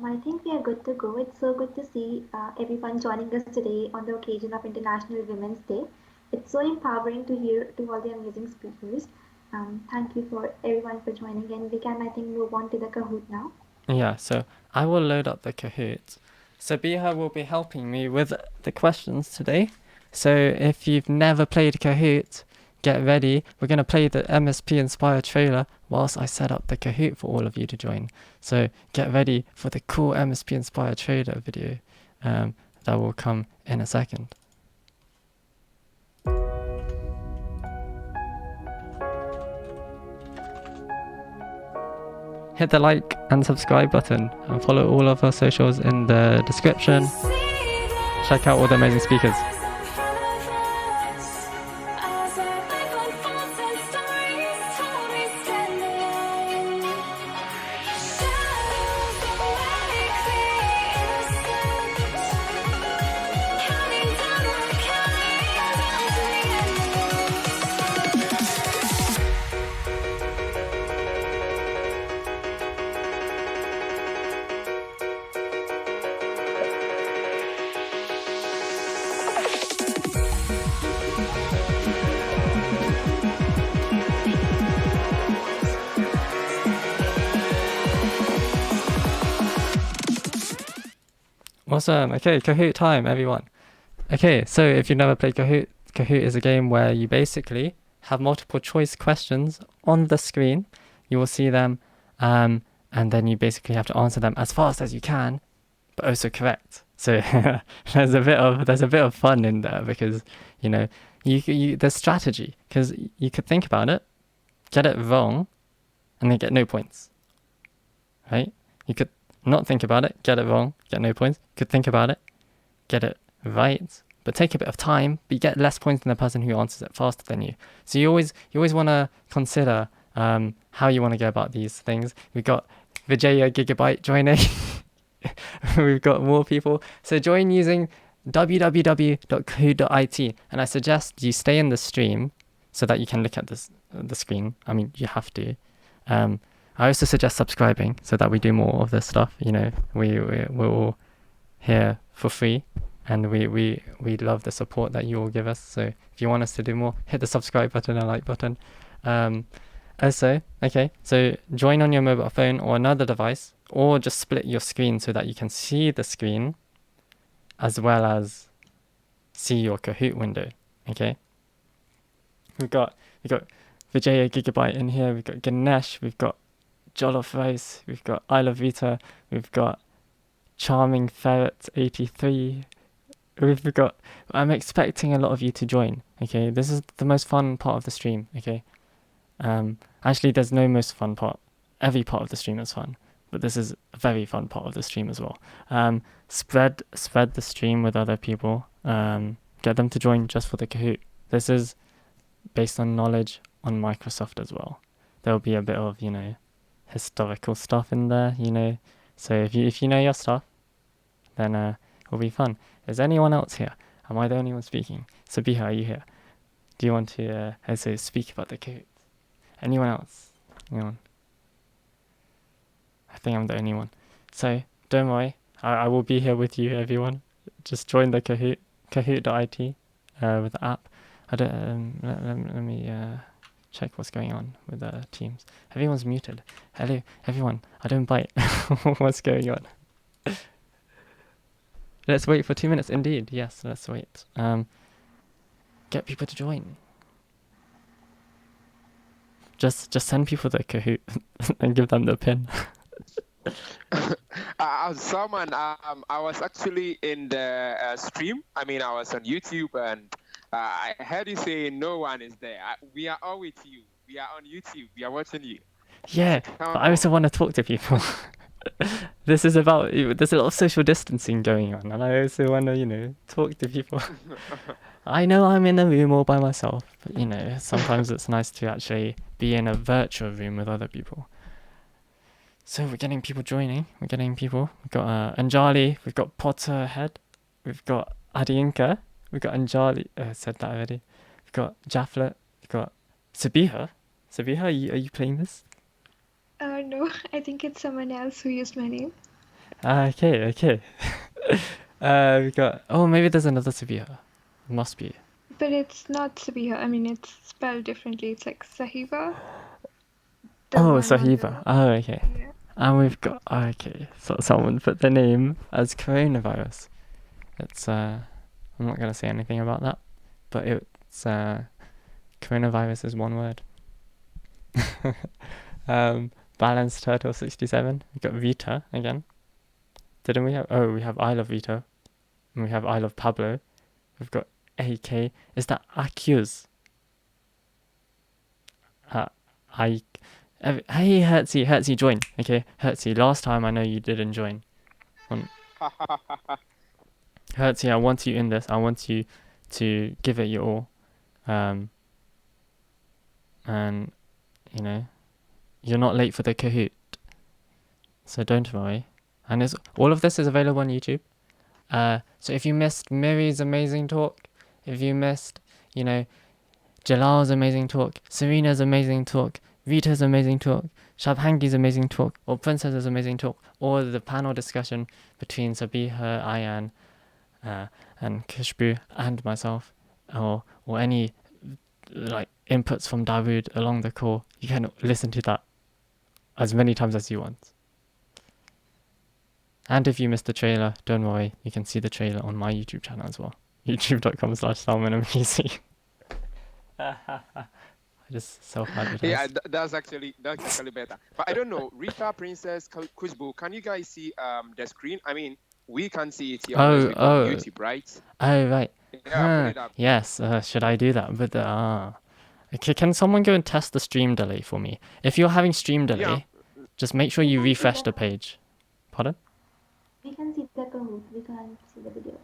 Speaker 7: I think we are good to go. It's so good to see everyone joining us today on the occasion of International Women's Day. It's so empowering to hear to all the amazing speakers. Thank you for everyone for joining, and we can, I think, move on to the Kahoot now.
Speaker 1: Yeah, so I will load up the Kahoot. Sabiha will be helping me with the questions today. So if you've never played Kahoot, get ready. We're going to play the MSPInspire trailer whilst I set up the Kahoot for all of you to join. So get ready for the cool MSPInspire trailer video that will come in a second. Hit the like and subscribe button and follow all of our socials in the description. Check out all the amazing speakers. Awesome. Okay, Kahoot time, everyone. Okay, so if you've never played Kahoot, Kahoot is a game where you basically have multiple choice questions on the screen. You will see them, and then you basically have to answer them as fast as you can, but also correct. So there's a bit of fun in there because there's strategy, because you could think about it, get it wrong, and then get no points. Right? You could not think about it, get it wrong, get no points. Could think about it, get it right, but take a bit of time, but you get less points than the person who answers it faster than you. So you always want to consider how you want to go about these things. We've got Vijaya Gigabyte joining. We've got more people. So join using www.kahoot.it, and I suggest you stay in the stream so that you can look at the screen. I mean, you have to. I also suggest subscribing so that we do more of this stuff. We're all here for free, and we love the support that you all give us. So if you want us to do more, hit the subscribe button and like button. Also, okay, so join on your mobile phone or another device, or just split your screen so that you can see the screen as well as see your Kahoot window. Okay, we got Vijaya Gigabyte in here. We've got Ganesh. We've got Jollof Rice, we've got I Love Vita, we've got Charming Ferret 83, I'm expecting a lot of you to join, okay? This is the most fun part of the stream, okay? Actually, there's no most fun part. Every part of the stream is fun, but this is a very fun part of the stream as well. Spread the stream with other people, get them to join just for the Kahoot. This is based on knowledge on Microsoft as well. There'll be a bit of, historical stuff in there, so if you know your stuff, then it'll be fun. Is anyone else here? Am I the only one speaking? Sabiha, are you here? Do you want to also speak about the Kahoot? Anyone else? Anyone? I think I'm the only one. So don't worry, I will be here with you, everyone. Just join the Kahoot, Kahoot.it with the app. Let me check what's going on with the teams. Everyone's muted. Hello, everyone. I don't bite. What's going on? Let's wait for 2 minutes. Indeed, yes. Let's wait. Get people to join. Just send people the Kahoot and give them the pin.
Speaker 4: Salman, I was actually in the stream. I mean, I was on YouTube, and I heard you say no one is there. We are all with you. We are on YouTube. We are watching you.
Speaker 1: Yeah,
Speaker 4: Come
Speaker 1: but I also
Speaker 4: on.
Speaker 1: want to talk to people. This is about, there's a lot of social distancing going on, and I also want to, talk to people. I know I'm in a room all by myself, but sometimes it's nice to actually be in a virtual room with other people. So we're getting people joining. We've got Anjali, we've got Potterhead, we've got Adinka, we've got Anjali, I said that already. We've got Jaflet, we've got Sabiha. Sabiha, are you playing this?
Speaker 5: No, I think it's someone else who used my name.
Speaker 1: Okay. We got, maybe there's another Sabiha. Must be.
Speaker 5: But it's not Sabiha. I mean, it's spelled differently. It's like Sahiba.
Speaker 1: Sahiba. Okay.
Speaker 5: Yeah.
Speaker 1: And we've got, so someone put the name as coronavirus. It's, I'm not going to say anything about that, but it's, coronavirus is one word. Balanced Turtle 67. We've got Vita again. Didn't we have, we have I Love Vito. And we have I Love Pablo. We've got AK. Is that Accuse? Hey, Hertzy, join. Okay, Hertzy, last time I know you didn't join. Hertzy, I want you in this. I want you to give it your all. And, you're not late for the Kahoot. So don't worry. And all of this is available on YouTube. So if you missed Miri's amazing talk, if you missed, Jalal's amazing talk, Serena's amazing talk, Rita's amazing talk, Shubhangi's amazing talk, or Princess's amazing talk, or the panel discussion between Sabiha, Ayan, and Khushboo and myself, or any inputs from Dawood along the call, you can listen to that as many times as you want. And if you missed the trailer, don't worry, you can see the trailer on my YouTube channel as well. youtube.com/SalmanMPC. I just self-advertised.
Speaker 4: Yeah, that's actually better. But I don't know, Rita, Princess, Khushboo, can you guys see the screen? I mean, we can see it here on YouTube, right?
Speaker 1: Oh, right.
Speaker 4: Yeah, put it up.
Speaker 1: Yes, should I do that? But okay, can someone go and test the stream delay for me? If you're having stream delay, just make sure you refresh the page. Pardon?
Speaker 7: We can see the Kahoot. We can't see the video.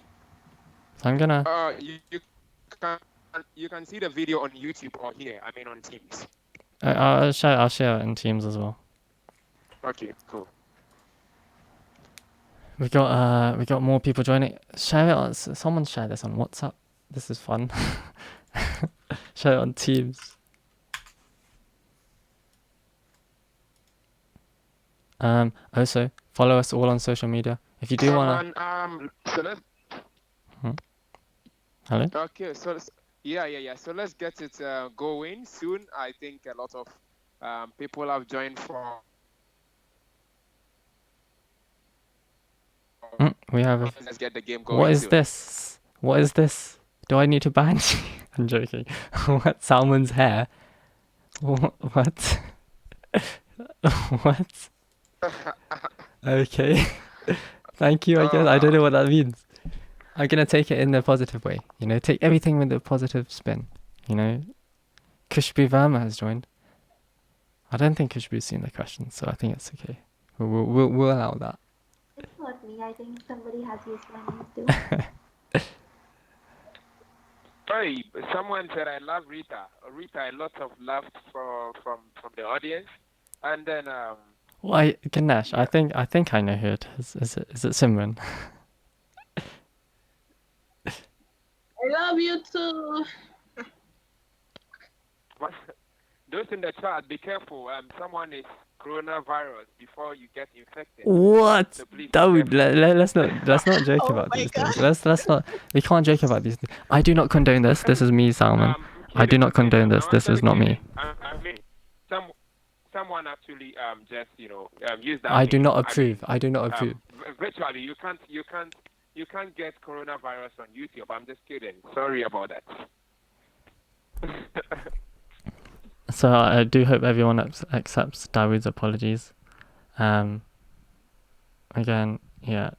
Speaker 1: So I'm gonna.
Speaker 4: You can see the video on YouTube or here. I mean on Teams.
Speaker 1: I'll share it in Teams as well.
Speaker 4: Okay, cool.
Speaker 1: We got more people joining. Share it on. Someone share this on WhatsApp. This is fun. Share it on Teams. Also follow us all on social media. If you do wanna.
Speaker 4: So let's.
Speaker 1: Hello.
Speaker 4: Okay, so yeah. So let's get it going soon. I think a lot of people have joined for.
Speaker 1: We have.
Speaker 4: Let's get the game going.
Speaker 1: What is
Speaker 4: soon.
Speaker 1: this? What is this? Do I need to ban you? I'm joking. What? Salmon's hair? What? What? Okay. Thank you, I guess. I don't know what that means. I'm gonna take it in the positive way. Take everything with a positive spin. Khushboo Verma has joined. I don't think Khushboo's seen the question, so I think it's okay. We'll allow that.
Speaker 7: It's not me. I think somebody has used my name too.
Speaker 4: Hey, someone said I love Rita. Rita, a lot of love from the audience, and then
Speaker 1: Why, Ganesh? I think I know who it is. Is it Simran?
Speaker 10: I love you too.
Speaker 4: Those in the chat, be careful. Someone is coronavirus before you get infected.
Speaker 1: What?
Speaker 4: So please
Speaker 1: Dude, let's not joke about these things. Let's not. We can't joke about these things. I do not condone this. This is me, Salman. I do not condone this. This is not me.
Speaker 4: I mean, someone actually just use that.
Speaker 1: I do not approve. I do not approve.
Speaker 4: Virtually, you can't get coronavirus on YouTube. I'm just kidding. Sorry about that.
Speaker 1: So I do hope everyone accepts Dawood's apologies. Again, yeah.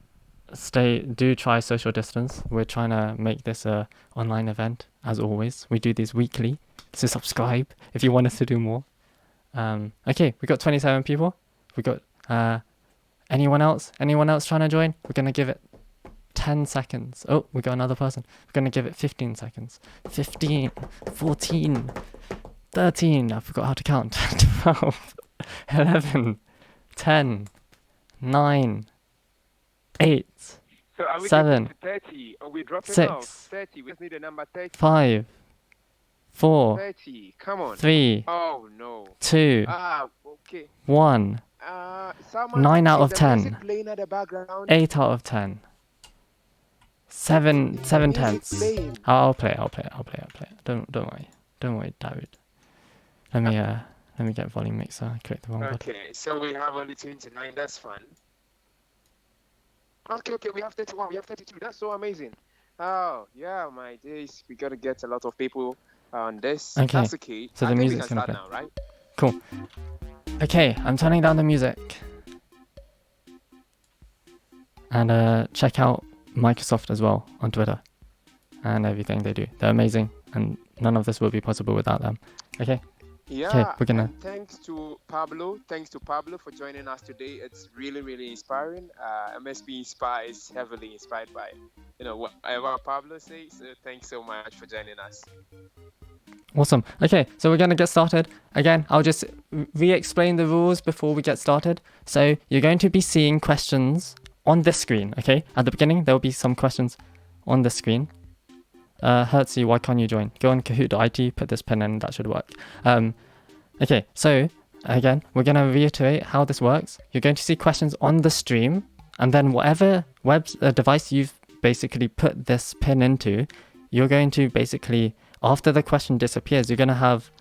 Speaker 1: do try social distance. We're trying to make this a online event, as always. We do these weekly, so subscribe if you want us to do more. Okay, we got 27 people. We got anyone else trying to join? We're gonna give it 10 seconds. Oh, we got another person. We're gonna give it 15 seconds. 15, 14, 13, I forgot how to count. 12, 11, 10, 9, 8,
Speaker 4: So are we
Speaker 1: 7,
Speaker 4: getting to 30? Are we dropping
Speaker 1: 6,
Speaker 4: off? 30. We just need a number 30.
Speaker 1: 5, 4,
Speaker 4: 30. Come on.
Speaker 1: 3,
Speaker 4: Oh no.
Speaker 1: 2,
Speaker 4: Okay.
Speaker 1: 1,
Speaker 4: Someone
Speaker 1: 9 out
Speaker 4: is
Speaker 1: of
Speaker 4: the
Speaker 1: 10,
Speaker 4: music playing at the background?
Speaker 1: 8 out of 10, 7 tenths.
Speaker 4: Playing.
Speaker 1: I'll play it. Don't worry, David. Let me get volume mixer. I clicked the wrong button.
Speaker 4: Okay, so we have only 29. That's fun. Okay, we have 31. We have 32. That's so amazing. Oh yeah, my days. We gotta get a lot of people on this.
Speaker 1: Okay,
Speaker 4: That's okay.
Speaker 1: so
Speaker 4: I
Speaker 1: the
Speaker 4: think
Speaker 1: music's
Speaker 4: we can
Speaker 1: gonna
Speaker 4: start now, right?
Speaker 1: Cool. Okay, I'm turning down the music. And check out Microsoft as well on Twitter and everything they do. They're amazing, and none of this would be possible without them. Okay.
Speaker 4: Yeah,
Speaker 1: okay, we're gonna.
Speaker 4: And thanks to Pablo for joining us today. It's really inspiring. MSPInspire is heavily inspired by, whatever Pablo says. So thanks so much for joining us.
Speaker 1: Awesome. Okay, so we're gonna get started. Again, I'll just re-explain the rules before we get started. So you're going to be seeing questions on this screen. Okay, at the beginning there will be some questions on the screen. Hertzy, why can't you join? Go on Kahoot.it, put this pin in, that should work. Okay, so again, we're going to reiterate how this works. You're going to see questions on the stream, and then whatever device you've basically put this pin into, you're going to basically, after the question disappears, you're going to have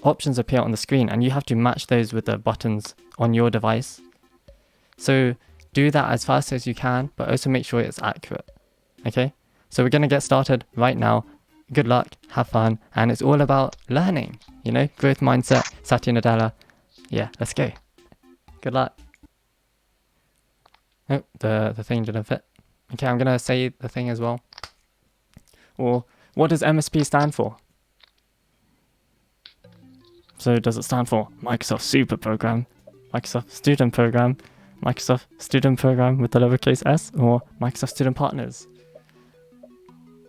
Speaker 1: options appear on the screen, and you have to match those with the buttons on your device. So do that as fast as you can, but also make sure it's accurate. Okay? So we're going to get started right now. Good luck, have fun, and it's all about learning, growth mindset, Satya Nadella. Yeah, let's go. Good luck. Oh, the thing didn't fit. Okay, I'm going to say the thing as well. Or, what does MSP stand for? So does it stand for Microsoft Super Program, Microsoft Student Program, Microsoft Student Program with the lowercase s, or Microsoft Student Partners?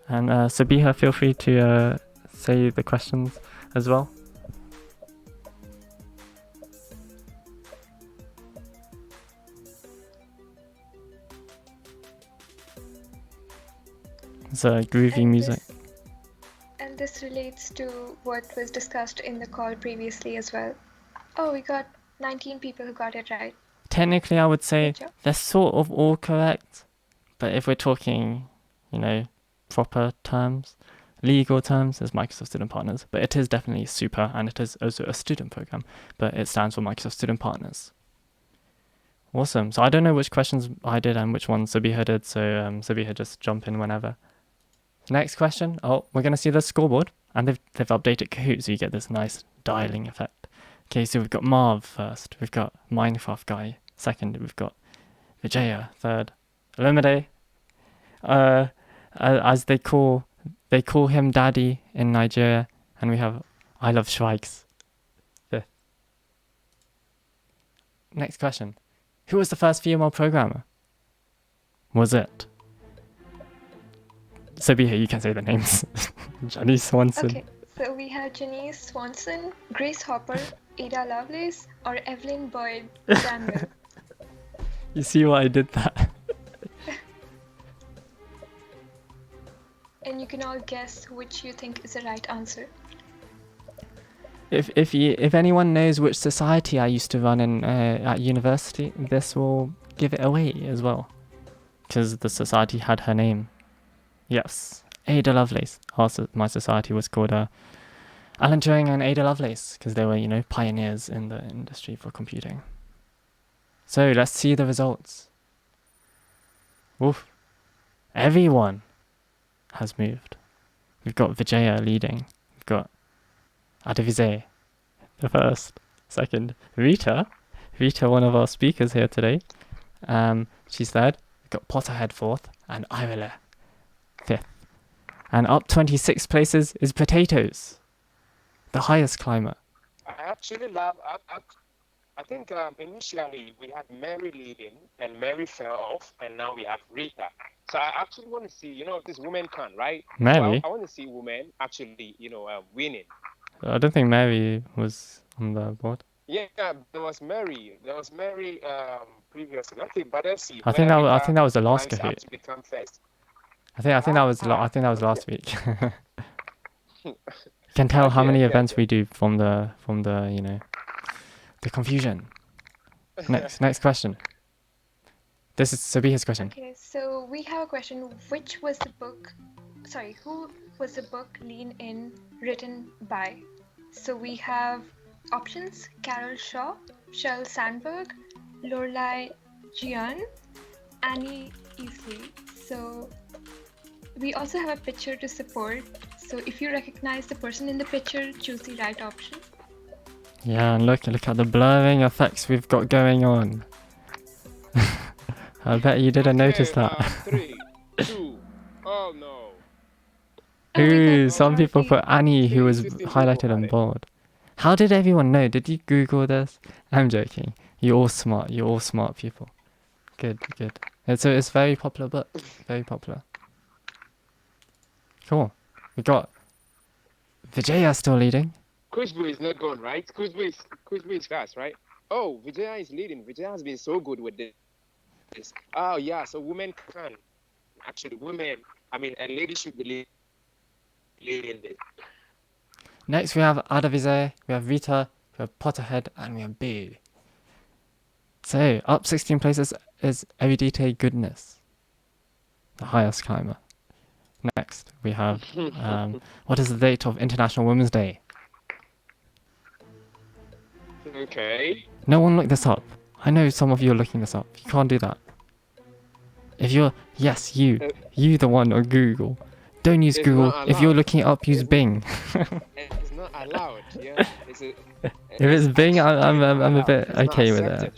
Speaker 1: And Sabiha, feel free to say the questions as well. It's groovy music.
Speaker 5: And this relates to what was discussed in the call previously as well. Oh, we got 19 people who got it right.
Speaker 1: Technically, I would say they're sort of all correct. But if we're talking, proper terms, legal terms, as Microsoft Student Partners, but it is definitely super, and it is also a student program, but it stands for Microsoft Student Partners. Awesome. So I don't know which questions I did and which ones Sabiha did, so Sabiha, just jump in whenever. Next question. Oh, we're going to see the scoreboard, and they've updated Kahoot, so you get this nice dialing effect. Okay, so we've got Marv first, we've got Minecraft Guy second, we've got Vijaya third, Olumide, as they call him Daddy in Nigeria, and we have I Love Schweigs fifth. Next question. Who was the first female programmer? Was it Sabiha? You can say the names. Janice Swanson.
Speaker 5: Okay, so we have Janice Swanson, Grace Hopper, Ada Lovelace, or Evelyn Boyd Danville.
Speaker 1: You see why I did that?
Speaker 5: And you can all guess which you think is the right answer.
Speaker 1: If anyone knows which society I used to run in at university, this will give it away as well, because the society had her name. Yes, Ada Lovelace. Also, my society was called Alan Turing and Ada Lovelace, because they were, pioneers in the industry for computing. So let's see the results. Woof. Everyone has moved. We've got Vijaya leading. We've got Adivise, the first. Second, Rita, one of our speakers here today. She's third. We've got Potterhead 4th, and Ireland 5th. And up 26 places is Potatoes, the highest climber.
Speaker 13: I actually love. I think initially we had Mary leading, and Mary fell off, and now we have Rita. So I actually want to see, if this woman can, right?
Speaker 1: Mary?
Speaker 13: So I want to see women actually, winning.
Speaker 1: I don't think Mary was on the board.
Speaker 13: Yeah, there was Mary. Previously. Okay, but let's see.
Speaker 1: I think that was the last Kahoot.
Speaker 13: Actually come first.
Speaker 1: I think that was last week. You can tell how many events we do from the the confusion. Next question. This is Sabiha's question.
Speaker 5: Okay, so we have a question. Who was the book Lean In written by? So we have options: Carol Shaw, Sheryl Sandberg, Lorelai Gian, Annie Easley. So we also have a picture to support. So if you recognize the person in the picture, choose the right option.
Speaker 1: Yeah, and look at the blurring effects we've got going on. I bet you didn't notice that.
Speaker 13: 3, 2, oh no.
Speaker 1: Ooh, some people put Annie, who was highlighted on board. How did everyone know? Did you Google this? I'm joking. You're all smart. You're all smart people. Good. It's a very popular book. Very popular. Cool. We got Vijaya still leading.
Speaker 13: Khushboo is not gone, right? Khushboo is fast, right? Oh, Vijaya is leading. Vijaya has been so good with this. Oh yeah, so women can. Actually, a lady should be leading this.
Speaker 1: Next we have Adavize, we have Rita, we have Potterhead, and we have Boo. So, up 16 places is Everyday Goodness, the highest climber. Next, we have, what is the date of International Women's Day?
Speaker 13: Okay.
Speaker 1: No one look this up. I know some of you are looking this up. You can't do that. If you're, yes, you the one on Google. Don't use Google. If you're looking it up, use Bing.
Speaker 13: It's not allowed, yeah.
Speaker 1: If it's Bing, I'm a bit okay with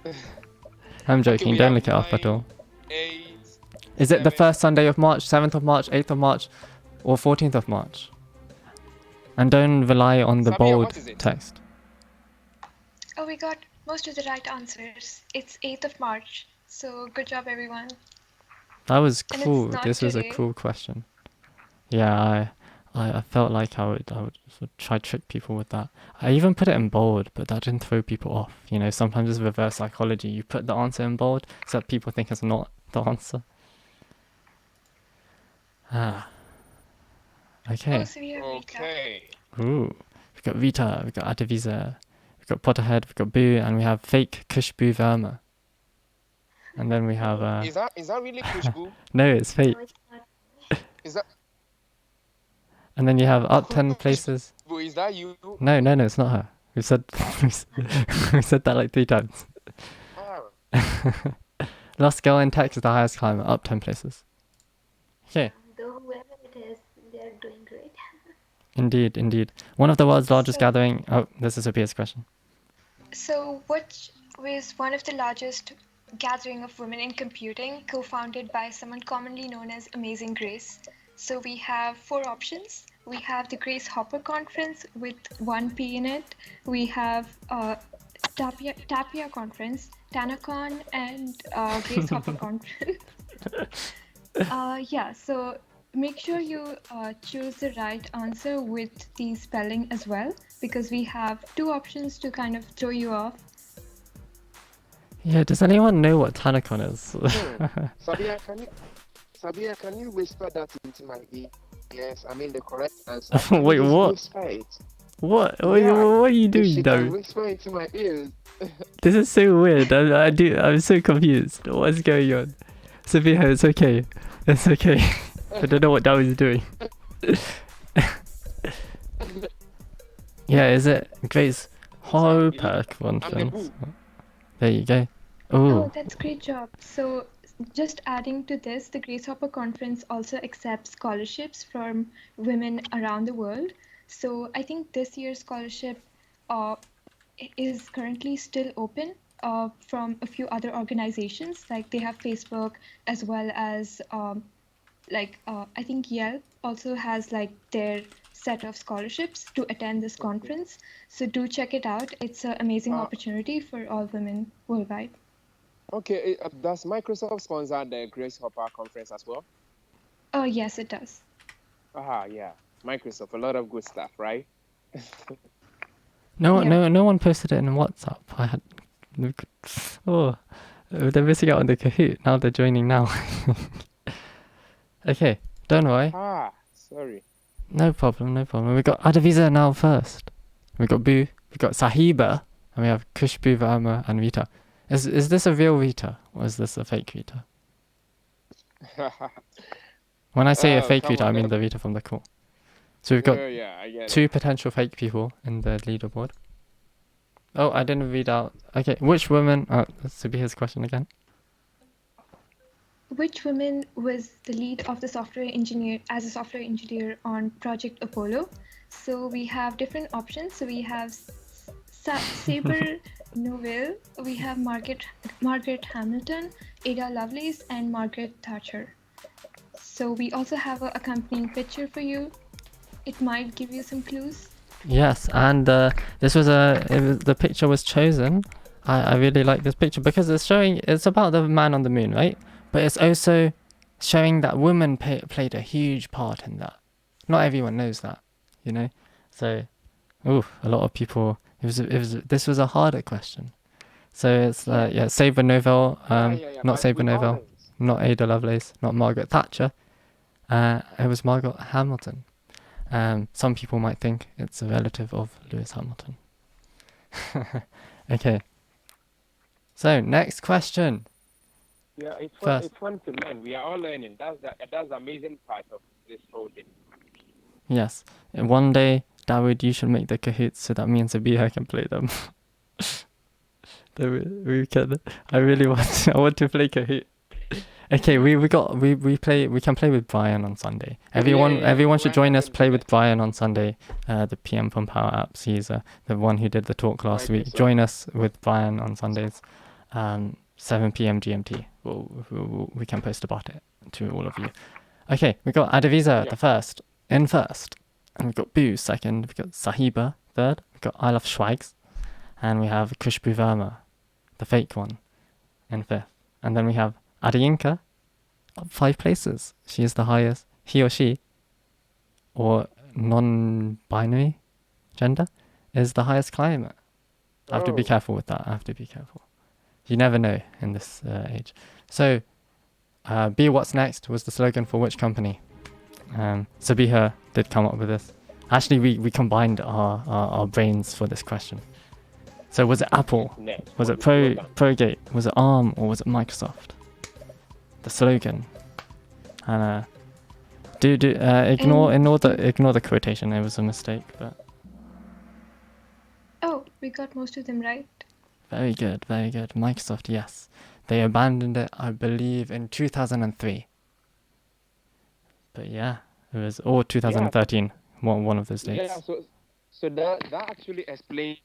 Speaker 1: it. I'm joking, don't look it up at all. Is it the first Sunday of March, 7th of March, 8th of March, or 14th of March? And don't rely on the bold text.
Speaker 5: Oh, we got most of the right answers. It's 8th of March. So good job, everyone.
Speaker 1: That was cool. This was a cool question. Yeah, I felt like I would sort of try to trick people with that. I even put it in bold, but that didn't throw people off. Sometimes it's reverse psychology. You put the answer in bold so that people think it's not the answer. Okay.
Speaker 13: Okay.
Speaker 1: Ooh, we got Rita, we got Adaviza, we got Potterhead, we got Boo, and we have fake Khushboo Verma. And then we have
Speaker 13: Is that really Khushboo?
Speaker 1: No, it's fake.
Speaker 13: Is that?
Speaker 1: And then you have up 10 places.
Speaker 13: Is that you?
Speaker 1: No, it's not her. We said we said that like 3 times.
Speaker 13: Oh.
Speaker 1: Last Girl in Tech is the highest climber, up 10 places. Okay.
Speaker 7: Though whoever it is, they're doing great.
Speaker 1: Indeed. One of the world's largest gathering. Oh, this is Sopia's question.
Speaker 5: So, which was one of the largest gathering of women in computing, co-founded by someone commonly known as Amazing Grace? So we have 4 options. We have the Grace Hopper Conference with 1 P in it. We have Tapia Conference, TanaCon, and Grace Hopper Conference. So make sure you choose the right answer with the spelling as well, because we have 2 options to kind of throw you off.
Speaker 1: Yeah, does anyone know what TanaCon is?
Speaker 13: Sabiha, can you whisper that into my ear? Yes, I mean the correct answer.
Speaker 1: Wait, what? What?
Speaker 13: Yeah,
Speaker 1: what are you doing, though?
Speaker 13: Whisper into my ears.
Speaker 1: This is so weird. I'm so confused. What's going on? Sabiha, it's okay. It's okay. I don't know what that was doing. Yeah, is it Grace Hopper Conference? There you go.
Speaker 5: Oh, that's great job. So just adding to this, the Grace Hopper Conference also accepts scholarships from women around the world. So I think this year's scholarship is currently still open. from a few other organizations. Like they have Facebook as well as I think Yelp also has like their set of scholarships to attend this conference. So do check it out. It's an amazing opportunity for all women worldwide.
Speaker 13: Okay, does Microsoft sponsor the Grace Hopper conference as well?
Speaker 5: Oh, yes, it does.
Speaker 13: Yeah. Microsoft, a lot of good stuff, right?
Speaker 1: No one posted it in WhatsApp. I had, they're missing out on the Kahoot. Now they're joining now. Okay, don't worry.
Speaker 13: Sorry.
Speaker 1: No problem. We got Adavisa now first. We got Boo. We got Sahiba, and we have Khushboo, Verma, and Rita. Is this a real Rita, or is this a fake Rita? When I say a fake Rita, I mean the Rita from the call. So we've got two potential fake people in the leaderboard. Oh, I didn't read out. Okay, which woman? This will be his question again.
Speaker 5: Which woman was the lead of the software engineer on Project Apollo? So we have different options. So we have Saber Noel, we have Margaret Hamilton, Ada Lovelace, and Margaret Thatcher. So we also have an accompanying picture for you. It might give you some clues.
Speaker 1: Yes, and this was the picture was chosen. I really like this picture because it's about the man on the moon, right? But it's also showing that women played a huge part in that. Not everyone knows that, you know. So, a lot of people. This was a harder question. So it's Saber Novel, not Saber Novel, not Ada Lovelace, not Margaret Thatcher. It was Margaret Hamilton. Some people might think it's a relative of Lewis Hamilton. Okay. So next question.
Speaker 13: Yeah, it's fun to learn. We are all learning. That's the amazing part of this whole thing.
Speaker 1: Yes. One day, Dawood, you should make the Kahoots so that me and Sabiha can play them. We can. I want to play Kahoot. Okay, we can play with Brian on Sunday. Everyone should join us play with Brian on Sunday. The PM from Power Apps. He's the one who did the talk last week. Join us with Brian on Sundays, 7 p.m. GMT. We can post about it to all of you. Okay, we got Adavisa the first, and we got Boo second. We got Sahiba third. We got I Love Schweigs, and we have Khushboo Verma, the fake one, in fifth. And then we have Adayinka, up 5 places. She is the highest. He or she, or non-binary gender, is the highest climber. I have to be careful with that. You never know in this age. So, Be What's Next was the slogan for which company? Sabiha did come up with this. Actually, we combined our brains for this question. So was it Apple? Was it Progate? Was it ARM? Or was it Microsoft? The slogan. And ignore the quotation. It was a mistake, but.
Speaker 5: Oh, we got most of them right.
Speaker 1: Very good. Microsoft, yes. They abandoned it, I believe, in 2003. But yeah, it was, or 2013, one of those dates.
Speaker 13: Yeah, so that actually explains,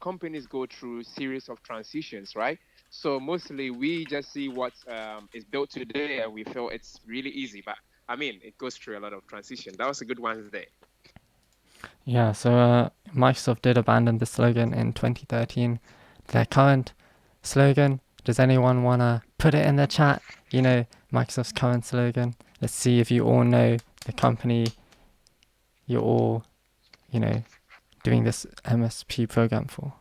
Speaker 13: companies go through series of transitions, right? So mostly we just see what is built today and we feel it's really easy, but I mean, it goes through a lot of transition. That was a good one there.
Speaker 1: Yeah, so Microsoft did abandon the slogan in 2013. Their current slogan, does anyone want to put it in the chat? You know, Microsoft's current slogan. Let's see if you all know the company you're all, doing this MSP program for.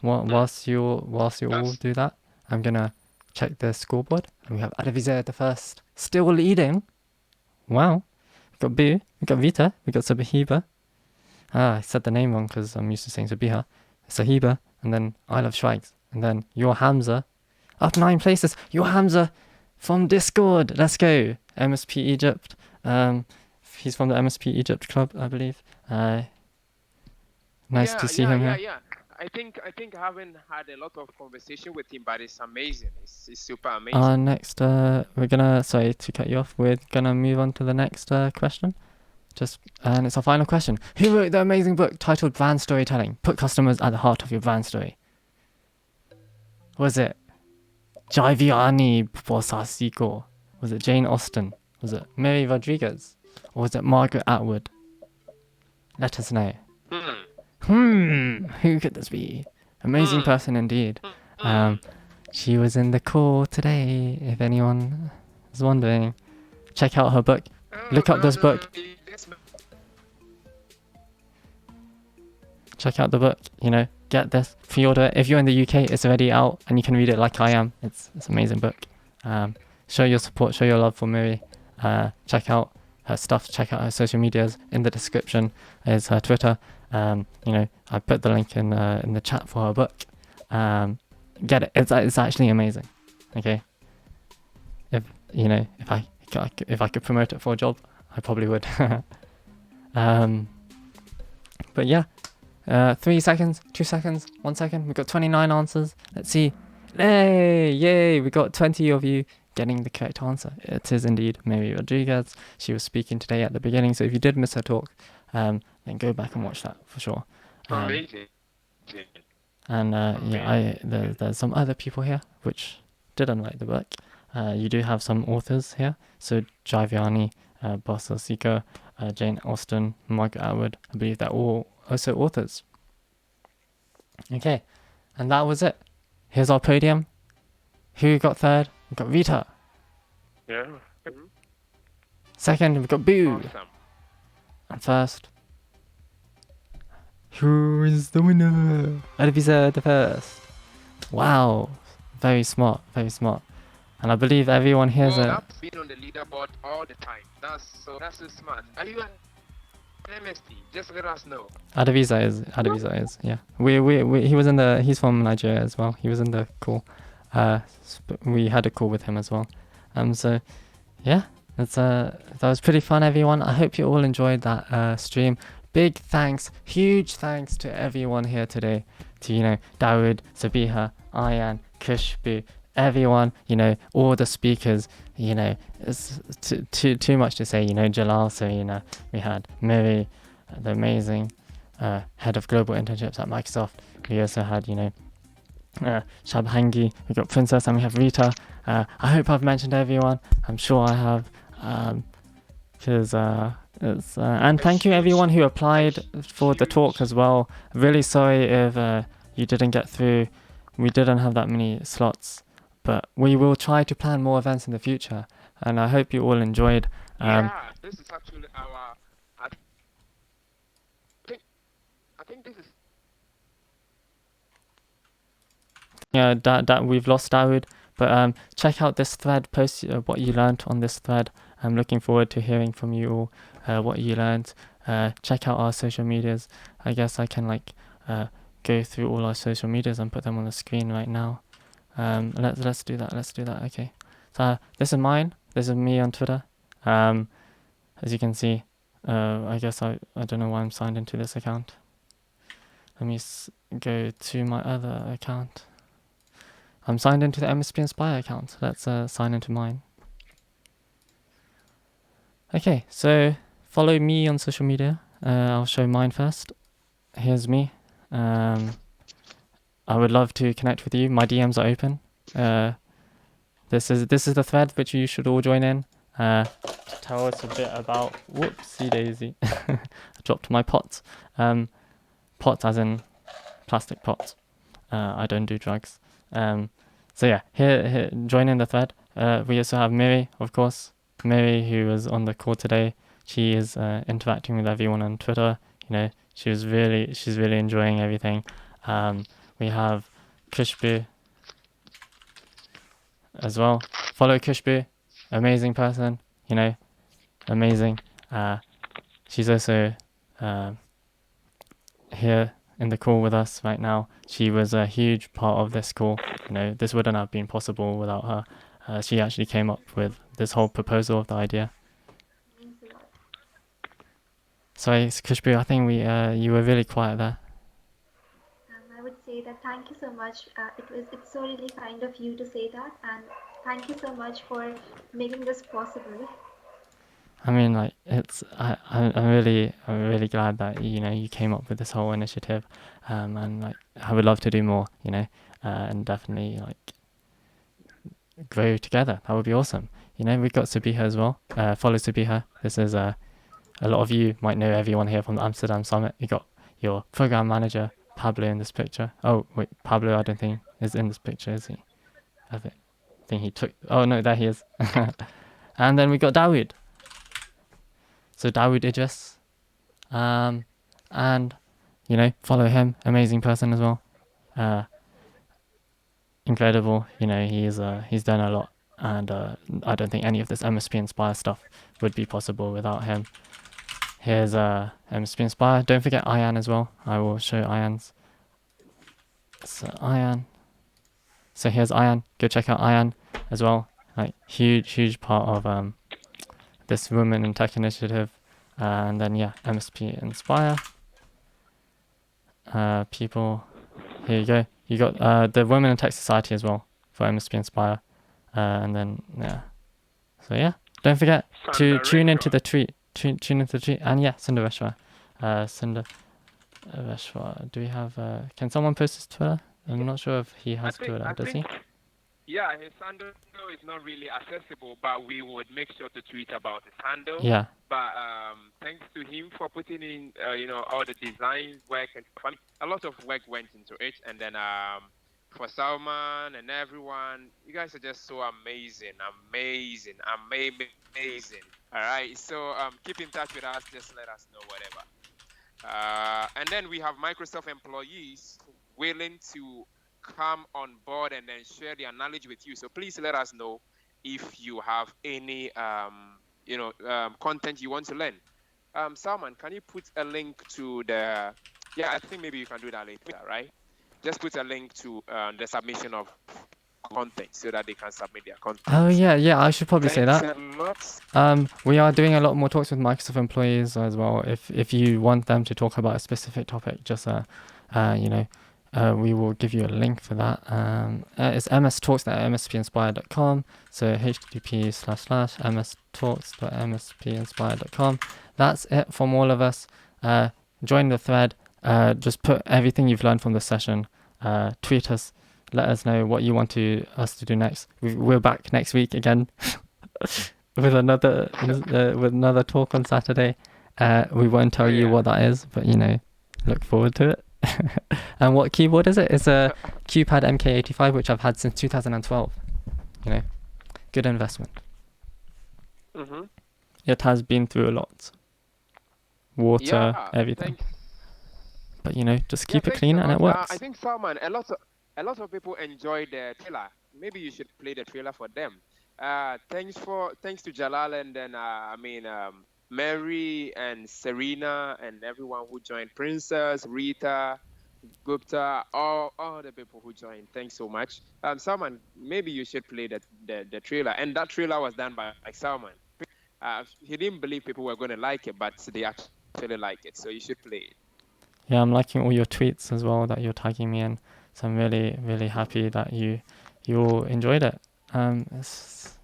Speaker 1: Whilst you all do that, I'm going to check the scoreboard. And we have Adavisa at the first, still leading. Wow. We've got Boo, we've got Vita, we've got Sabiha. I said the name wrong because I'm used to saying Sahiba, and then I Love Schweigs. And then your Hamza, up 9 places. Your Hamza from Discord. Let's go. MSP Egypt. He's from the MSP Egypt club, I believe. Nice to see him here.
Speaker 13: Yeah. I think I haven't had a lot of conversation with him, but it's amazing. It's super amazing.
Speaker 1: Next, we're gonna, sorry to cut you off, we're gonna move on to the next question. And it's our final question. Who wrote the amazing book titled Brand Storytelling? Put customers at the heart of your brand story. Was it Jaiviani Bosasiko? Was it Jane Austen? Was it Miri Rodriguez? Or was it Margaret Atwood? Let us know. Who could this be? Amazing person indeed. She was in the call today, if anyone is wondering. Check out her book. Look up this book. Check out the book, get this, pre-order it. If you're in the UK, it's already out and you can read it like I am. It's an amazing book. Show your support, show your love for Miri. Check out her stuff, check out her social medias. In the description is her Twitter. I put the link in the chat for her book. Get it. It's actually amazing. Okay. If I could promote it for a job, I probably would. But yeah, 3 seconds, 2 seconds, 1 second. We've got 29 answers. Let's see. Hey, yay! We got 20 of you getting the correct answer. It is indeed Miri Rodriguez. She was speaking today at the beginning. So if you did miss her talk, then go back and watch that for sure.
Speaker 13: Amazing.
Speaker 1: And there's some other people here which didn't like the book. You do have some authors here. So Jaiviani Bosasiko, Jane Austen, Margaret Atwood. I believe they're all also authors. Okay, and that was it. Here's our podium. Who got third? We've got Rita.
Speaker 13: Yeah.
Speaker 1: Second, we've got Boo.
Speaker 13: Awesome.
Speaker 1: And first, who is the winner? Adivisa the first. Wow, very smart, very smart. And I believe everyone here's
Speaker 13: I've been on the leaderboard all the time. That's so smart. Are you an MSP? Just let us know.
Speaker 1: Adivisa is, yeah. He's from Nigeria as well. He was in the call. We had a call with him as well. So yeah, that was pretty fun, everyone. I hope you all enjoyed that stream. Big thanks, huge thanks to everyone here today. To Dawood, Sabiha, Ayan, Khushboo, everyone, all the speakers, it's too much to say, Jalal, Serena, we had Miri, the amazing head of global internships at Microsoft. We also had, Shubhangi, we got Princess, and we have Rita. I hope I've mentioned everyone. I'm sure I have. And thank you everyone who applied for the talk as well. Really sorry if you didn't get through. We didn't have that many slots, but we will try to plan more events in the future. And I hope you all enjoyed.
Speaker 13: This is actually our. I think this is.
Speaker 1: Yeah, that we've lost Dawood, but check out this thread. Post what you learned on this thread. I'm looking forward to hearing from you all what you learned. Check out our social medias. I guess I can go through all our social medias and put them on the screen right now. Let's do that. Okay. So this is mine. This is me on Twitter. As you can see, I guess I don't know why I'm signed into this account. Let me go to my other account. I'm signed into the MSPInspire account. Let's sign into mine. Okay, so follow me on social media. I'll show mine first. Here's me. I would love to connect with you. My DMs are open. This is the thread which you should all join in. Tell us a bit about. Whoopsie daisy! I dropped my pots. Pots as in plastic pots. I don't do drugs. So yeah, here join in the thread. We also have Miri, of course. Miri, who was on the call today. She is interacting with everyone on Twitter. She's really enjoying everything. We have Khushboo as well. Follow Khushboo, amazing person. Amazing. She's also here in the call with us right now. She was a huge part of this call. This wouldn't have been possible without her. She actually came up with this whole proposal of the idea. Sorry, Khushboo, I think you were really quiet there.
Speaker 7: I would say that thank you so much. It's so really kind of you to say that, and thank you so much for making this possible.
Speaker 1: I mean, like, I'm really glad that, you know, you came up with this whole initiative, and like, I would love to do more, you know, and definitely like grow together. That would be awesome. You know, we've got Sabiha as well. Follow Sabiha. This is a lot of you might know everyone here from the Amsterdam Summit. You got your program manager Pablo in this picture. Oh wait, Pablo, I don't think is in this picture, is he? I think he took. Oh no, there he is. And then we got Dawood. So Dawood Idris, and you know, follow him. Amazing person as well. Incredible. You know, he's done a lot, and I don't think any of this MSPInspire stuff would be possible without him. Here's MSPInspire. Don't forget Ayan as well. I will show Ayan's. So Ayan. So here's Ayan. Go check out Ayan as well. Like huge part of this Women in Tech initiative. And then yeah, MSPInspire. People. Here you go. You got the Women in Tech Society as well for MSPInspire. And then yeah. So yeah, don't forget to tune into the tweet. Tune into the tweet. And yeah, Sundar Veshwar. Sundar Veshwar. Do we have? Can someone post his Twitter? I'm not sure if he has Twitter. Does he?
Speaker 13: Yeah, his handle is not really accessible, but we would make sure to tweet about his handle.
Speaker 1: Yeah.
Speaker 13: But thanks to him for putting in, you know, all the design work and a lot of work went into it. And then for Salman and everyone, you guys are just so amazing. All right, so keep in touch with us. Just let us know whatever. And then we have Microsoft employees willing to come on board and then share their knowledge with you. So please let us know if you have any content you want to learn. Salman, can you put a link to the? Yeah, I think maybe you can do that later, right? Just put a link to the submission of content so that they can submit their content.
Speaker 1: Oh yeah, I should probably say that.
Speaker 13: Thanks a lot.
Speaker 1: We are doing a lot more talks with Microsoft employees as well. If you want them to talk about a specific topic, just we will give you a link for that. It's mstalks.mspinspire.com. So http://mstalks.mspinspire.com. That's it from all of us. Join the thread. Just put everything you've learned from the session. Tweet us. Let us know what you want us to do next. We're back next week again with another talk on Saturday. We won't tell you what that is, but you know, look forward to it. And what keyboard is it? It's a QPad MK85, which I've had since 2012. You know, good investment.
Speaker 13: Mm-hmm.
Speaker 1: It has been through a lot. Water, everything.
Speaker 13: Thanks.
Speaker 1: But you know, just keep it clean and it works.
Speaker 13: I think Salman, a lot of people enjoy the trailer. Maybe you should play the trailer for them. Thanks to Jalal and then Mary and Serena and everyone who joined, Princess, Rita, Gupta, all the people who joined. Thanks so much. Salman, maybe you should play the trailer. And that trailer was done by Salman. He didn't believe people were going to like it, but they actually like it. So you should play it.
Speaker 1: Yeah, I'm liking all your tweets as well that you're tagging me in. So I'm really, really happy that you all enjoyed it. This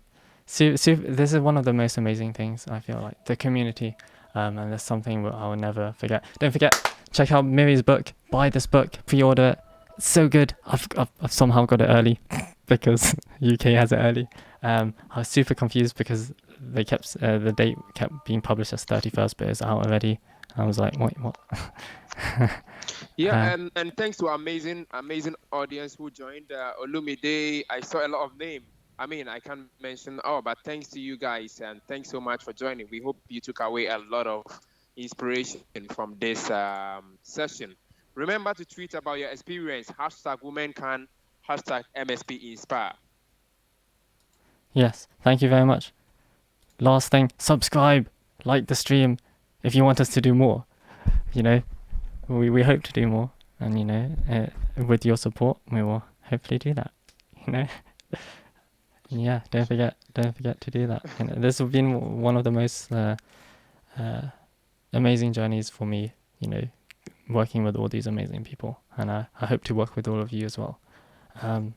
Speaker 1: is one of the most amazing things, I feel like, the community, and there's something I will never forget. Don't forget, check out Miri's book, buy this book, pre-order it. It's so good. I've somehow got it early because UK has it early. I was super confused because they kept the date kept being published as 31st, but it's out already. I was like, wait, what?
Speaker 13: And thanks to our amazing audience who joined. Olumide, I saw a lot of names. I mean, I can't mention all, but thanks to you guys, and thanks so much for joining. We hope you took away a lot of inspiration from this session. Remember to tweet about your experience, #WomenCan, #MSPInspire.
Speaker 1: Yes, thank you very much. Last thing, subscribe, like the stream if you want us to do more. You know, we hope to do more, and you know, with your support, we will hopefully do that. You know. Yeah, don't forget to do that. You know, this has been one of the most amazing journeys for me, you know, working with all these amazing people, and I hope to work with all of you as well. I'll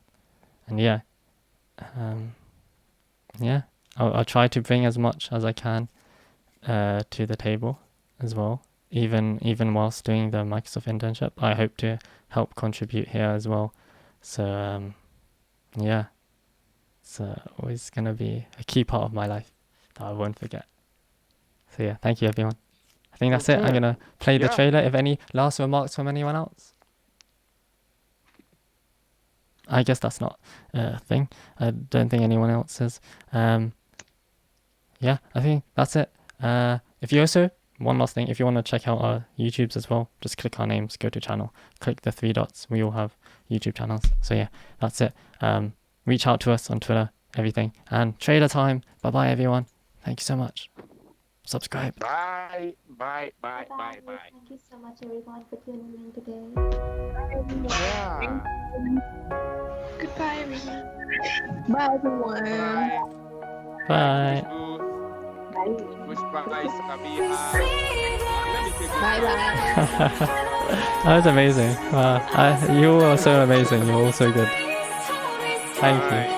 Speaker 1: try to bring as much as I can to the table as well. Even whilst doing the Microsoft internship, I hope to help contribute here as well. So yeah, it's always gonna be a key part of my life that I won't forget. So yeah, thank you everyone. I think that's it. I'm gonna play the trailer. If any last remarks from anyone else? I guess that's not a thing. I don't think anyone else is. Yeah, I think that's it. If you also, one last thing, if you want to check out our YouTubes as well, just click our names, go to channel, click the 3 dots. We all have YouTube channels. So yeah, that's it. Reach out to us on Twitter, everything. And trailer time. Bye-bye, everyone. Thank you so much. Subscribe.
Speaker 13: Bye.
Speaker 7: Thank you so much, everyone, for tuning in today.
Speaker 13: Yeah.
Speaker 8: Goodbye, everyone.
Speaker 9: Bye, everyone.
Speaker 1: Bye.
Speaker 13: Goodbye, Sabiha.
Speaker 9: Bye bye.
Speaker 1: That was amazing. Wow. You all are so amazing. You're all so good. Thank you.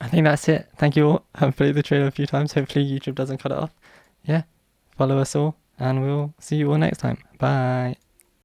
Speaker 1: I think that's it. Thank you all. I've played the trailer a few times. Hopefully YouTube doesn't cut it off. Yeah, follow us all and we'll see you all next time. Bye.